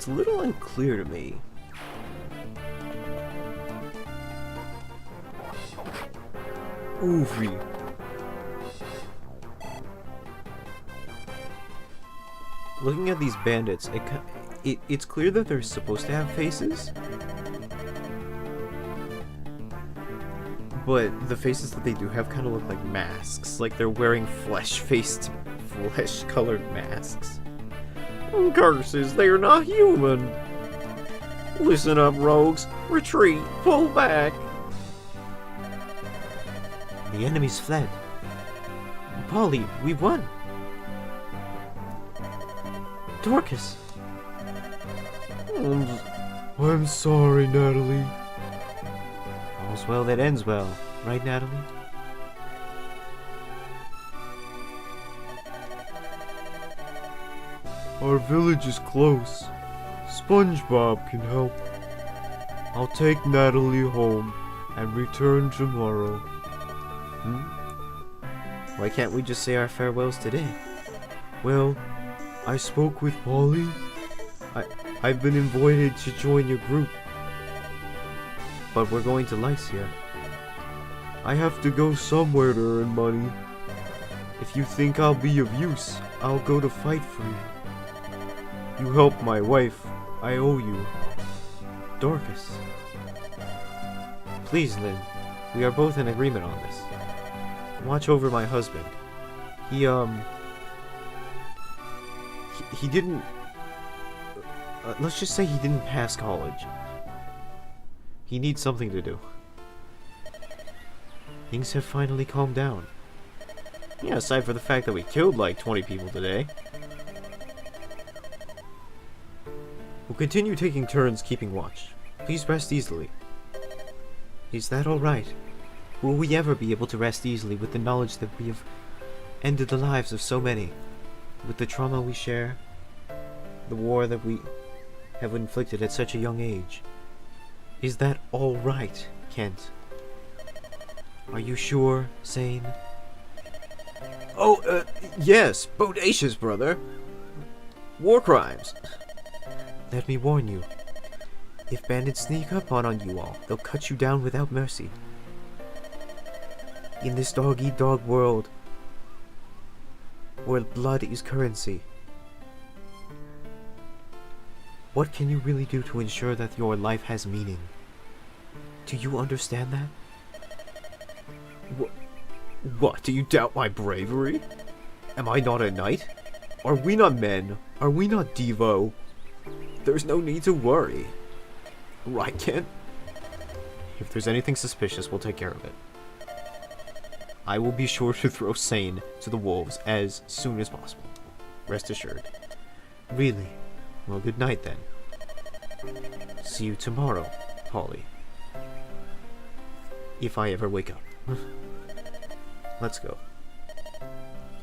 It's a little unclear to me. Oofy. Looking at these bandits, it's clear that they're supposed to have faces. But the faces that they do have kind of look like masks, like they're wearing flesh-faced, flesh-colored masks. Curses, they are not human! Listen up, rogues! Retreat! Pull back! The enemy's fled. Polly, we won! Dorcas! I'm sorry, Natalie. All's well that ends well, right, Natalie? Our village is close. SpongeBob can help. I'll take Natalie home and return tomorrow. Why can't we just say our farewells today? Well, I spoke with Polly. I've been invited to join your group. But we're going to Lycia. I have to go somewhere to earn money. If you think I'll be of use, I'll go to fight for you. You helped my wife. I owe you. Dorcas. Please, Lynn. We are both in agreement on this. Watch over my husband. He didn't... let's just say he didn't pass college. He needs something to do. Things have finally calmed down. Yeah, aside from the fact that we killed like 20 people today. We'll continue taking turns keeping watch. Please rest easily. Is that alright? Will we ever be able to rest easily with the knowledge that we have ended the lives of so many? With the trauma we share? The war that we have inflicted at such a young age? Is that alright, Kent? Are you sure, sane? Oh, yes, bodacious, brother. War crimes. Let me warn you. If bandits sneak up on you all, they'll cut you down without mercy. In this dog-eat-dog world, where blood is currency, what can you really do to ensure that your life has meaning? Do you understand that? What, do you doubt my bravery? Am I not a knight? Are we not men? Are we not Devo? There's no need to worry. Right, Kent? If there's anything suspicious, we'll take care of it. I will be sure to throw Sane to the wolves as soon as possible. Rest assured. Really? Well, good night then. See you tomorrow, Polly. If I ever wake up. Let's go.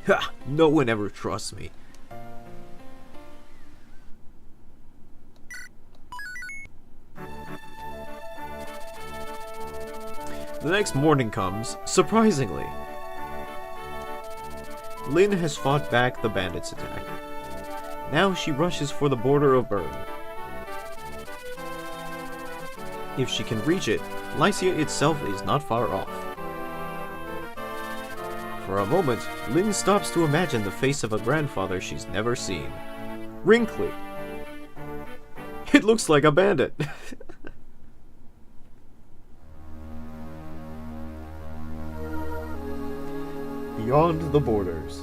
Ha! No one ever trusts me. The next morning comes, surprisingly. Lynn has fought back the bandits' attack. Now she rushes for the border of Bern. If she can reach it, Lycia itself is not far off. For a moment, Lynn stops to imagine the face of a grandfather she's never seen. Wrinkly. It looks like a bandit. Beyond the borders.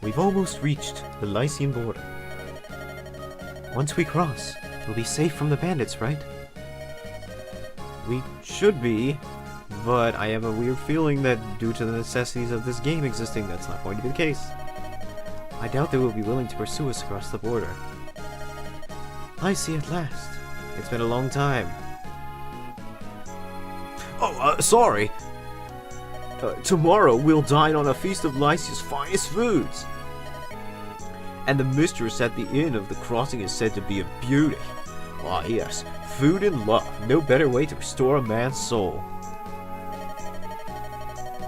We've almost reached the Lycian border. Once we cross, we'll be safe from the bandits, right? We should be, but I have a weird feeling that due to the necessities of this game existing, that's not going to be the case. I doubt they will be willing to pursue us across the border. I see at last. It's been a long time. Oh, sorry. Tomorrow we'll dine on a feast of Lycia's finest foods. And the mistress at the inn of the crossing is said to be a beauty. Ah, yes, food and love. No better way to restore a man's soul.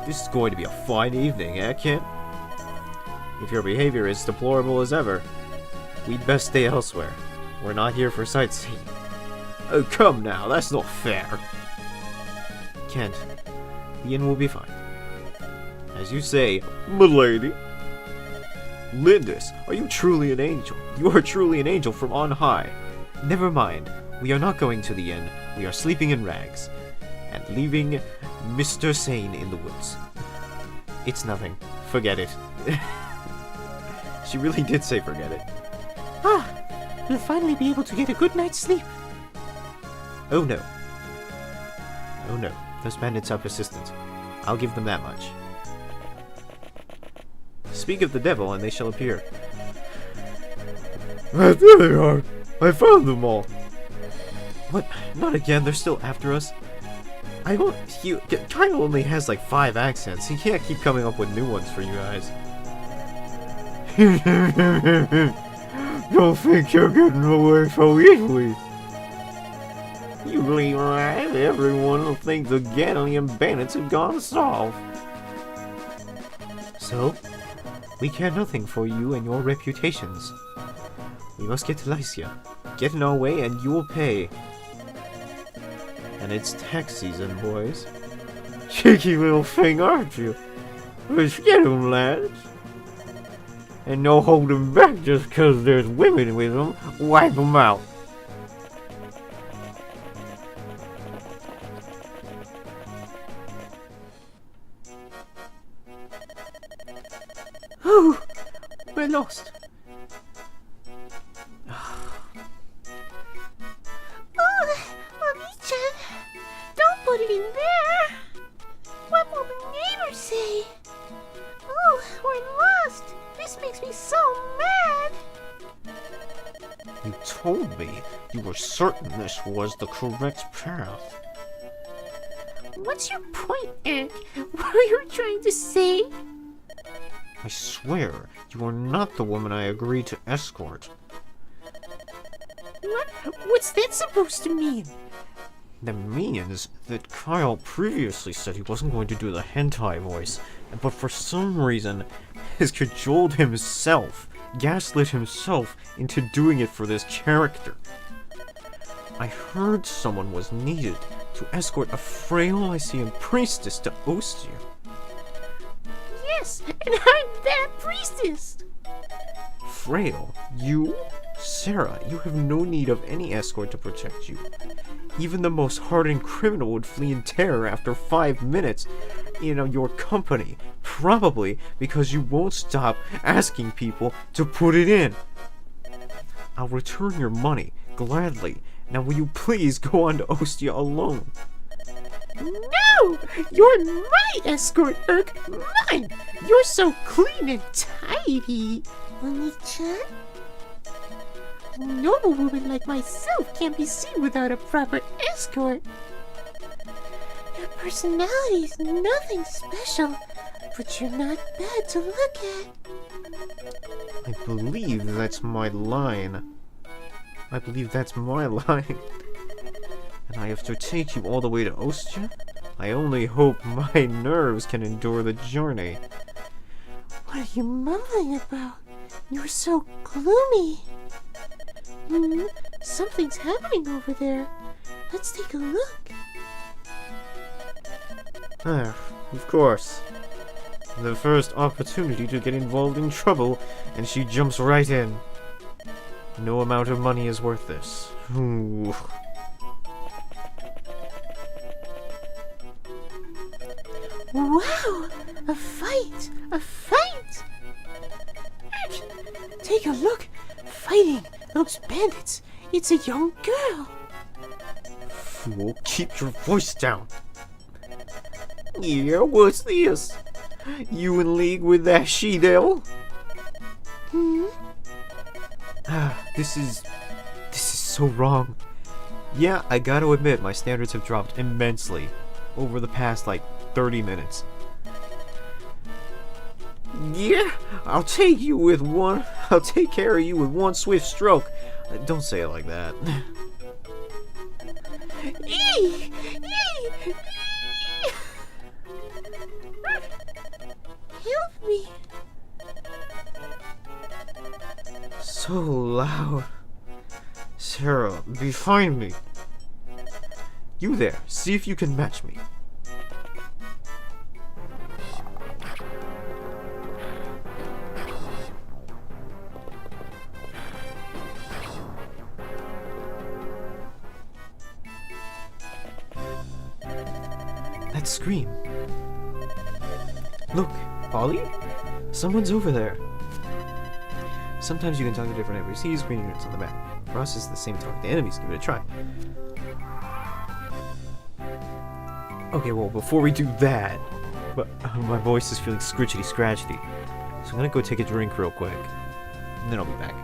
This is going to be a fine evening, eh, Kent? If your behavior is deplorable as ever, we'd best stay elsewhere. We're not here for sightseeing. Oh, come now, that's not fair. Kent, the inn will be fine. As you say, milady. Lindis, are you truly an angel? You are truly an angel from on high. Never mind. We are not going to the inn. We are sleeping in rags. And leaving Mr. Sane in the woods. It's nothing. Forget it. She really did say forget it. Ah, we'll finally be able to get a good night's sleep. Oh no. Oh no. Those bandits are persistent. I'll give them that much. Speak of the devil and they shall appear. There they are. I found them all. What? Not again? They're still after us? Kyle only has like 5 accents. He can't keep coming up with new ones for you guys. Don't think you're getting away so easily. You leave right, everyone will think the Gatlian bandits have gone soft. So, we care nothing for you and your reputations. We must get to Lycia. Get in our way and you will pay. And it's tax season, boys. Cheeky little thing, aren't you? Let's get 'em, lads. And no holding back just 'cause there's women with 'em. Wipe 'em out. Oh, we're lost. Mommy-chan, don't put it in there. What will the neighbors say? Oh, we're lost. This makes me so mad. You told me you were certain this was the correct path. What's your point, Eric? What are you trying to say? I swear, you are not the woman I agreed to escort. What's that supposed to mean? That means that Kyle previously said he wasn't going to do the hentai voice, but for some reason has cajoled himself, gaslit himself into doing it for this character. I heard someone was needed to escort a frail Lycian priestess to Ostia. Yes, and I'm that priestess. Frail? You? Sarah, you have no need of any escort to protect you. Even the most hardened criminal would flee in terror after 5 minutes in your company. Probably because you won't stop asking people to put it in. I'll return your money, gladly. Now will you please go on to Ostia alone? No! You're my escort, Erk! Mine! You're so clean and tidy! Oni-chan? A noble woman like myself can't be seen without a proper escort. Your personality is nothing special, but you're not bad to look at. I believe that's my line. I believe that's my line. And I have to take you all the way to Ostia? I only hope my nerves can endure the journey. What are you mumbling about? You're so gloomy. Something's happening over there. Let's take a look. Of course. The first opportunity to get involved in trouble, and she jumps right in. No amount of money is worth this. Ooh. Wow! A fight! A fight! Take a look! Fighting those bandits! It's a young girl! Fool, keep your voice down. Yeah, what's this? You in league with that she-devil? This is so wrong. Yeah, I gotta admit, my standards have dropped immensely over the past, 30 minutes. Yeah, I'll take care of you with one swift stroke. Don't say it like that. loud. Sarah, behind me. You there, see if you can match me. That scream. Look, Polly? Someone's over there. Sometimes you can talk to different NPCs, green units on the map. For us, it's the same talk to enemies. Give it a try. Okay, well, before we do that, but my voice is feeling scratchety. So I'm gonna go take a drink real quick, and then I'll be back.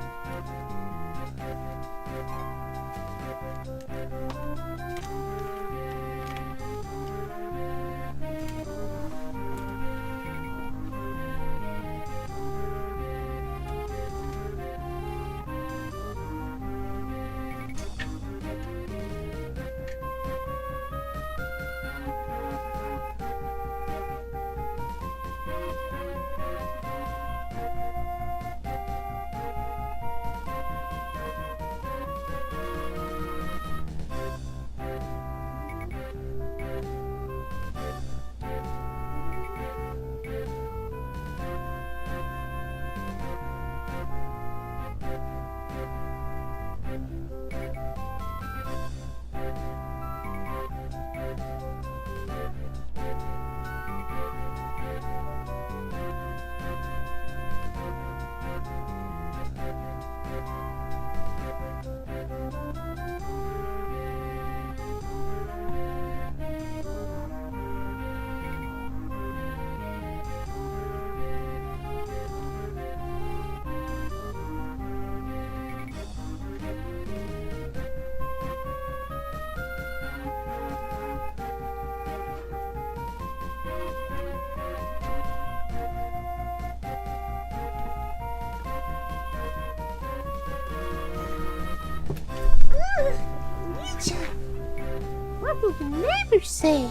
What will the neighbors say?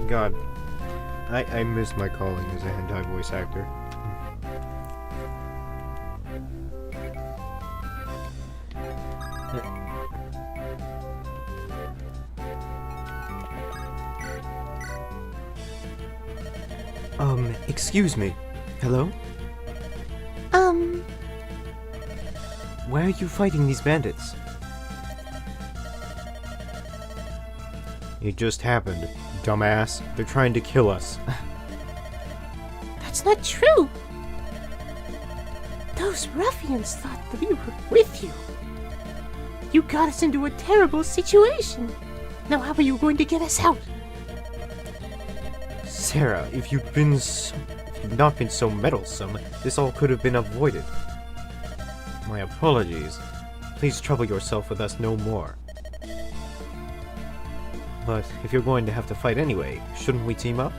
God, I miss my calling as a hentai voice actor. Excuse me. Hello? Why are you fighting these bandits? It just happened, dumbass. They're trying to kill us. That's not true. Those ruffians thought that we were with you. You got us into a terrible situation. Now how are you going to get us out? Sarah, if you'd not been so meddlesome, this all could have been avoided. My apologies. Please trouble yourself with us no more. But if you're going to have to fight anyway, shouldn't we team up?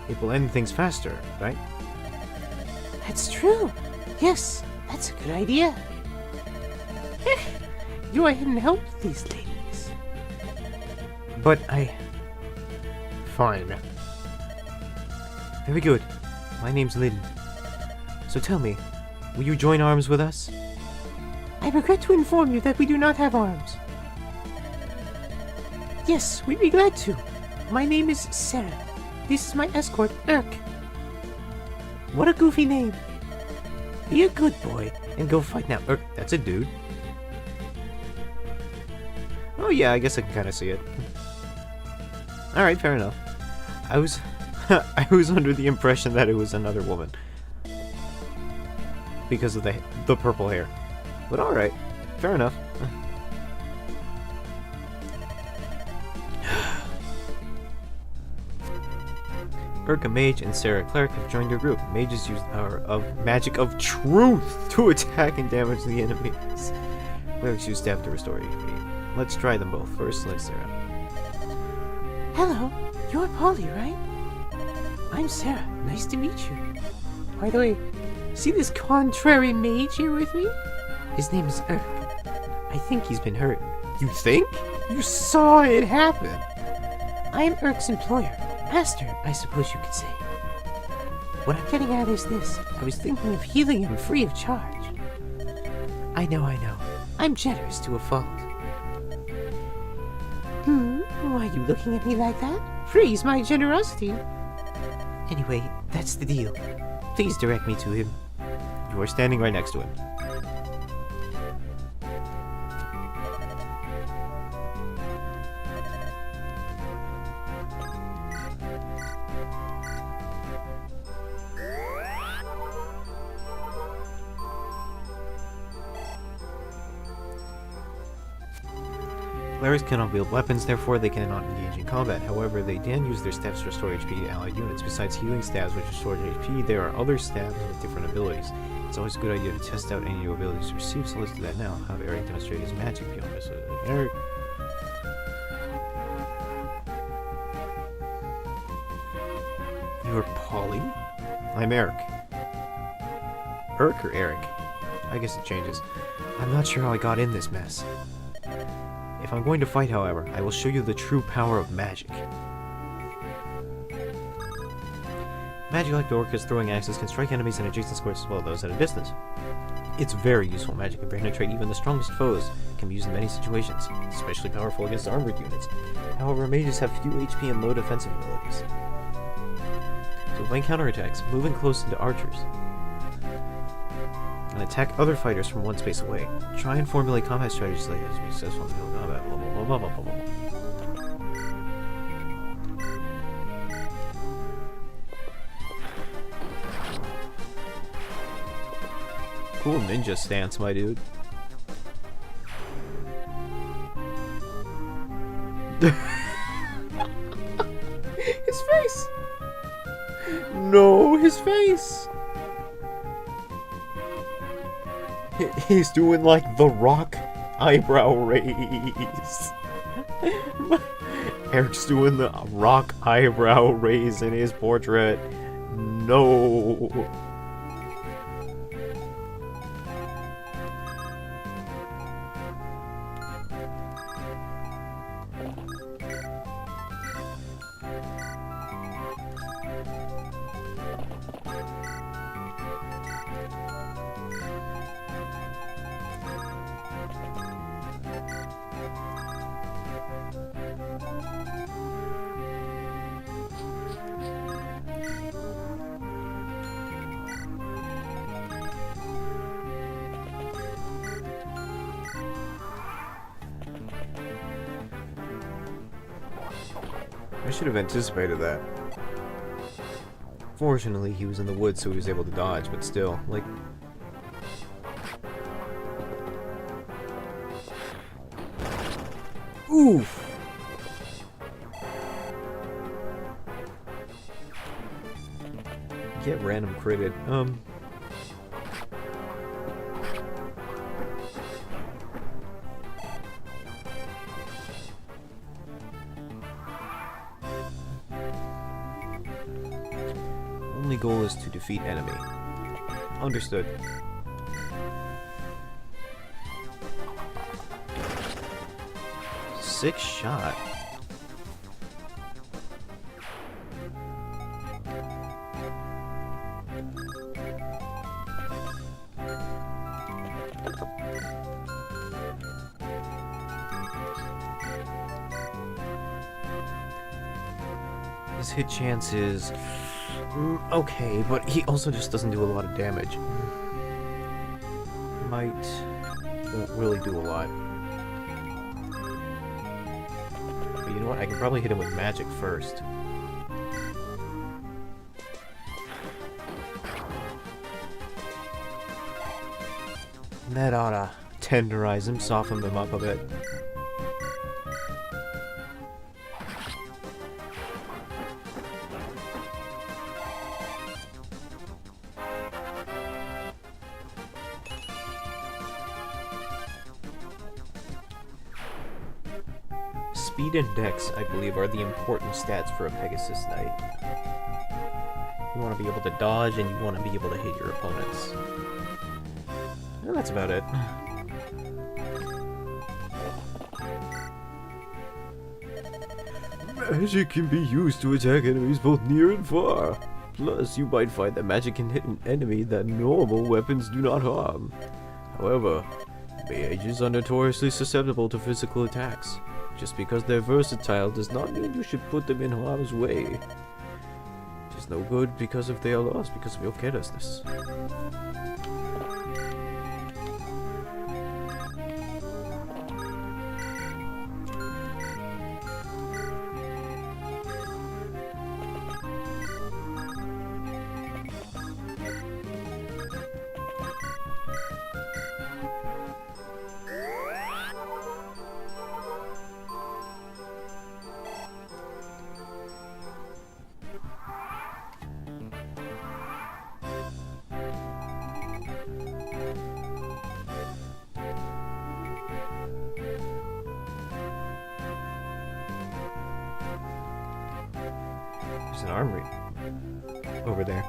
It will end things faster, right? That's true. Yes, that's a good idea. Go ahead and help these ladies. But Fine. Very good. My name's Lynn. So tell me, will you join arms with us? I regret to inform you that we do not have arms. Yes, we'd be glad to. My name is Sarah. This is my escort, Urk. What a goofy name. Be a good boy and go fight now. Urk, that's a dude. Oh yeah, I guess I can kind of see it. Alright, fair enough. I was under the impression that it was another woman. Because of the purple hair. But alright, fair enough. Urk, a mage, and Sarah, a cleric, have joined your group. Mages use the power of magic of truth to attack and damage the enemies. Clerics use staff to restore HP. Let's try them both. First, let's Sarah. Hello, you're Polly, right? I'm Sarah. Nice to meet you. By the way, see this contrary mage here with me? His name is Urk. I think he's been hurt. You think? You saw it happen! I am Urk's employer. Master, I suppose you could say. What I'm getting at is this. I was thinking of healing him free of charge. I know. I'm generous to a fault. Why are you looking at me like that? Freeze my generosity. Anyway, that's the deal. Please direct me to him. You are standing right next to him. Clerics cannot wield weapons, therefore they cannot engage in combat. However, they can use their staves to restore HP to allied units. Besides healing staves which restore HP, there are other staves with different abilities. It's always a good idea to test out any new abilities received, so let's do that now. Have Eric demonstrate his magic beyond this. Eric. You're Polly? I'm Eric. Eric or Eric? I guess it changes. I'm not sure how I got in this mess. If I'm going to fight, however, I will show you the true power of magic. Magic like the Orca's throwing axes can strike enemies in adjacent squares as well as those at a distance. It's very useful magic can penetrate even the strongest foes, can be used in many situations, especially powerful against armored units. However, mages have few HP and low defensive abilities. So when counterattacks, moving close into archers, and attack other fighters from one space away. Try and formulate combat strategies like this to be successful in combat. Blah, blah, blah, blah, blah, blah, blah. Cool ninja stance, my dude. His face! No, his face! He's doing like the Rock eyebrow raise. Eric's doing the Rock eyebrow raise in his portrait. No. I should have anticipated that. Fortunately, he was in the woods, so he was able to dodge, but still, like... Oof! Get random critted. Only goal is to defeat enemy. Understood. Six shot. His hit chance is okay, but he also just doesn't do a lot of damage. Won't really do a lot. But you know what? I can probably hit him with magic first. And that oughta tenderize him, soften him up a bit. Speed and Dex, I believe, are the important stats for a Pegasus Knight. You want to be able to dodge, and you want to be able to hit your opponents. And that's about it. Magic can be used to attack enemies both near and far. Plus, you might find that magic can hit an enemy that normal weapons do not harm. However, mages are notoriously susceptible to physical attacks. Just because they're versatile does not mean you should put them in harm's way. It is no good because if they are lost because of your carelessness. There's an armory over there.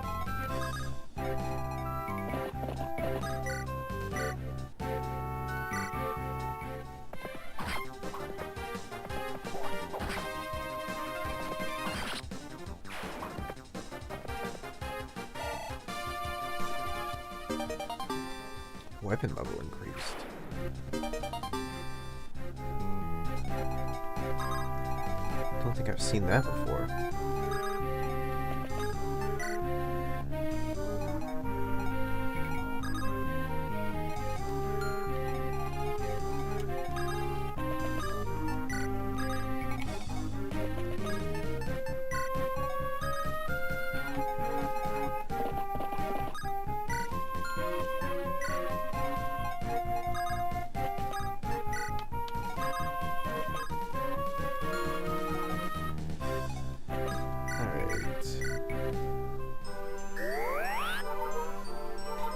Weapon level increased. Don't think I've seen that before.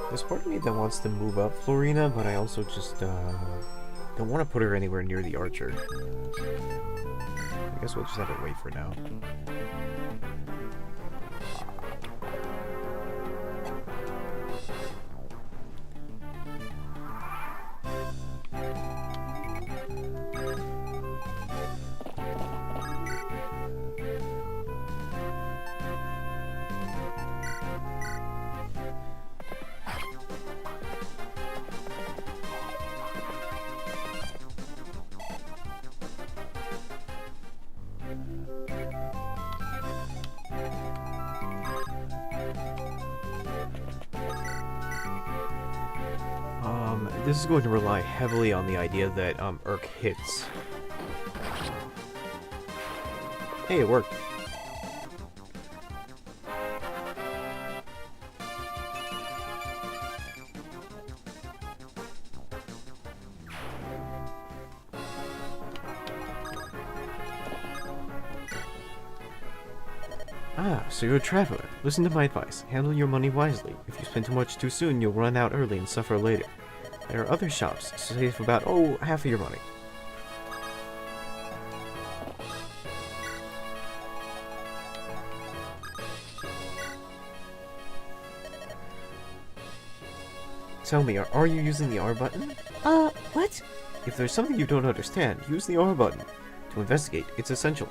There's part of me that wants to move up Florina, but I also just don't want to put her anywhere near the archer. I guess we'll just have to wait for now. This is going to rely heavily on the idea that Urk hits. Hey, it worked. Ah, so you're a traveler. Listen to my advice. Handle your money wisely. If you spend too much too soon, you'll run out early and suffer later. There are other shops, save about, half of your money. Tell me, are you using the R button? What? If there's something you don't understand, use the R button. To investigate, it's essential.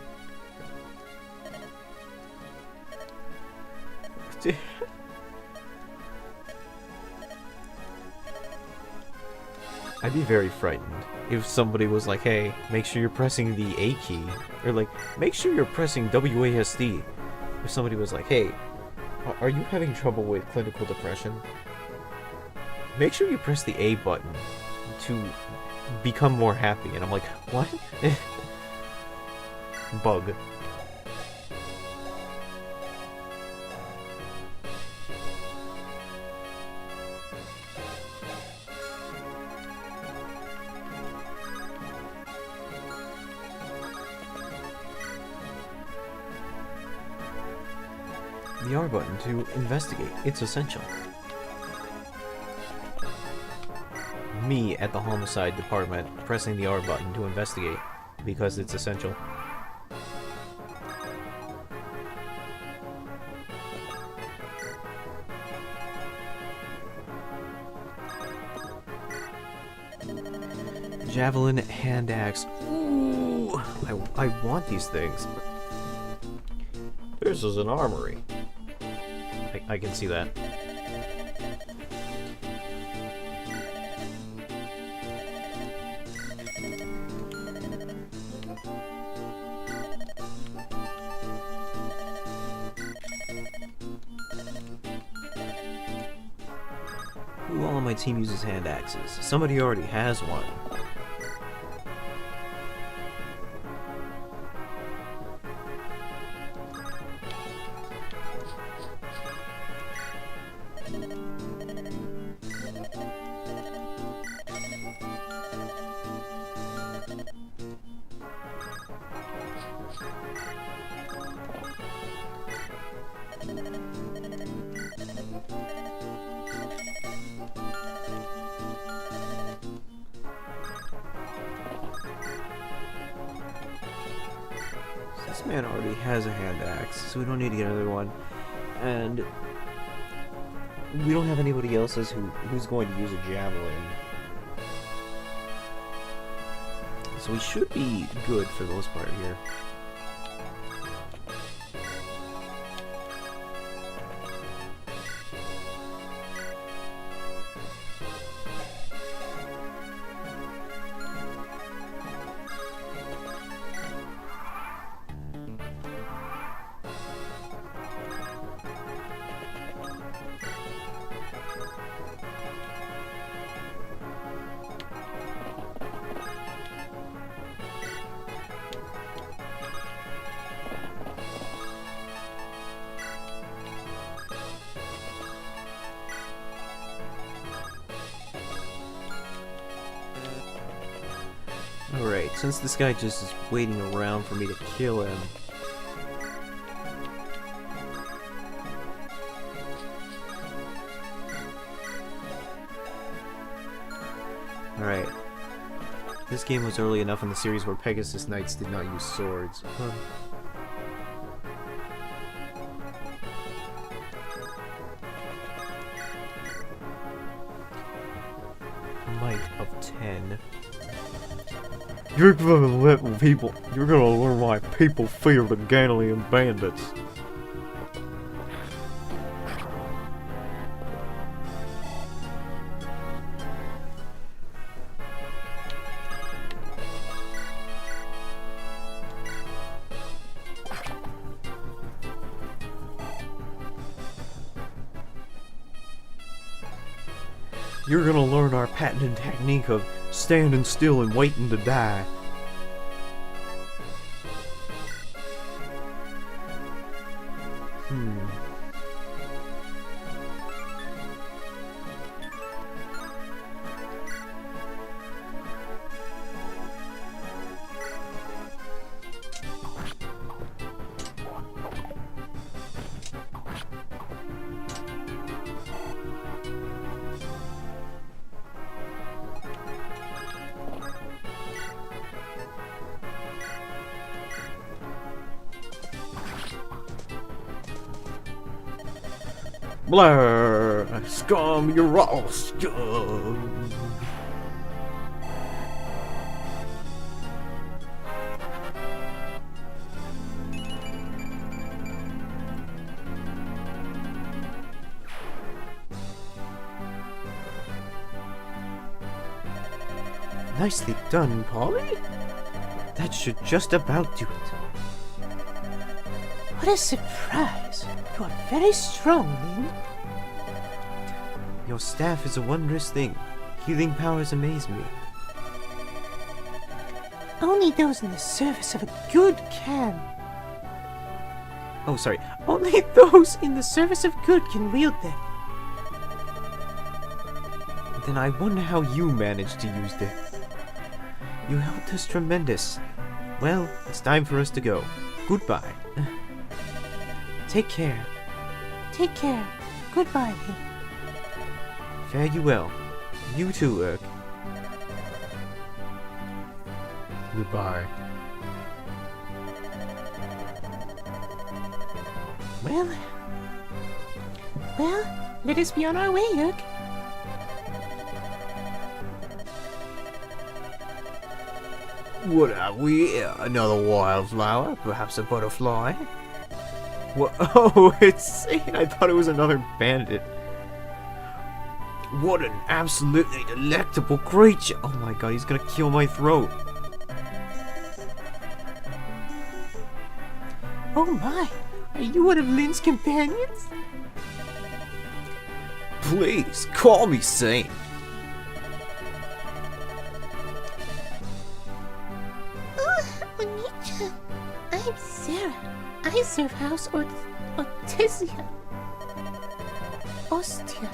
I'd be very frightened if somebody was like, hey, make sure you're pressing the A key. Or like, make sure you're pressing WASD. If somebody was like, hey, are you having trouble with clinical depression? Make sure you press the A button to become more happy. And I'm like, what? Bug. The R button to investigate. It's essential. Me at the homicide department pressing the R button to investigate because it's essential. Javelin, hand axe. Ooh, I want these things. This is an armory. I can see that. Who all on my team uses hand axes? Somebody already has one. This man already has a hand axe, so we don't need to get another one. And we don't have anybody else who's going to use a javelin. So we should be good for the most part here. Alright, since this guy just is waiting around for me to kill him... Alright. This game was early enough in the series where Pegasus Knights did not use swords. Might of 10. You're gonna learn why people fear the Ganalian bandits. You're gonna learn our patented technique of standing still and waiting to die. Blur! Scum, you're all scum! Nicely done, Polly. That should just about do it. What a surprise! You are very strong, Lin. Your staff is a wondrous thing. Healing powers amaze me. Only those in the service of a good can. Oh, sorry. Only those in the service of good can wield them. Then I wonder how you managed to use them. You helped us tremendous. Well, it's time for us to go. Goodbye. Take care. Take care. Goodbye, Lin. Fare you well. You too, Urk. Goodbye. Well, let us be on our way, Urk. What are we? Another wildflower? Perhaps a butterfly? What? Oh, it's Sane. I thought it was another bandit. What an absolutely delectable creature! Oh my god, he's gonna kill my throat. Oh my, are you one of Lynn's companions? Please, call me Sane. Onita, I'm Sarah. I serve House Ortizia. Ostia.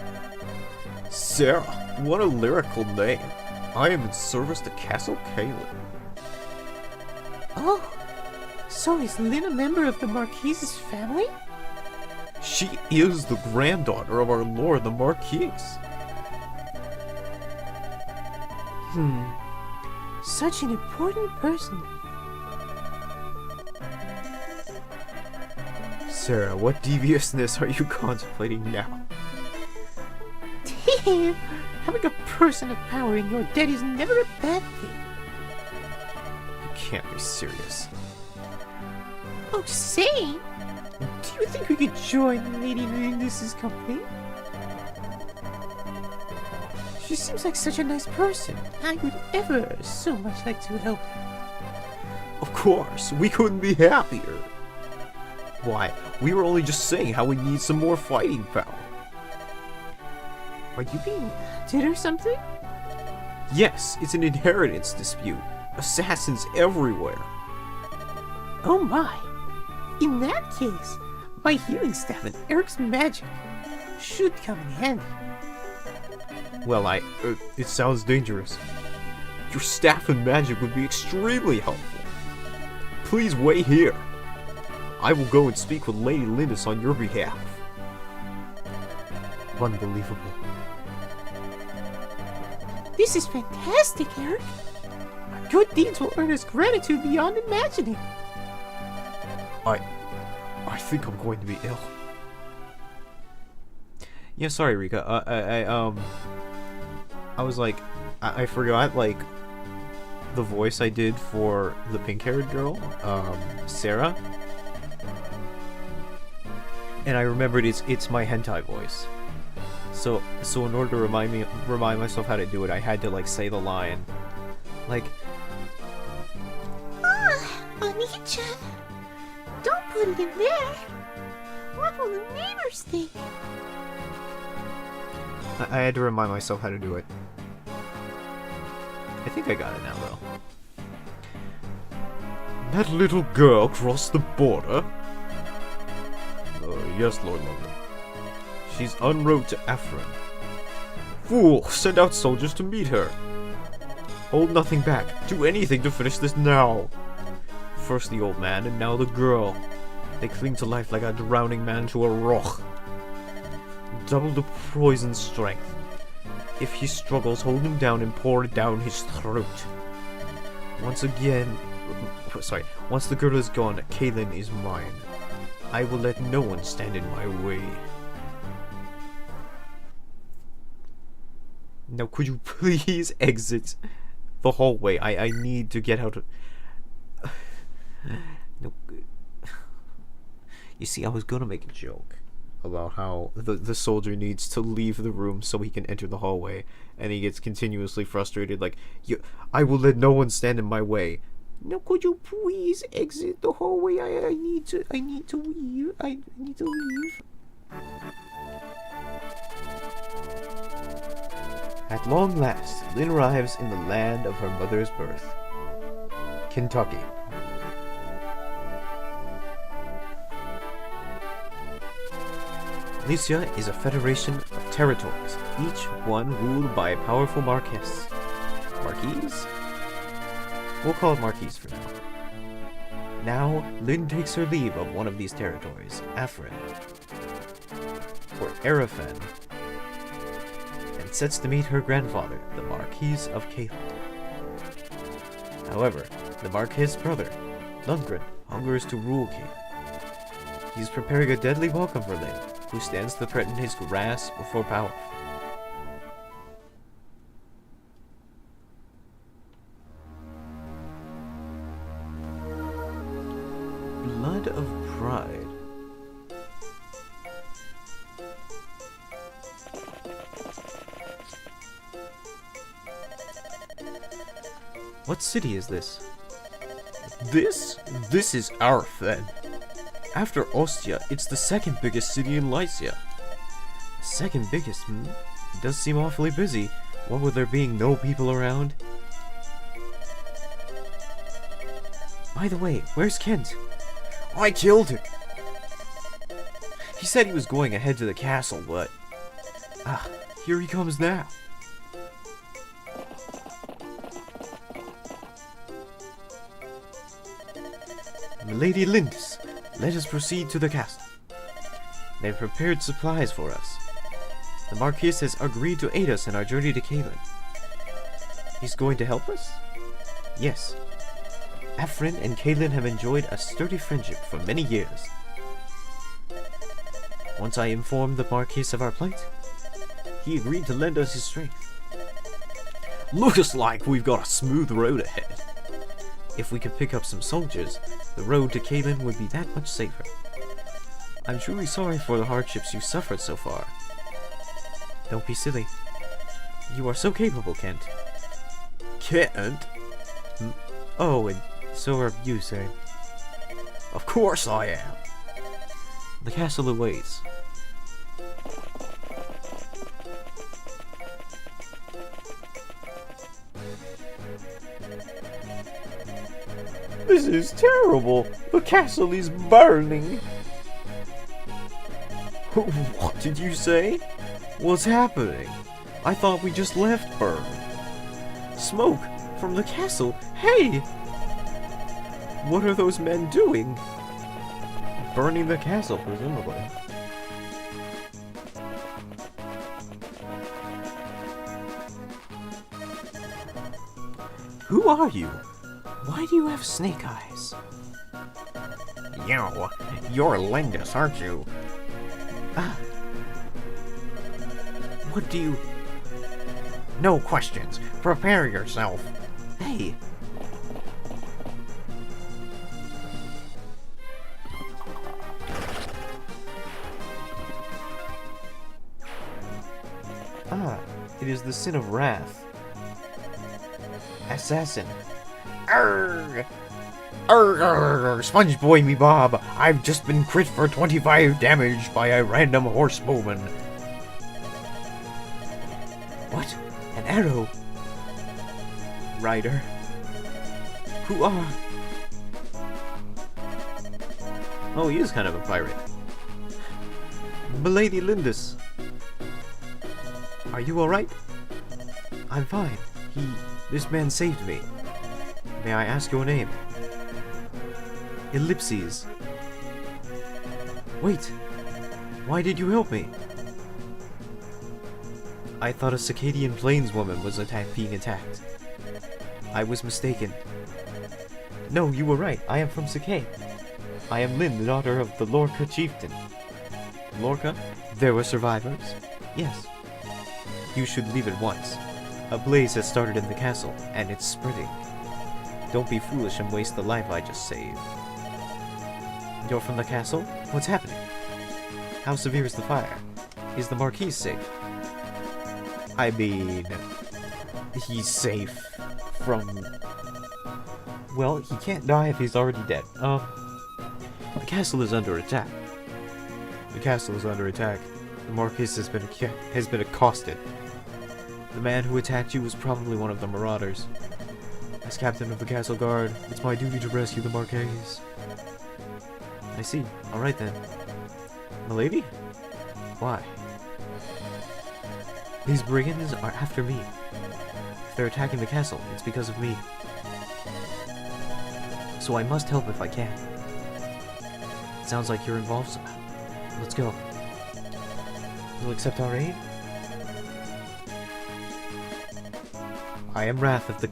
Sarah, what a lyrical name. I am in service to Castle Caelin. Oh, so is Lynn a member of the Marquise's family? She is the granddaughter of our lord the Marquis. Such an important person. Sarah, what deviousness are you contemplating now? Damn, having a person of power in your debt is never a bad thing. You can't be serious. Oh, say, do you think we could join Lady Lindis's company? She seems like such a nice person. I would ever so much like to help her. Of course, we couldn't be happier. Why, we were only just saying how we need some more fighting power. Are you being hunted or something? Yes, it's an inheritance dispute. Assassins everywhere. Oh my. In that case, my healing staff and Eric's magic should come in handy. Well, it sounds dangerous. Your staff and magic would be extremely helpful. Please wait here. I will go and speak with Lady Lindis on your behalf. Unbelievable. This is fantastic, Eric. Our good deeds will earn us gratitude beyond imagining. I think I'm going to be ill. Yeah, sorry, Rika. I was like, I forgot, like, the voice I did for the pink-haired girl, Sarah. And I remembered it's my hentai voice. So in order to remind myself how to do it, I had to, like, say the line. Like, Oni-chan, don't put it in there. What will the neighbors think? I had to remind myself how to do it. I think I got it now, though. That little girl crossed the border? Yes, Lord London. She's en route to Ephraim. Fool! Send out soldiers to meet her! Hold nothing back. Do anything to finish this now! First the old man, and now the girl. They cling to life like a drowning man to a rock. Double the poison's strength. If he struggles, hold him down and pour it down his throat. Once the girl is gone, Caelin is mine. I will let no one stand in my way. Now could you please exit the hallway? I need to get out of... No. You see, I was gonna make a joke about how the soldier needs to leave the room so he can enter the hallway, and he gets continuously frustrated, like, I will let no one stand in my way. Now could you please exit the hallway? I need to leave. I need to leave. At long last, Lynn arrives in the land of her mother's birth, Kentucky. Alicia is a federation of territories, each one ruled by a powerful marquess. Marquise? We'll call it Marquise for now. Now, Lynn takes her leave of one of these territories, Afrin, or Arafan, and sets to meet her grandfather, the Marquis of Caelin. However, the Marquis' brother, Lundgren, hungers to rule Caelin. He is preparing a deadly welcome for Lynn, who stands to threaten his grasp for power. Blood of Pride. What city is this? This is Arthen. After Ostia, it's the second biggest city in Lycia. Second biggest, It does seem awfully busy. What with there being no people around? By the way, where's Kent? I killed him. He said he was going ahead to the castle, but... here he comes now. Lady Lindis, let us proceed to the castle. They've prepared supplies for us. The Marquis has agreed to aid us in our journey to Caelin. He's going to help us? Yes. Afrin and Caelin have enjoyed a sturdy friendship for many years. Once I informed the Marquis of our plight, he agreed to lend us his strength. Looks like we've got a smooth road ahead. If we could pick up some soldiers, the road to Caelin would be that much safer. I'm truly sorry for the hardships you suffered so far. Don't be silly. You are so capable, Kent. Kent? Oh, and so are you, sir. Of course I am. The castle awaits. This is terrible. The castle is burning. What did you say? What's happening? I thought we just left Burn. Smoke from the castle. Hey! What are those men doing? Burning the castle, presumably. Who are you? Why do you have snake eyes? You're Lindis, aren't you? What do you... No questions. Prepare yourself. Hey! It is the sin of wrath. Assassin. Arrgh! Arrgh! Sponge Boy me Bob, I've just been crit for 25 damage by a random horsebowman. What? An arrow? Rider. Who are... Oh, he is kind of a pirate. Milady Lindis. Are you alright? I'm fine. This man saved me. May I ask your name? Ellipses. Wait. Why did you help me? I thought a Circadian plainswoman was being attacked. I was mistaken. No, you were right. I am from Circade. I am Lynn, the daughter of the Lorca chieftain. Lorca? There were survivors? Yes. You should leave at once. A blaze has started in the castle, and it's spreading. Don't be foolish and waste the life I just saved. You're from the castle? What's happening? How severe is the fire? Is the Marquis safe? I mean... he's safe from... Well, he can't die if he's already dead. The castle is under attack. The castle is under attack. The Marquis has been accosted. The man who attacked you was probably one of the marauders. As captain of the castle guard, it's my duty to rescue the Marquis. I see. Alright then. Milady? Why? These brigands are after me. If they're attacking the castle, it's because of me. So I must help if I can. Sounds like you're involved somehow. Let's go. You'll accept our aid? I am Wrath of the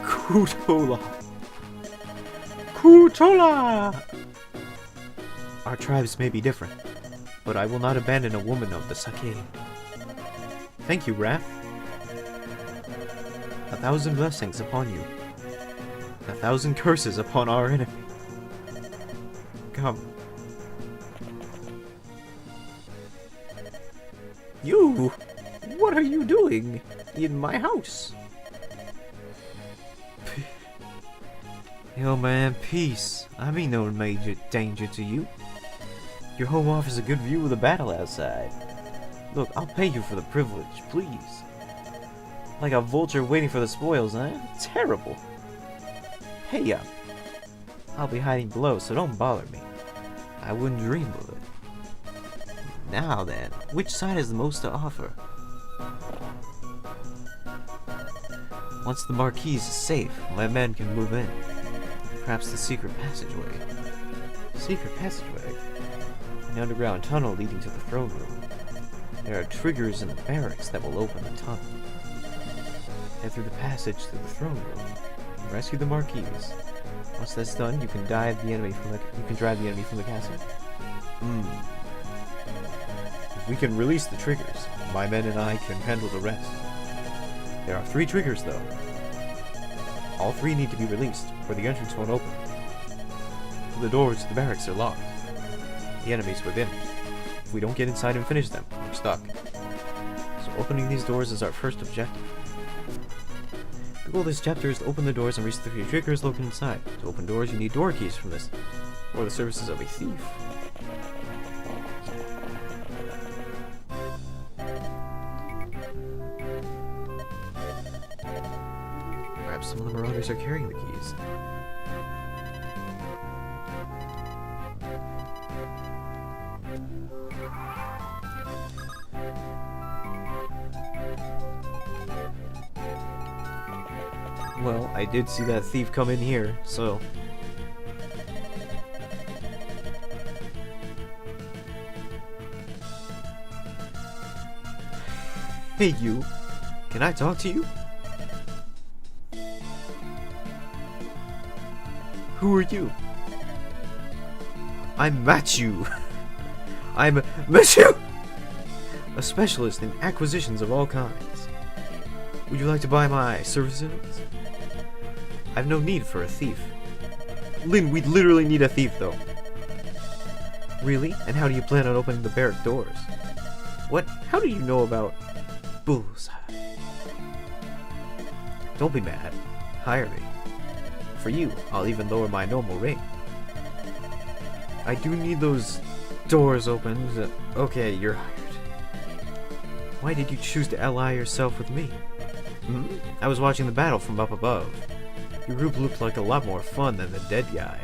Kutola. Kutola! Our tribes may be different, but I will not abandon a woman of the Sake. Thank you, Wrath. 1,000 blessings upon you. 1,000 curses upon our enemy. Come. You! What are you doing in my house? Yo man, peace. I mean no major danger to you. Your home offers a good view of the battle outside. Look, I'll pay you for the privilege, please. Like a vulture waiting for the spoils, huh? Terrible. Hey up. I'll be hiding below, so don't bother me. I wouldn't dream of it. Now then, which side has the most to offer? Once the marquise is safe, my men can move in. Perhaps the secret passageway. Secret passageway? An underground tunnel leading to the throne room. There are triggers in the barracks that will open the tunnel. Head through the passage to the throne room and rescue the marquise. Once that's done, you can drive the enemy from the castle. If we can release the triggers, my men and I can handle the rest. There are 3 triggers, though. All 3 need to be released, or the entrance won't open. The doors to the barracks are locked. The enemy's within. If we don't get inside and finish them, we're stuck. So opening these doors is our first objective. The goal of this chapter is to open the doors and reach the 3 triggers located inside. To open doors, you need door keys from this, or the services of a thief. Perhaps some of the marauders are carrying the keys. Well, I did see that thief come in here, so... Hey, you. Can I talk to you? Who are you? I'm Matthew. I'm Matthew! A specialist in acquisitions of all kinds. Would you like to buy my services? I've no need for a thief. Lynn, we literally need a thief, though. Really? And how do you plan on opening the barrack doors? What? How do you know about... Bullseye? Don't be mad. Hire me. For you, I'll even lower my normal rate. I do need those doors opened. Okay, you're hired. Why did you choose to ally yourself with me? I was watching the battle from up above. Your group looked like a lot more fun than the dead guy.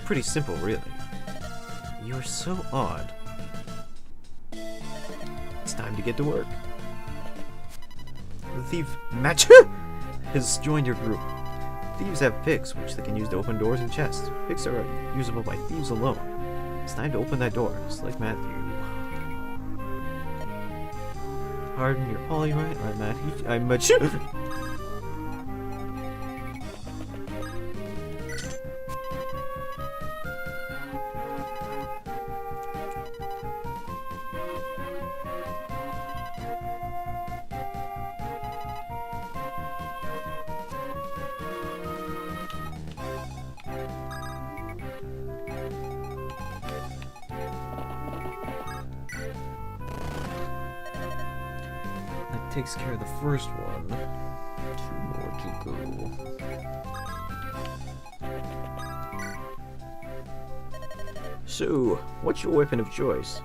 Pretty simple, really. You're so odd. It's time to get to work. The thief Match has joined your group. Thieves have picks, which they can use to open doors and chests. Picks are usable by thieves alone. It's time to open that door, just like Matthew. Pardon your poly, right? I'm Matthew. I'm Matthew. That takes care of the first one. 2 more to go. So, what's your weapon of choice?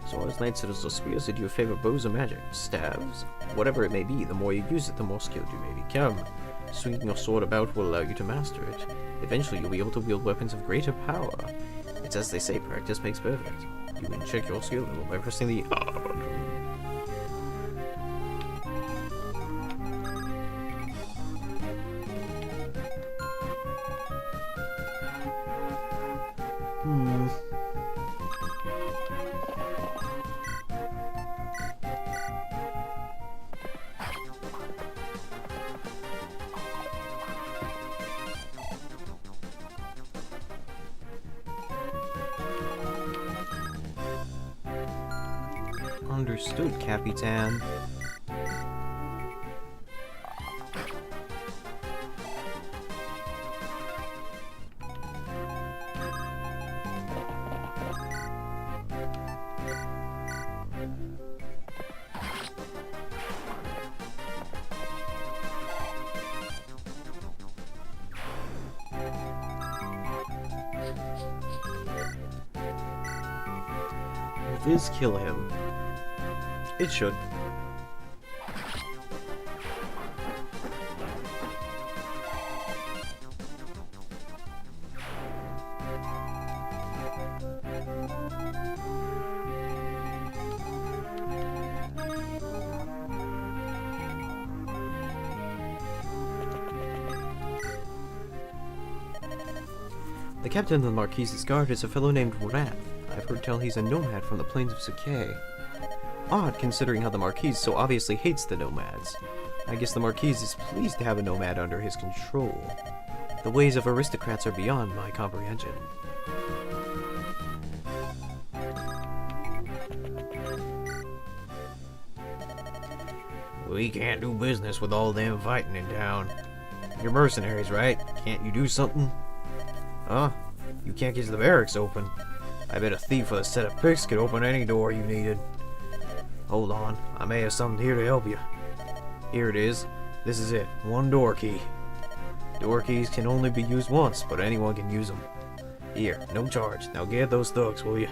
As long as knights or spears, do you favor bows or magic? Staves? Whatever it may be, the more you use it, the more skilled you may become. Swinging your sword about will allow you to master it. Eventually, you'll be able to wield weapons of greater power. It's as they say, practice makes perfect. You can check your skill level by pressing the R button. Understood, Capitan. this kill him? It should. The captain of the Marquise's guard is a fellow named Wrath. I've heard tell he's a nomad from the plains of Sakai. Odd, considering how the Marquise so obviously hates the nomads. I guess the Marquise is pleased to have a nomad under his control. The ways of aristocrats are beyond my comprehension. We can't do business with all them fighting in town. You're mercenaries, right? Can't you do something? Huh? You can't get the barracks open. I bet a thief with a set of picks could open any door you needed. Hold on, I may have something here to help you. Here it is. This is it. One door key. Door keys can only be used once, but anyone can use them. Here, no charge. Now get those thugs, will you?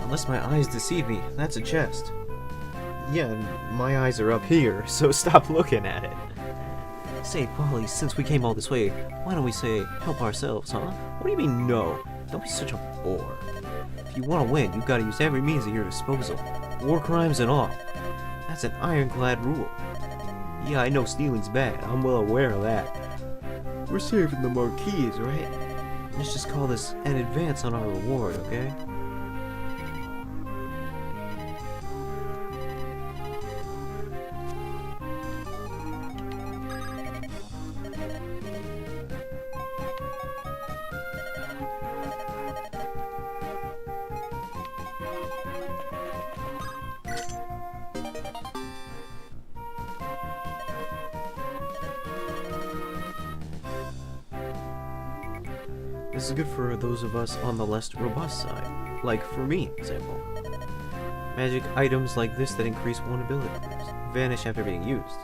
Unless my eyes deceive me, that's a chest. Yeah, and my eyes are up here, so stop looking at it. Say, Polly, since we came all this way, why don't we say, help ourselves, huh? What do you mean, no? Don't be such a bore. If you want to win, you've got to use every means at your disposal. War crimes and all. That's an ironclad rule. Yeah, I know stealing's bad. I'm well aware of that. We're saving the Marquise, right? Let's just call this an advance on our reward, okay? This is good for those of us on the less robust side, like for me, example. Magic items like this that increase one ability vanish after being used.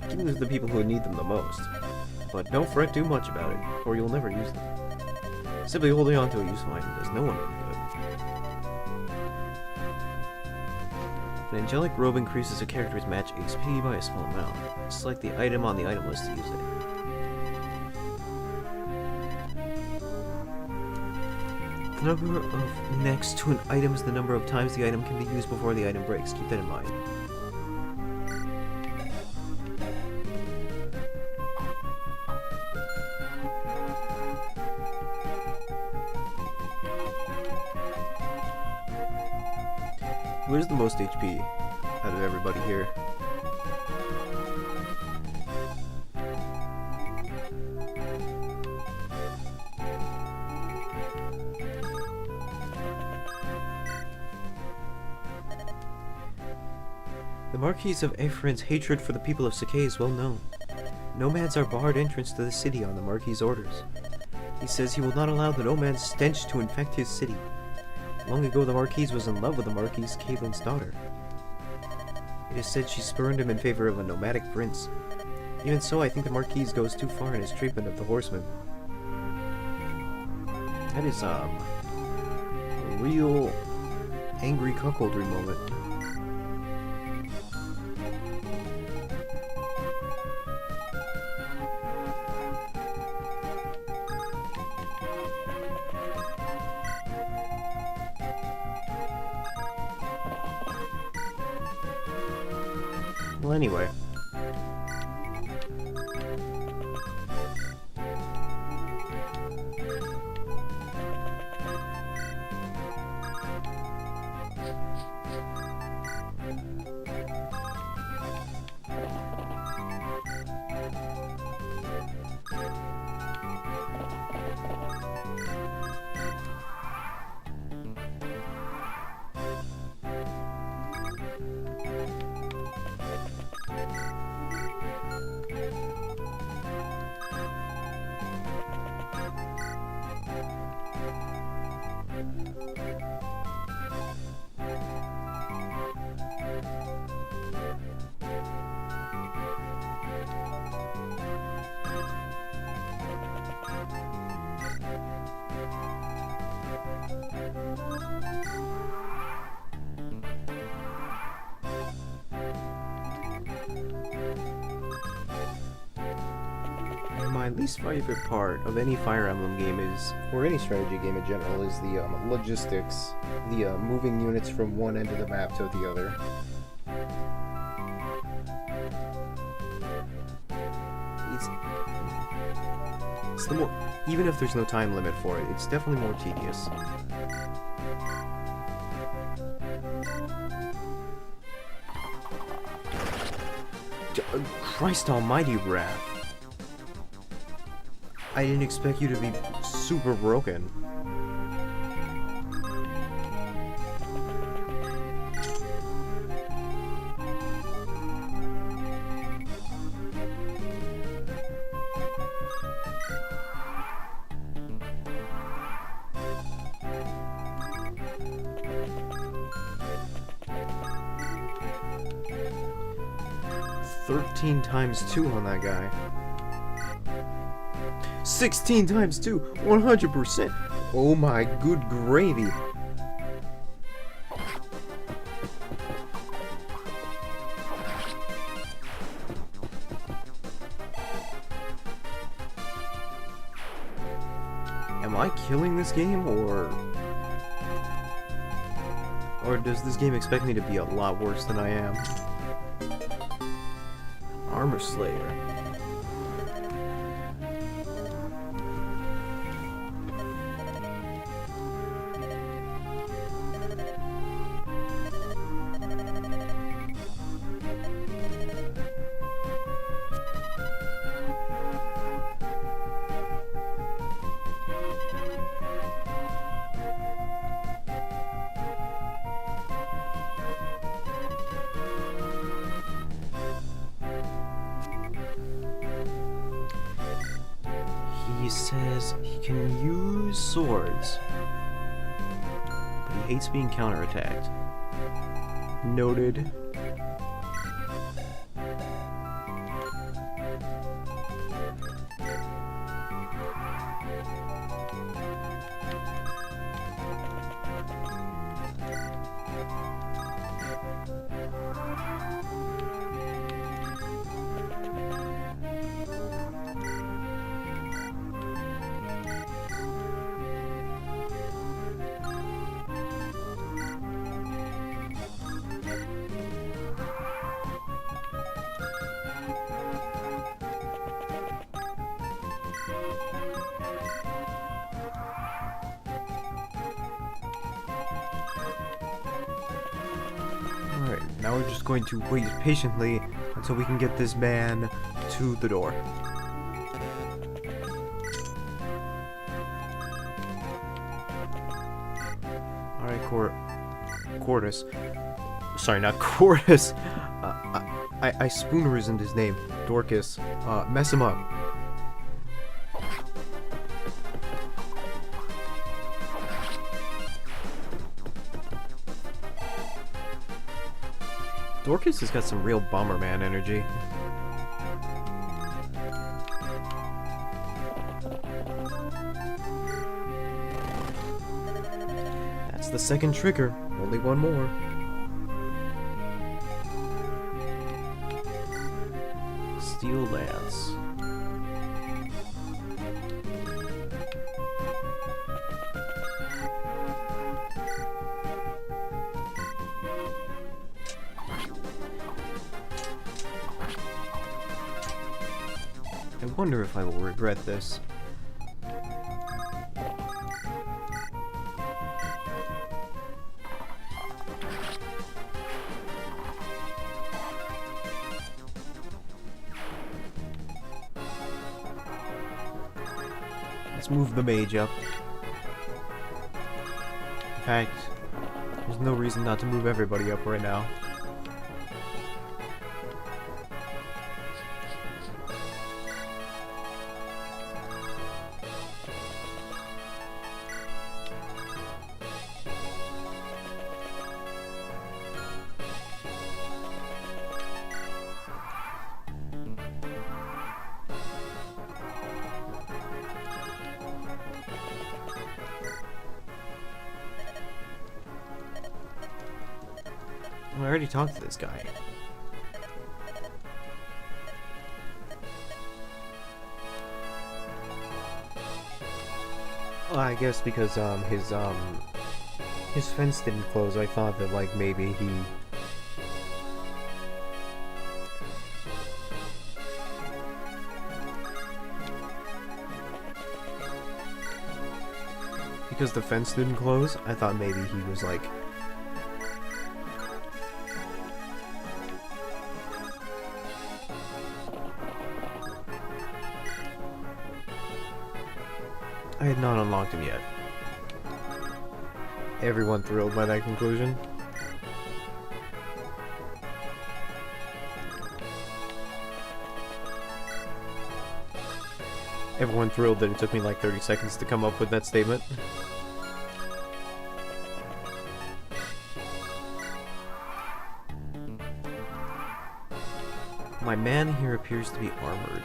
Give them to the people who need them the most, but don't fret too much about it, or you'll never use them. Simply holding on to a useful item does no one any good. An angelic robe increases a character's match HP by a small amount. Select the item on the item list to use it. The number of next to an item is the number of times the item can be used before the item breaks. Keep that in mind. Who has the most HP out of everybody here? The Marquis of Ephraim's hatred for the people of Sakai is well known. Nomads are barred entrance to the city on the Marquis' orders. He says he will not allow the nomad's stench to infect his city. Long ago, the Marquis was in love with the Marquis Caitlin's daughter. It is said she spurned him in favor of a nomadic prince. Even so, I think the Marquis goes too far in his treatment of the horsemen. That is, a real angry cuckoldry moment. Well, anyway. least favorite part of any Fire Emblem game is, or any strategy game in general, is the logistics, the moving units from one end of the map to the other. It's the more, even if there's no time limit for it, it's definitely more tedious. Christ almighty, Wrath. I didn't expect you to be super broken. Times 2 on that guy. 16 times 2, 100%. Oh my good gravy. Am I killing this game, or does this game expect me to be a lot worse than I am? Armor Slayer. He says he can use swords, but he hates being counterattacked. Noted. Alright, now we're just going to wait patiently until we can get this man to the door. Alright, Cordus. Sorry, not Cordus. I spoonerismed his name. Dorcas. Mess him up. Dorcas has got some real Bomberman energy. That's the second trigger. Only one more. Steel Lance. I wonder if I will regret this. Let's move the mage up. In fact, there's no reason not to move everybody up right now. I already talked to this guy. Well, I guess because his fence didn't close. I thought that like maybe he. Because the fence didn't close, I thought maybe he was like. I had not unlocked him yet. Everyone thrilled by that conclusion? Everyone thrilled that it took me like 30 seconds to come up with that statement? My man here appears to be armored.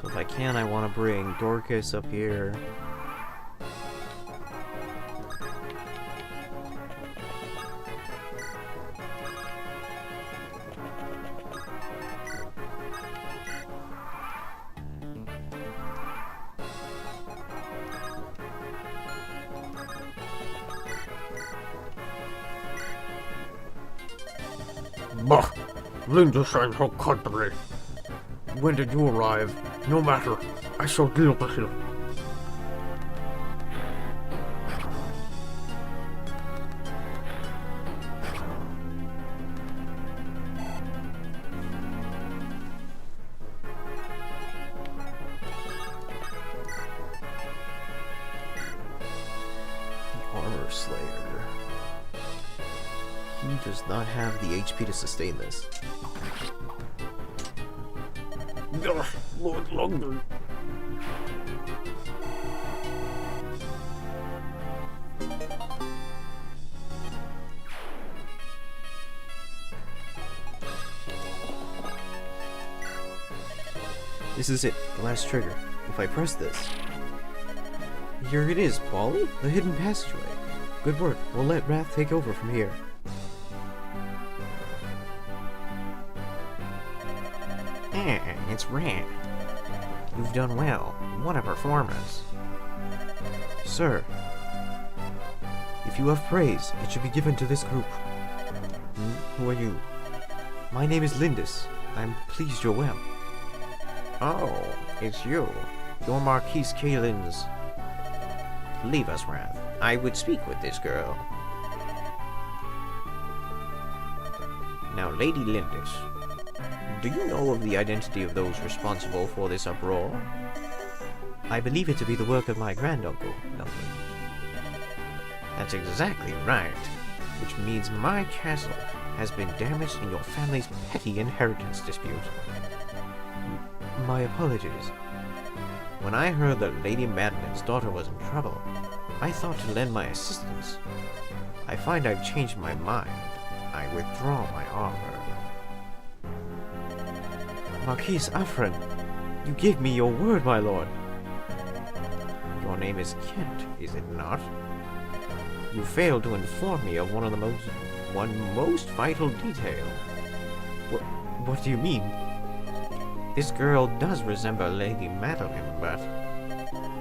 So if I can, I want to bring Dorcas up here. Bah! Lindis and her country. When did you arrive? No matter, I shall deal with him. The Armor Slayer. He does not have the HP to sustain this. Lord London. This is it, the last trigger. If I press this... Here it is, Polly, the hidden passageway. Good work, we'll let Wrath take over from here. It's Rat. You've done well. What a performance. Sir, if you have praise, it should be given to this group. Who are you? My name is Lindis. I'm pleased you're well. Oh, it's you. You're Marquise Kalin's. Leave us, Wrath. I would speak with this girl. Now, Lady Lindis, do you know of the identity of those responsible for this uproar? I believe it to be the work of my granduncle, Melvin. That's exactly right. Which means my castle has been damaged in your family's petty inheritance dispute. My apologies. When I heard that Lady Madeline's daughter was in trouble, I thought to lend my assistance. I find I've changed my mind. I withdraw my offer. Marquise Afrin, you gave me your word, my lord. Your name is Kent, is it not? You failed to inform me of one most vital detail. What do you mean? This girl does resemble Lady Madeline, but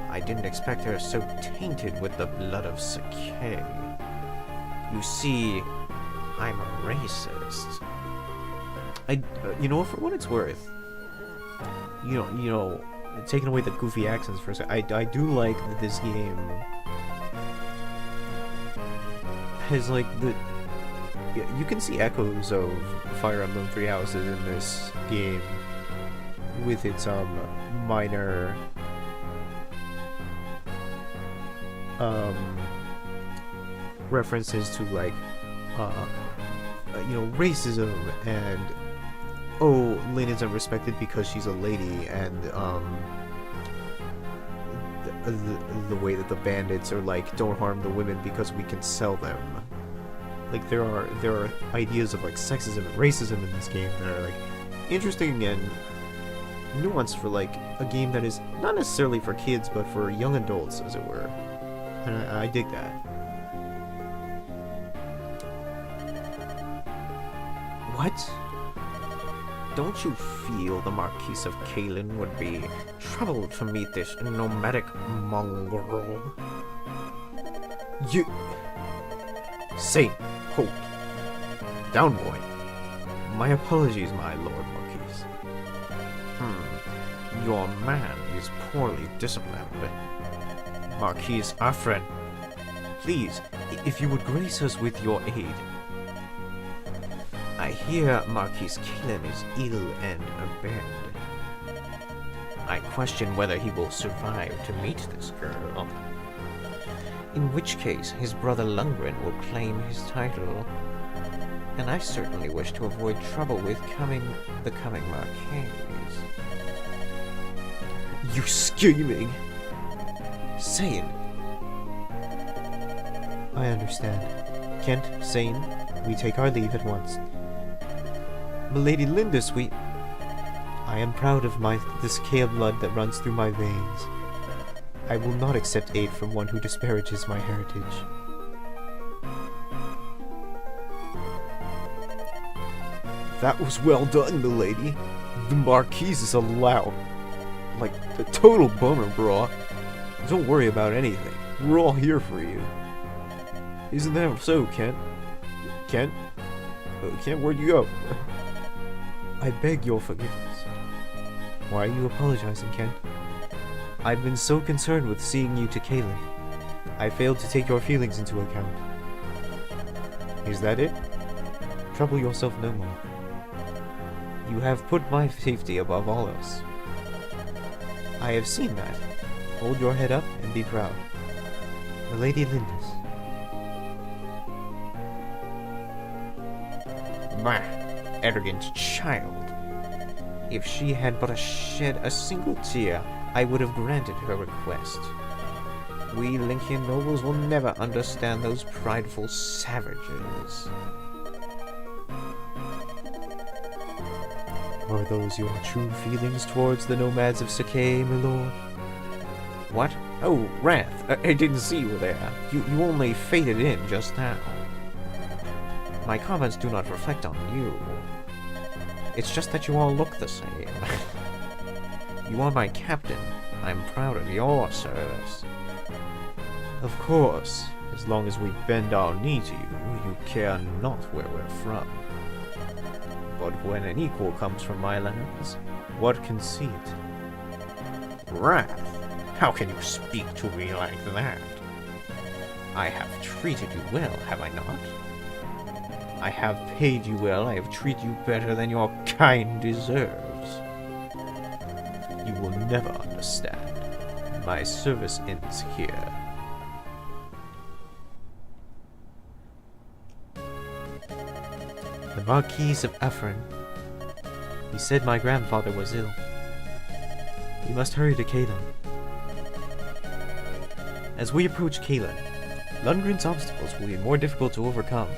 I didn't expect her so tainted with the blood of Sakei. You see, I'm a racist. You know, for what it's worth, you know, taking away the goofy accents for a second, I do like that this game has like you can see echoes of Fire Emblem Three Houses in this game with its minor references to like racism and Lynn isn't respected because she's a lady, and the way that the bandits are like, don't harm the women because we can sell them. Like there are ideas of like sexism and racism in this game that are like interesting and nuanced for like a game that is not necessarily for kids but for young adults, as it were. And I dig that. What? don't you feel the Marquis of Kalen would be troubled to meet this nomadic mongrel? You... Saint, hold. Down, boy. My apologies, my Lord Marquis. Your man is poorly disciplined. Marquis Afren, please, if you would grace us with your aid. I hear Marquis Kalen is ill and abandoned. I question whether he will survive to meet this girl. In which case, his brother Lundgren will claim his title. And I certainly wish to avoid trouble with the coming Marquis. You scheming! Sane. I understand. Kent, Sane, we take our leave at once. Milady Lindis, I am proud of this Kale blood that runs through my veins. I will not accept aid from one who disparages my heritage. That was well done, milady. The Marquis is a lout. Like, a total bummer, brah. Don't worry about anything. We're all here for you. Isn't that so, Kent? Kent? Kent, where'd you go? I beg your forgiveness. Why are you apologizing, Kent? I've been so concerned with seeing you to Kaylee. I failed to take your feelings into account. Is that it? Trouble yourself no more. You have put my safety above all else. I have seen that. Hold your head up and be proud. Milady Lindis. Bah, arrogant child. If she had but shed a single tear, I would have granted her request. We Lincoln nobles will never understand those prideful savages. Are those your true feelings towards the nomads of Sakei, my lord? What? Oh, Wrath, I didn't see you there. You only faded in just now. My comments do not reflect on you. It's just that you all look the same. You are my captain. I'm proud of your service. Of course, as long as we bend our knee to you, you care not where we're from. But when an equal comes from my lands, what conceit? Wrath, how can you speak to me like that? I have treated you well, have I not? I have paid you well, I have treated you better than your kind deserves. You will never understand. My service ends here. The Marquis of Ephron. He said my grandfather was ill. We must hurry to Kalen. As we approach Kalen, Lundgren's obstacles will be more difficult to overcome.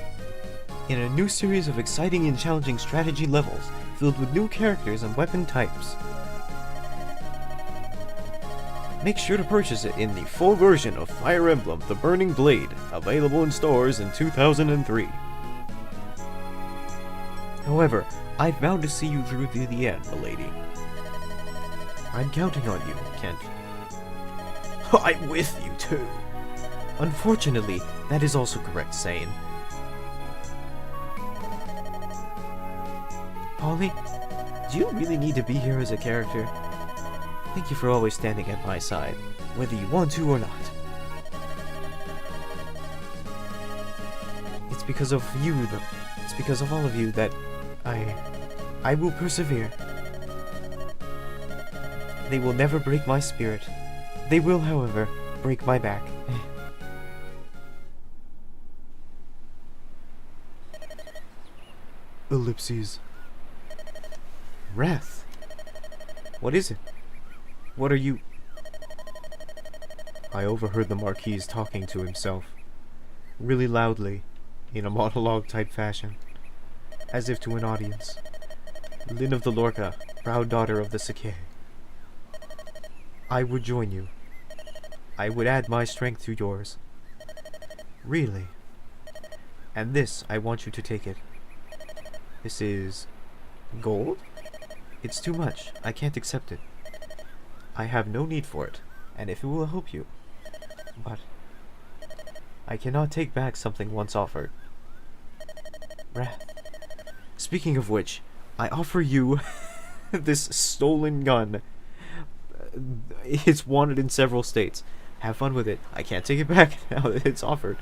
In a new series of exciting and challenging strategy levels filled with new characters and weapon types. Make sure to purchase it in the full version of Fire Emblem The Burning Blade, available in stores in 2003. However, I vowed to see you through to the end, milady. I'm counting on you, Kent. I'm with you too. Unfortunately, that is also correct, Sane. Polly, do you really need to be here as a character? Thank you for always standing at my side, whether you want to or not. It's because of you, it's because of all of you that I will persevere. They will never break my spirit. They will, however, break my back. Ellipses. Wrath. What is it? What are you... I overheard the Marquis talking to himself, really loudly, in a monologue-type fashion, as if to an audience. Lynn of the Lorca, proud daughter of the Sakei. I would join you. I would add my strength to yours. Really. And this, I want you to take it. This is... gold? It's too much. I can't accept it. I have no need for it, and if it will help you. But I cannot take back something once offered. Wrath. Speaking of which, I offer you this stolen gun. It's wanted in several states. Have fun with it. I can't take it back now that it's offered.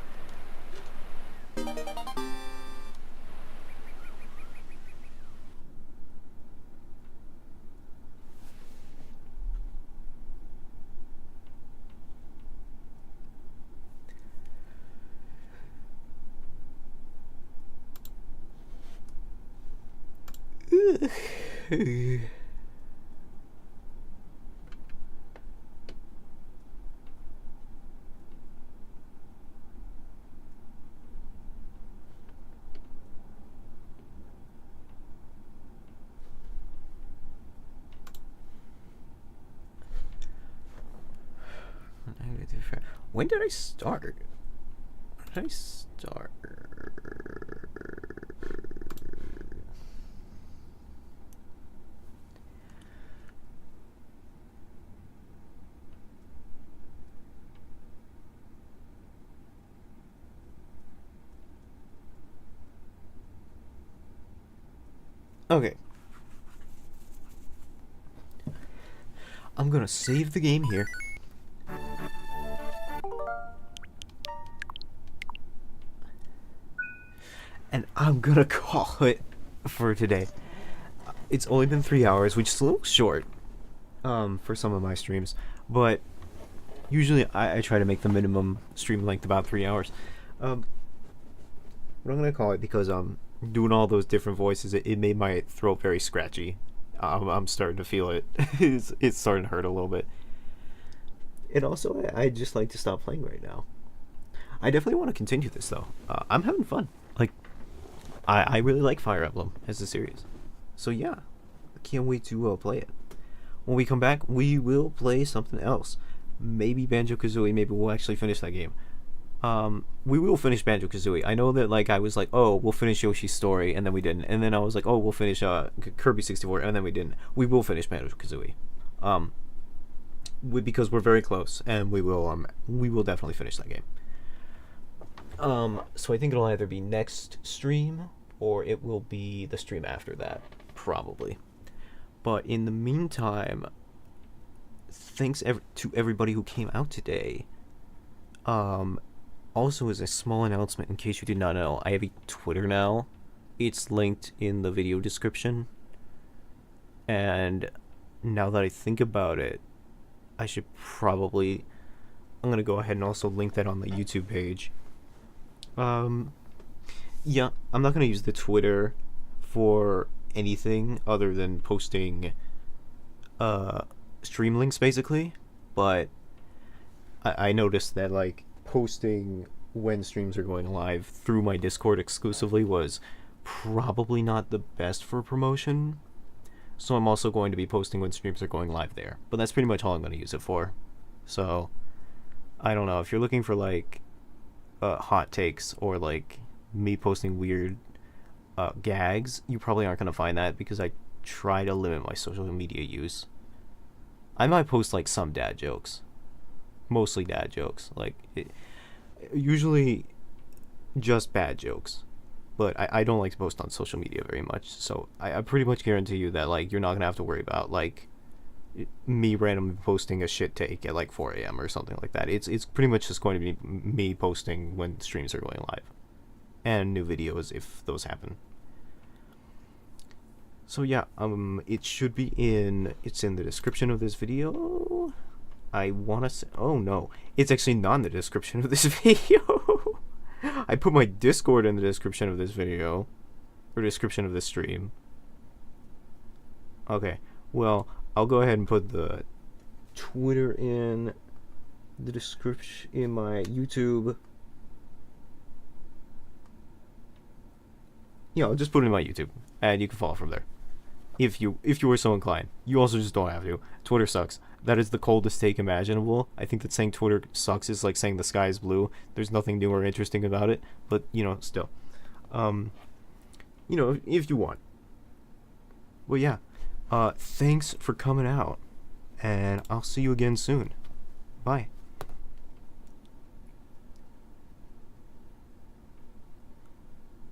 When did I start? When did I start? Okay. I'm gonna save the game here. And I'm gonna call it for today. It's only been 3 hours, which is a little short for some of my streams, but usually I try to make the minimum stream length about 3 hours. But I'm gonna call it because doing all those different voices, it made my throat very scratchy. I'm starting to feel it. It's starting to hurt a little bit. And also, I just like to stop playing right now. I definitely want to continue this though. I'm having fun. Like, I really like Fire Emblem as a series. So yeah, I can't wait to play it. When we come back, we will play something else. Maybe Banjo-Kazooie. Maybe we'll actually finish that game. We will finish Banjo-Kazooie. I know that, like, I was like, oh, we'll finish Yoshi's Story, and then we didn't. And then I was like, oh, we'll finish Kirby 64, and then we didn't. We will finish Banjo-Kazooie. Because we're very close, and we will definitely finish that game. So I think it'll either be next stream, or it will be the stream after that, probably. But in the meantime, thanks to everybody who came out today. Also, as a small announcement, in case you did not know, I have a Twitter now. It's linked in the video description. And now that I think about it, I should probably... I'm going to go ahead and also link that on the YouTube page. Yeah, I'm not going to use the Twitter for anything other than posting stream links, basically. But I noticed that, like, posting when streams are going live through my Discord exclusively was probably not the best for promotion. So I'm also going to be posting when streams are going live there. But that's pretty much all I'm going to use it for. So, I don't know. If you're looking for, like, hot takes or, like, me posting weird gags, you probably aren't going to find that because I try to limit my social media use. I might post, like, some dad jokes. Mostly dad jokes. Like, usually just bad jokes. But I don't like to post on social media very much. So I pretty much guarantee you that, like, you're not going to have to worry about, like, me randomly posting a shit take at, like, 4 a.m. or something like that. It's pretty much just going to be me posting when streams are going live. And new videos if those happen. So yeah, it should be it's in the description of this video. I want to say, oh no, it's actually not in the description of this video. I put my Discord in the description of this video, or description of this stream. Okay, well, I'll go ahead and put the Twitter in the description in my YouTube. Yeah, I'll just put it in my YouTube, and you can follow from there. If you were so inclined. You also just don't have to. Twitter sucks. That is the coldest take imaginable. I think that saying Twitter sucks is like saying the sky is blue. There's nothing new or interesting about it. But, you know, still. You know, if you want. Well, yeah. Thanks for coming out, and I'll see you again soon. Bye.